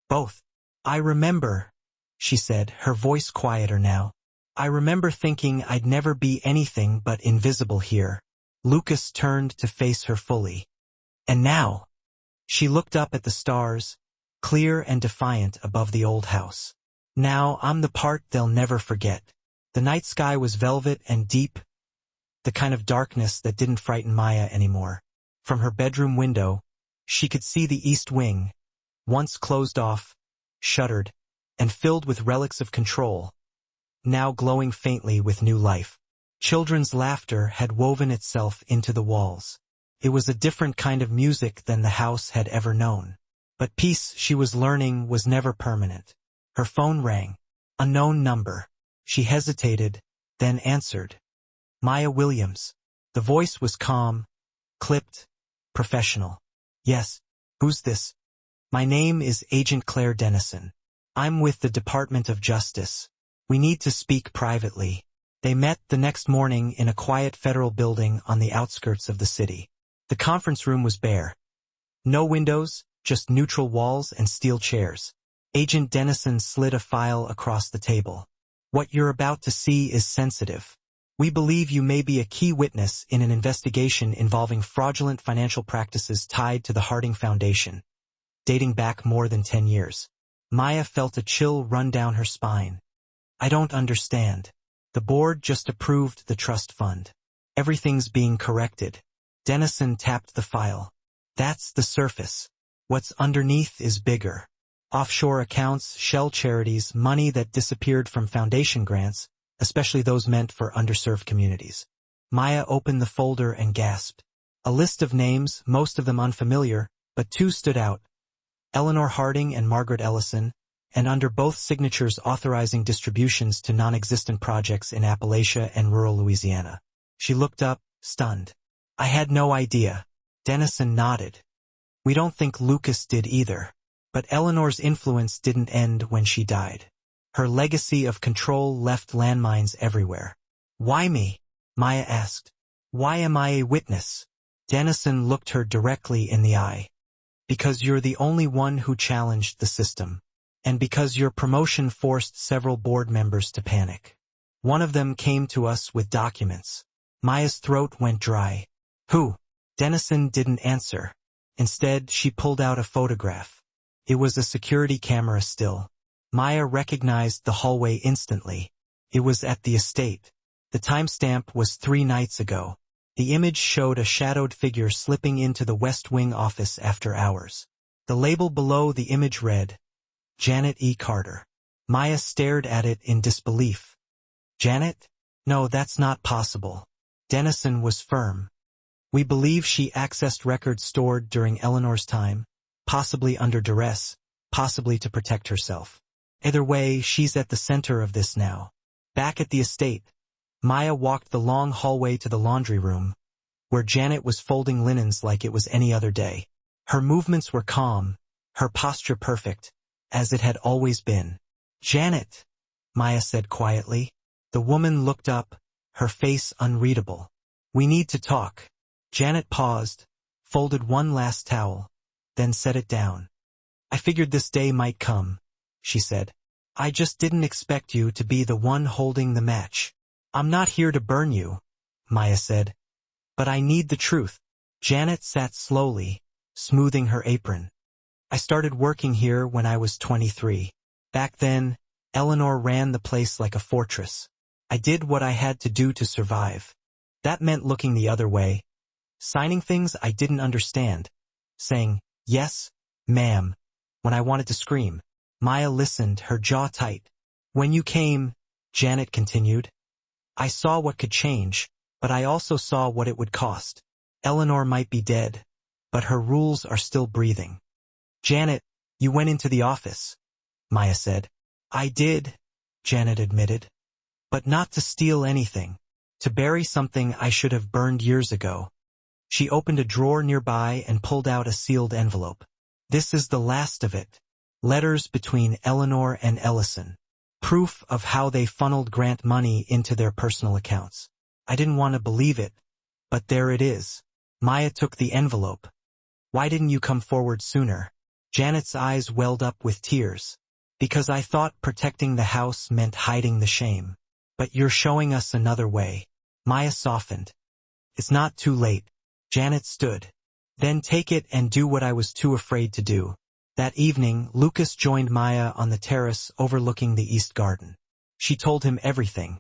Both. I remember, she said, her voice quieter now. I remember thinking I'd never be anything but invisible here. Lucas turned to face her fully. And now? She looked up at the stars, clear and defiant above the old house. Now I'm the part they'll never forget. The night sky was velvet and deep, the kind of darkness that didn't frighten Maya anymore. From her bedroom window, she could see the east wing, once closed off, shuttered, and filled with relics of control, now glowing faintly with new life. Children's laughter had woven itself into the walls. It was a different kind of music than the house had ever known. But peace, she was learning, was never permanent. Her phone rang. Unknown number. She hesitated, then answered. Maya Williams. The voice was calm, clipped, professional. Yes. Who's this? My name is Agent Claire Dennison. I'm with the Department of Justice. We need to speak privately. They met the next morning in a quiet federal building on the outskirts of the city. The conference room was bare. No windows, just neutral walls and steel chairs. Agent Dennison slid a file across the table. What you're about to see is sensitive. We believe you may be a key witness in an investigation involving fraudulent financial practices tied to the Harding Foundation, dating back more than 10 years. Maya felt a chill run down her spine. I don't understand. The board just approved the trust fund. Everything's being corrected. Dennison tapped the file. That's the surface. What's underneath is bigger. Offshore accounts, shell charities, money that disappeared from foundation grants, especially those meant for underserved communities. Maya opened the folder and gasped. A list of names, most of them unfamiliar, but two stood out. Eleanor Harding and Margaret Ellison, and under both signatures authorizing distributions to non-existent projects in Appalachia and rural Louisiana. She looked up, stunned. I had no idea. Dennison nodded. We don't think Lucas did either. But Eleanor's influence didn't end when she died. Her legacy of control left landmines everywhere. Why me? Maya asked. Why am I a witness? Dennison looked her directly in the eye. Because you're the only one who challenged the system. And because your promotion forced several board members to panic. One of them came to us with documents. Maya's throat went dry. Who? Dennison didn't answer. Instead, she pulled out a photograph. It was a security camera still. Maya recognized the hallway instantly. It was at the estate. The timestamp was 3 nights ago. The image showed a shadowed figure slipping into the West Wing office after hours. The label below the image read, Janet E. Carter. Maya stared at it in disbelief. Janet? No, that's not possible. Dennison was firm. We believe she accessed records stored during Eleanor's time, possibly under duress, possibly to protect herself. Either way, she's at the center of this now. Back at the estate, Maya walked the long hallway to the laundry room, where Janet was folding linens like it was any other day. Her movements were calm, her posture perfect, as it had always been. Janet, Maya said quietly. The woman looked up, her face unreadable. We need to talk. Janet paused, folded one last towel, then set it down. I figured this day might come, she said. I just didn't expect you to be the one holding the match. I'm not here to burn you, Maya said. But I need the truth. Janet sat slowly, smoothing her apron. I started working here when I was 23. Back then, Eleanor ran the place like a fortress. I did what I had to do to survive. That meant looking the other way, signing things I didn't understand, saying, yes, ma'am, when I wanted to scream. Maya listened, her jaw tight. When you came, Janet continued, I saw what could change, but I also saw what it would cost. Eleanor might be dead, but her rules are still breathing. Janet, you went into the office, Maya said. I did, Janet admitted. But not to steal anything. To bury something I should have burned years ago. She opened a drawer nearby and pulled out a sealed envelope. This is the last of it. Letters between Eleanor and Ellison. Proof of how they funneled grant money into their personal accounts. I didn't want to believe it, but there it is. Maya took the envelope. Why didn't you come forward sooner? Janet's eyes welled up with tears. Because I thought protecting the house meant hiding the shame. But you're showing us another way. Maya softened. It's not too late. Janet stood. Then take it and do what I was too afraid to do. That evening, Lucas joined Maya on the terrace overlooking the East Garden. She told him everything.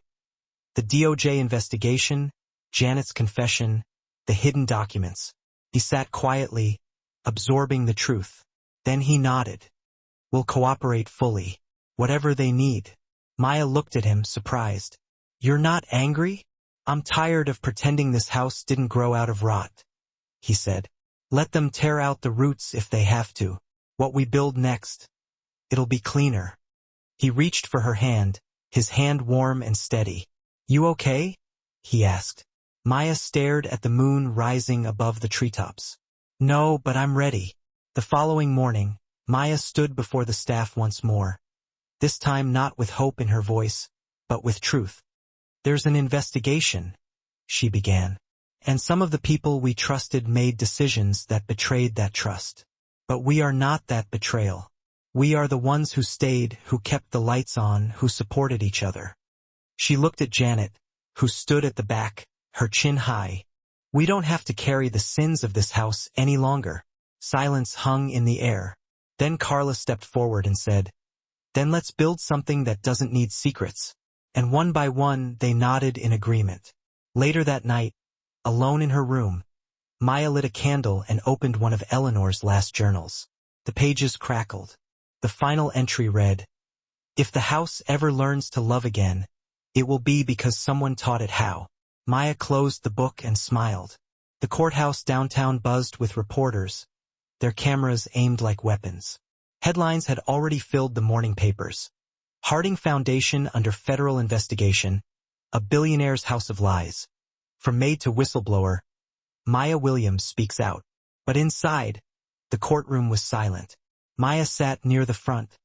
The DOJ investigation, Janet's confession, the hidden documents. He sat quietly, absorbing the truth. Then he nodded. We'll cooperate fully. Whatever they need. Maya looked at him, surprised. You're not angry? I'm tired of pretending this house didn't grow out of rot, he said. Let them tear out the roots if they have to. What we build next, it'll be cleaner. He reached for her hand, his hand warm and steady. You okay? He asked. Maya stared at the moon rising above the treetops. No, but I'm ready. The following morning, Maya stood before the staff once more. This time not with hope in her voice, but with truth. There's an investigation, she began. And some of the people we trusted made decisions that betrayed that trust. But we are not that betrayal. We are the ones who stayed, who kept the lights on, who supported each other. She looked at Janet, who stood at the back, her chin high. We don't have to carry the sins of this house any longer. Silence hung in the air. Then Carla stepped forward and said, Then let's build something that doesn't need secrets. And one by one they nodded in agreement. Later that night, alone in her room, Maya lit a candle and opened one of Eleanor's last journals. The pages crackled. The final entry read, If the house ever learns to love again, it will be because someone taught it how. Maya closed the book and smiled. The courthouse downtown buzzed with reporters, their cameras aimed like weapons. Headlines had already filled the morning papers. Harding Foundation under federal investigation, a billionaire's house of lies. From maid to whistleblower, Maya Williams speaks out. But inside, the courtroom was silent. Maya sat near the front,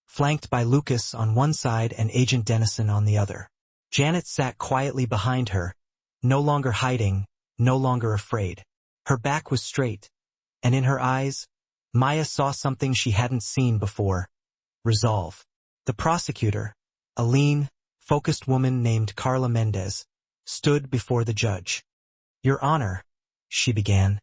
flanked by Lucas on one side and Agent Dennison on the other. Janet sat quietly behind her, no longer hiding, no longer afraid. Her back was straight, and in her eyes, Maya saw something she hadn't seen before. Resolve. The prosecutor, a lean, focused woman named Carla Mendez, stood before the judge. Your Honor, she began,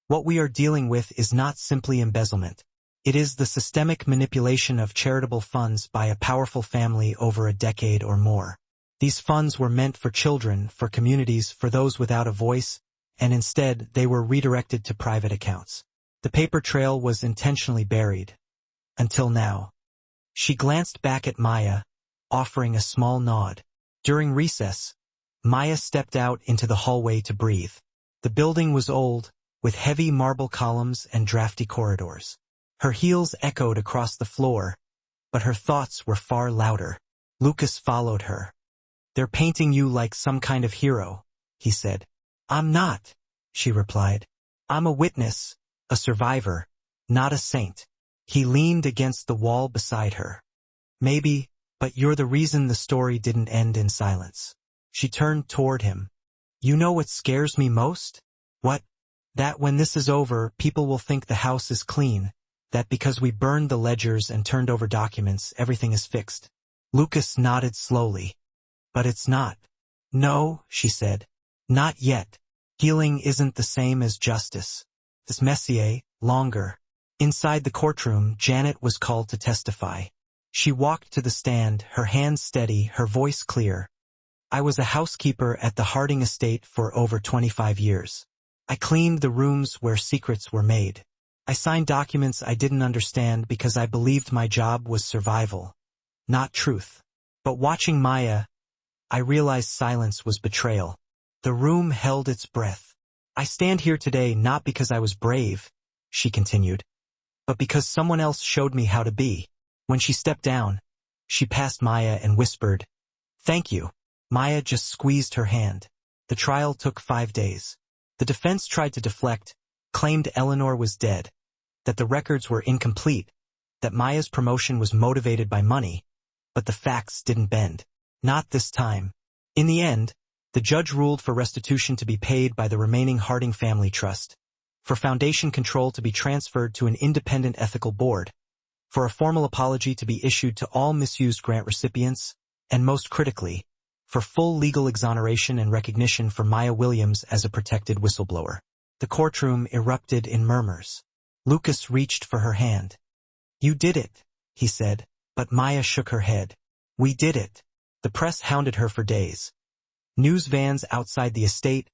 what we are dealing with is not simply embezzlement. It is the systemic manipulation of charitable funds by a powerful family over a decade or more. These funds were meant for children, for communities, for those without a voice, and instead they were redirected to private accounts. The paper trail was intentionally buried. Until now. She glanced back at Maya, offering a small nod. During recess, Maya stepped out into the hallway to breathe. The building was old, with heavy marble columns and drafty corridors. Her heels echoed across the floor, but her thoughts were far louder. Lucas followed her. They're painting you like some kind of hero, he said. I'm not, she replied. I'm a witness, a survivor, not a saint. He leaned against the wall beside her. Maybe, but you're the reason the story didn't end in silence. She turned toward him. You know what scares me most? What? That when this is over, people will think the house is clean, that because we burned the ledgers and turned over documents, everything is fixed. Lucas nodded slowly. But it's not. No, she said. Not yet. Healing isn't the same as justice. This messier, longer. Inside the courtroom, Janet was called to testify. She walked to the stand, her hands steady, her voice clear. I was a housekeeper at the Harding estate for over 25 years. I cleaned the rooms where secrets were made. I signed documents I didn't understand because I believed my job was survival, not truth. But watching Maya, I realized silence was betrayal. The room held its breath. I stand here today not because I was brave, she continued, but because someone else showed me how to be. When she stepped down, she passed Maya and whispered, Thank you. Maya just squeezed her hand. The trial took 5 days. The defense tried to deflect, claimed Eleanor was dead, that the records were incomplete, that Maya's promotion was motivated by money, but the facts didn't bend. Not this time. In the end, the judge ruled for restitution to be paid by the remaining Harding family trust. for foundation control to be transferred to an independent ethical board, for a formal apology to be issued to all misused grant recipients, and most critically, for full legal exoneration and recognition for Maya Williams as a protected whistleblower. The courtroom erupted in murmurs. Lucas reached for her hand. "You did it," he said, but Maya shook her head. "We did it." The press hounded her for days. News vans outside the estate,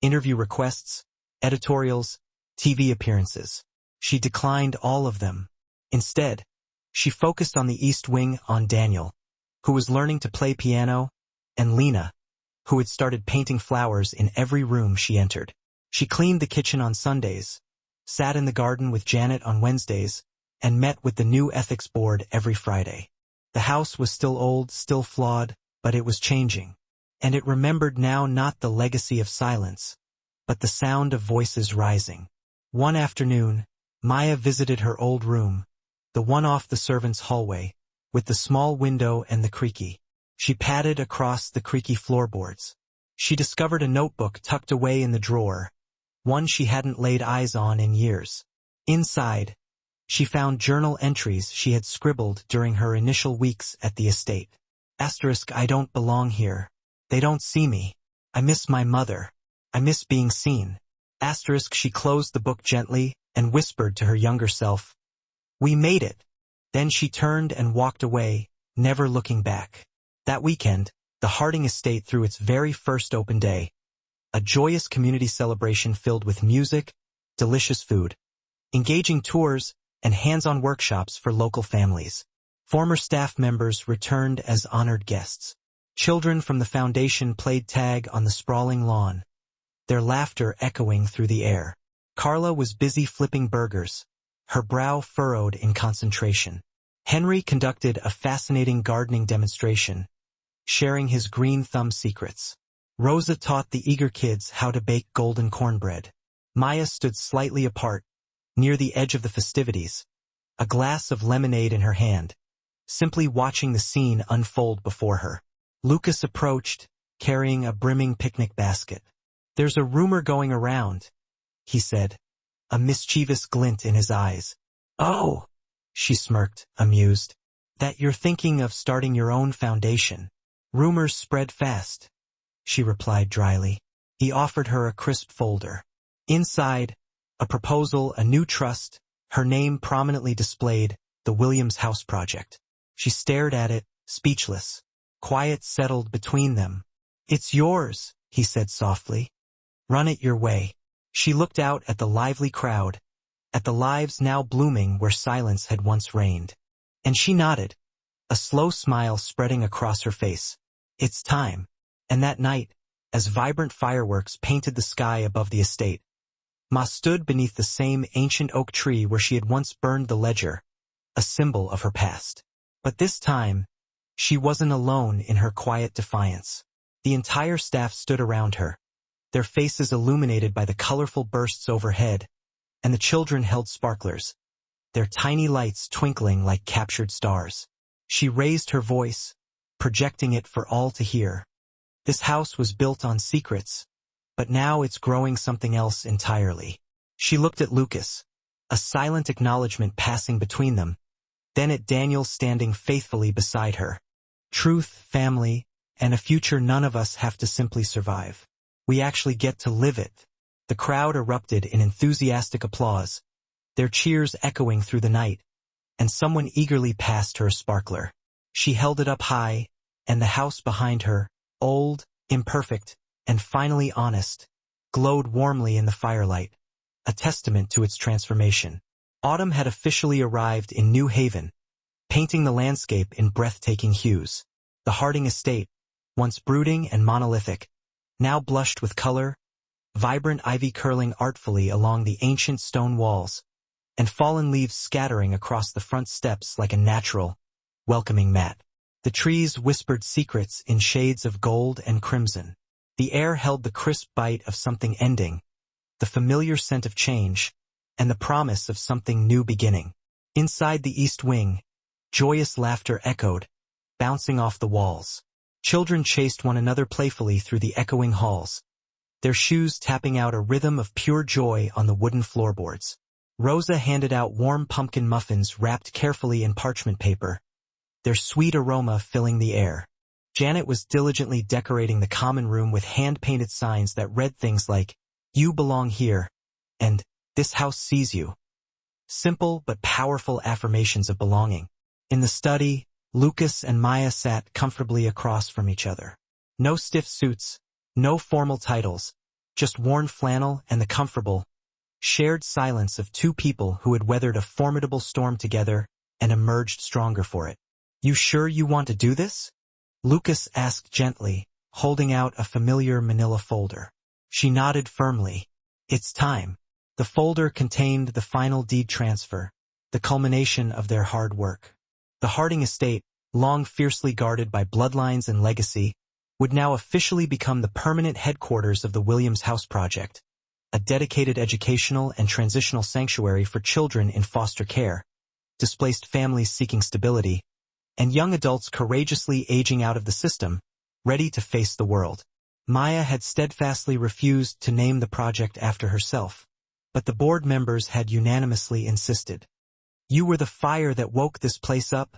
interview requests, editorials, TV appearances. She declined all of them. Instead, she focused on the East Wing, on Daniel, who was learning to play piano, and Lena, who had started painting flowers in every room she entered. She cleaned the kitchen on Sundays, sat in the garden with Janet on Wednesdays, and met with the new ethics board every Friday. The house was still old, still flawed, but it was changing. And it remembered now not the legacy of silence, but the sound of voices rising. One afternoon, Maya visited her old room, the one off the servants' hallway, with the small window and the creaky. She padded across the creaky floorboards. She discovered a notebook tucked away in the drawer, one she hadn't laid eyes on in years. Inside, she found journal entries she had scribbled during her initial weeks at the estate. "I don't belong here. They don't see me. I miss my mother. I miss being seen." She closed the book gently and whispered to her younger self, "We made it." Then she turned and walked away, never looking back. That weekend, the Harding estate threw its very first open day. A joyous community celebration filled with music, delicious food, engaging tours, and hands-on workshops for local families. Former staff members returned as honored guests. Children from the foundation played tag on the sprawling lawn, their laughter echoing through the air. Carla was busy flipping burgers, her brow furrowed in concentration. Henry conducted a fascinating gardening demonstration, sharing his green thumb secrets. Rosa taught the eager kids how to bake golden cornbread. Maya stood slightly apart, near the edge of the festivities, a glass of lemonade in her hand, simply watching the scene unfold before her. Lucas approached, carrying a brimming picnic basket. "There's a rumor going around," he said, a mischievous glint in his eyes. "Oh," she smirked, amused, "that you're thinking of starting your own foundation." "Rumors spread fast," she replied dryly. He offered her a crisp folder. Inside, a proposal, a new trust, her name prominently displayed, the Williams House Project. She stared at it, speechless. Quiet settled between them. "It's yours," he said softly. "Run it your way." She looked out at the lively crowd, at the lives now blooming where silence had once reigned. And she nodded, a slow smile spreading across her face. "It's time." And that night, as vibrant fireworks painted the sky above the estate, Ma stood beneath the same ancient oak tree where she had once burned the ledger, a symbol of her past. But this time, she wasn't alone in her quiet defiance. The entire staff stood around her, their faces illuminated by the colorful bursts overhead, and the children held sparklers, their tiny lights twinkling like captured stars. She raised her voice, projecting it for all to hear. "This house was built on secrets, but now it's growing something else entirely." She looked at Lucas, a silent acknowledgement passing between them, then at Daniel standing faithfully beside her. "Truth, family, and a future none of us have to simply survive. We actually get to live it." The crowd erupted in enthusiastic applause, their cheers echoing through the night, and someone eagerly passed her a sparkler. She held it up high, and the house behind her, old, imperfect, and finally honest, glowed warmly in the firelight, a testament to its transformation. Autumn had officially arrived in New Haven, painting the landscape in breathtaking hues. The Harding estate, once brooding and monolithic, now blushed with color, vibrant ivy curling artfully along the ancient stone walls, and fallen leaves scattering across the front steps like a natural, welcoming mat. The trees whispered secrets in shades of gold and crimson. The air held the crisp bite of something ending, the familiar scent of change, and the promise of something new beginning. Inside the East Wing, joyous laughter echoed, bouncing off the walls. Children chased one another playfully through the echoing halls, their shoes tapping out a rhythm of pure joy on the wooden floorboards. Rosa handed out warm pumpkin muffins wrapped carefully in parchment paper, their sweet aroma filling the air. Janet was diligently decorating the common room with hand-painted signs that read things like, "You belong here," and "This house sees you." Simple but powerful affirmations of belonging. In the study, Lucas and Maya sat comfortably across from each other. No stiff suits, no formal titles, just worn flannel and the comfortable, shared silence of two people who had weathered a formidable storm together and emerged stronger for it. "You sure you want to do this?" Lucas asked gently, holding out a familiar manila folder. She nodded firmly. "It's time." The folder contained the final deed transfer, the culmination of their hard work. The Harding estate, long fiercely guarded by bloodlines and legacy, would now officially become the permanent headquarters of the Williams House Project, a dedicated educational and transitional sanctuary for children in foster care, displaced families seeking stability, and young adults courageously aging out of the system, ready to face the world. Maya had steadfastly refused to name the project after herself, but the board members had unanimously insisted. "You were the fire that woke this place up,"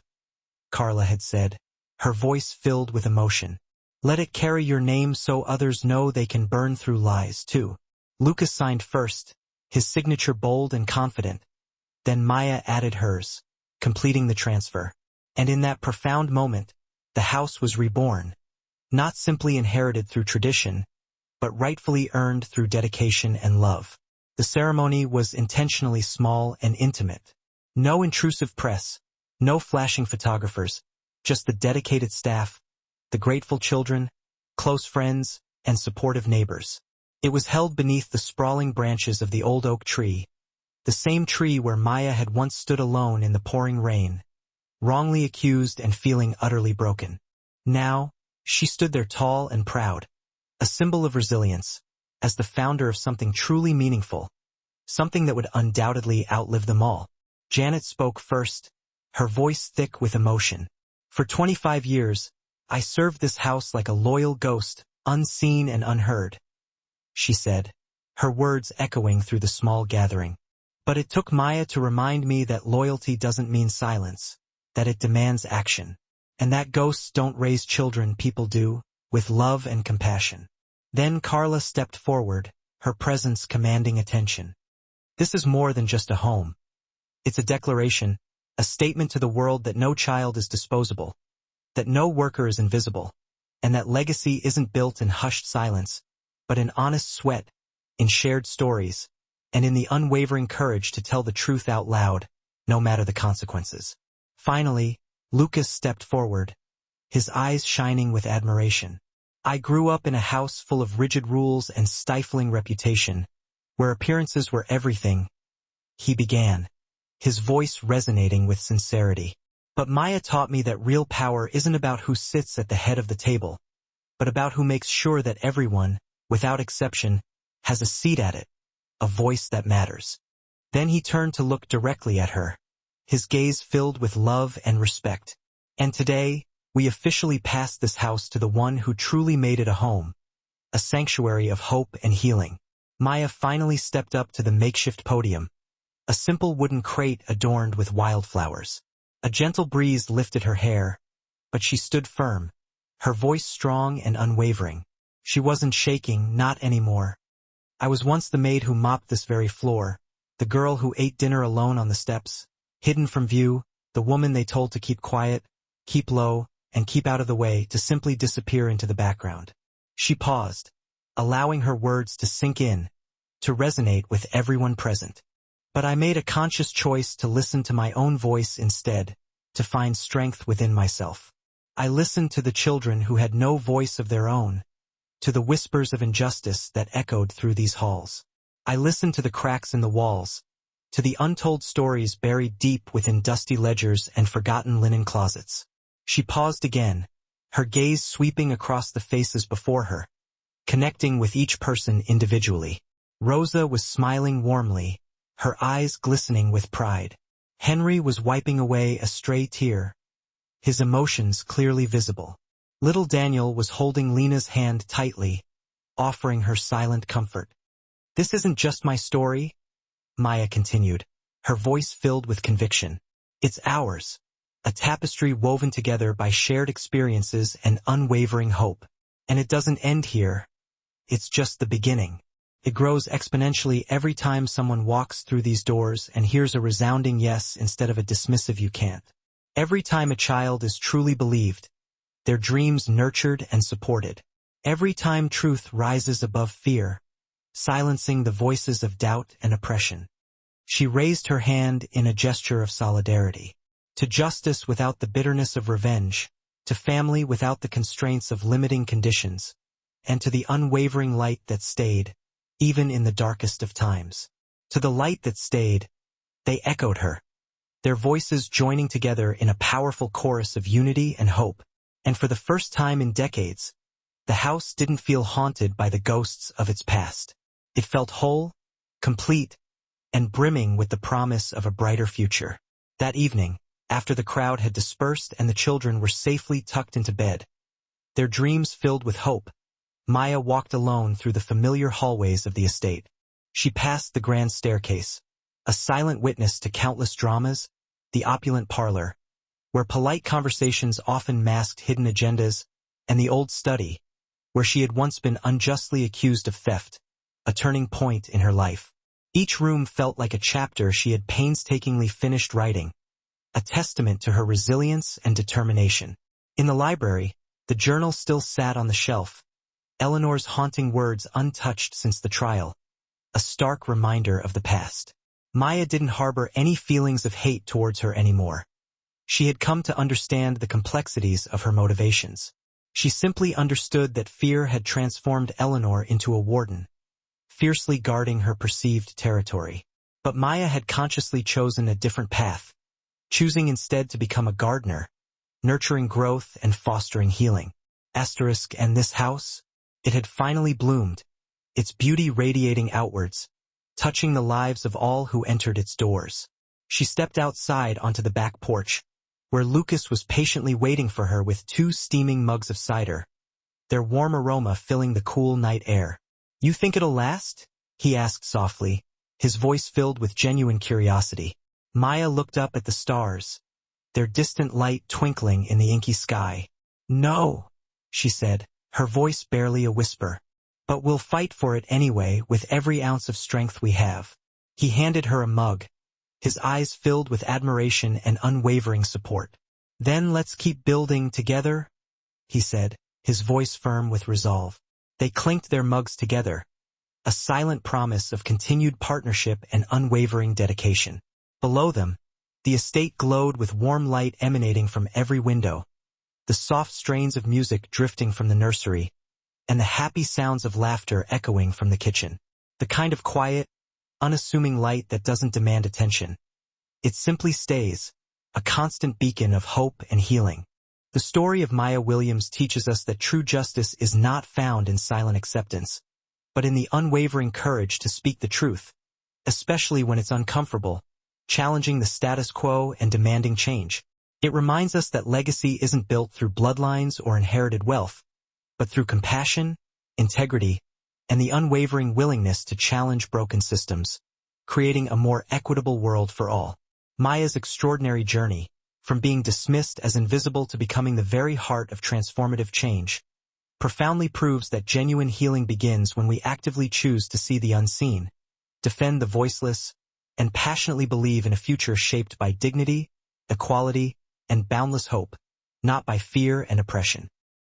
Carla had said, her voice filled with emotion. "Let it carry your name so others know they can burn through lies, too." Lucas signed first, his signature bold and confident. Then Maya added hers, completing the transfer. And in that profound moment, the house was reborn, not simply inherited through tradition, but rightfully earned through dedication and love. The ceremony was intentionally small and intimate. No intrusive press, no flashing photographers, just the dedicated staff, the grateful children, close friends, and supportive neighbors. It was held beneath the sprawling branches of the old oak tree, the same tree where Maya had once stood alone in the pouring rain, wrongly accused and feeling utterly broken. Now, she stood there tall and proud, a symbol of resilience, as the founder of something truly meaningful, something that would undoubtedly outlive them all. Janet spoke first, her voice thick with emotion. "For 25 years, I served this house like a loyal ghost, unseen and unheard," she said, her words echoing through the small gathering. "But it took Maya to remind me that loyalty doesn't mean silence, that it demands action, and that ghosts don't raise children, people do, with love and compassion." Then Carla stepped forward, her presence commanding attention. "This is more than just a home. It's a declaration, a statement to the world that no child is disposable, that no worker is invisible, and that legacy isn't built in hushed silence, but in honest sweat, in shared stories, and in the unwavering courage to tell the truth out loud, no matter the consequences." Finally, Lucas stepped forward, his eyes shining with admiration. "I grew up in a house full of rigid rules and stifling reputation, where appearances were everything," he began, his voice resonating with sincerity. "But Maya taught me that real power isn't about who sits at the head of the table, but about who makes sure that everyone, without exception, has a seat at it, a voice that matters." Then he turned to look directly at her, his gaze filled with love and respect. "And today, we officially pass this house to the one who truly made it a home, a sanctuary of hope and healing." Maya finally stepped up to the makeshift podium, a simple wooden crate adorned with wildflowers. A gentle breeze lifted her hair, but she stood firm, her voice strong and unwavering. She wasn't shaking, not anymore. "I was once the maid who mopped this very floor, the girl who ate dinner alone on the steps, hidden from view, the woman they told to keep quiet, keep low, and keep out of the way, to simply disappear into the background." She paused, allowing her words to sink in, to resonate with everyone present. "But I made a conscious choice to listen to my own voice instead, to find strength within myself. I listened to the children who had no voice of their own, to the whispers of injustice that echoed through these halls. I listened to the cracks in the walls, to the untold stories buried deep within dusty ledgers and forgotten linen closets." She paused again, her gaze sweeping across the faces before her, connecting with each person individually. Rosa was smiling warmly, her eyes glistening with pride. Henry was wiping away a stray tear, his emotions clearly visible. Little Daniel was holding Lena's hand tightly, offering her silent comfort. "This isn't just my story," Maya continued, her voice filled with conviction. "It's ours, a tapestry woven together by shared experiences and unwavering hope. And it doesn't end here. It's just the beginning. It grows exponentially every time someone walks through these doors and hears a resounding yes instead of a dismissive you can't. Every time a child is truly believed, their dreams nurtured and supported. Every time truth rises above fear, silencing the voices of doubt and oppression." She raised her hand in a gesture of solidarity. "To justice without the bitterness of revenge, to family without the constraints of limiting conditions, and to the unwavering light that stayed, even in the darkest of times." To the light that stayed, they echoed her, their voices joining together in a powerful chorus of unity and hope. And for the first time in decades, the house didn't feel haunted by the ghosts of its past. It felt whole, complete, and brimming with the promise of a brighter future. That evening, after the crowd had dispersed and the children were safely tucked into bed, their dreams filled with hope, Maya walked alone through the familiar hallways of the estate. She passed the grand staircase, a silent witness to countless dramas, the opulent parlor, where polite conversations often masked hidden agendas, and the old study, where she had once been unjustly accused of theft, a turning point in her life. Each room felt like a chapter she had painstakingly finished writing, a testament to her resilience and determination. In the library, the journal still sat on the shelf, Eleanor's haunting words untouched since the trial, a stark reminder of the past. Maya didn't harbor any feelings of hate towards her anymore. She had come to understand the complexities of her motivations. She simply understood that fear had transformed Eleanor into a warden, fiercely guarding her perceived territory. But Maya had consciously chosen a different path, choosing instead to become a gardener, nurturing growth and fostering healing. And this house? It had finally bloomed, its beauty radiating outwards, touching the lives of all who entered its doors. She stepped outside onto the back porch, where Lucas was patiently waiting for her with 2 steaming mugs of cider, their warm aroma filling the cool night air. "You think it'll last?" he asked softly, his voice filled with genuine curiosity. Maya looked up at the stars, their distant light twinkling in the inky sky. "No," she said, her voice barely a whisper. "But we'll fight for it anyway with every ounce of strength we have." He handed her a mug, his eyes filled with admiration and unwavering support. "Then let's keep building together," he said, his voice firm with resolve. They clinked their mugs together, a silent promise of continued partnership and unwavering dedication. Below them, the estate glowed with warm light emanating from every window, the soft strains of music drifting from the nursery, and the happy sounds of laughter echoing from the kitchen. The kind of quiet, unassuming light that doesn't demand attention. It simply stays, a constant beacon of hope and healing. The story of Maya Williams teaches us that true justice is not found in silent acceptance, but in the unwavering courage to speak the truth, especially when it's uncomfortable, challenging the status quo and demanding change. It reminds us that legacy isn't built through bloodlines or inherited wealth, but through compassion, integrity, and the unwavering willingness to challenge broken systems, creating a more equitable world for all. Maya's extraordinary journey, from being dismissed as invisible to becoming the very heart of transformative change, profoundly proves that genuine healing begins when we actively choose to see the unseen, defend the voiceless, and passionately believe in a future shaped by dignity, equality, and boundless hope, not by fear and oppression.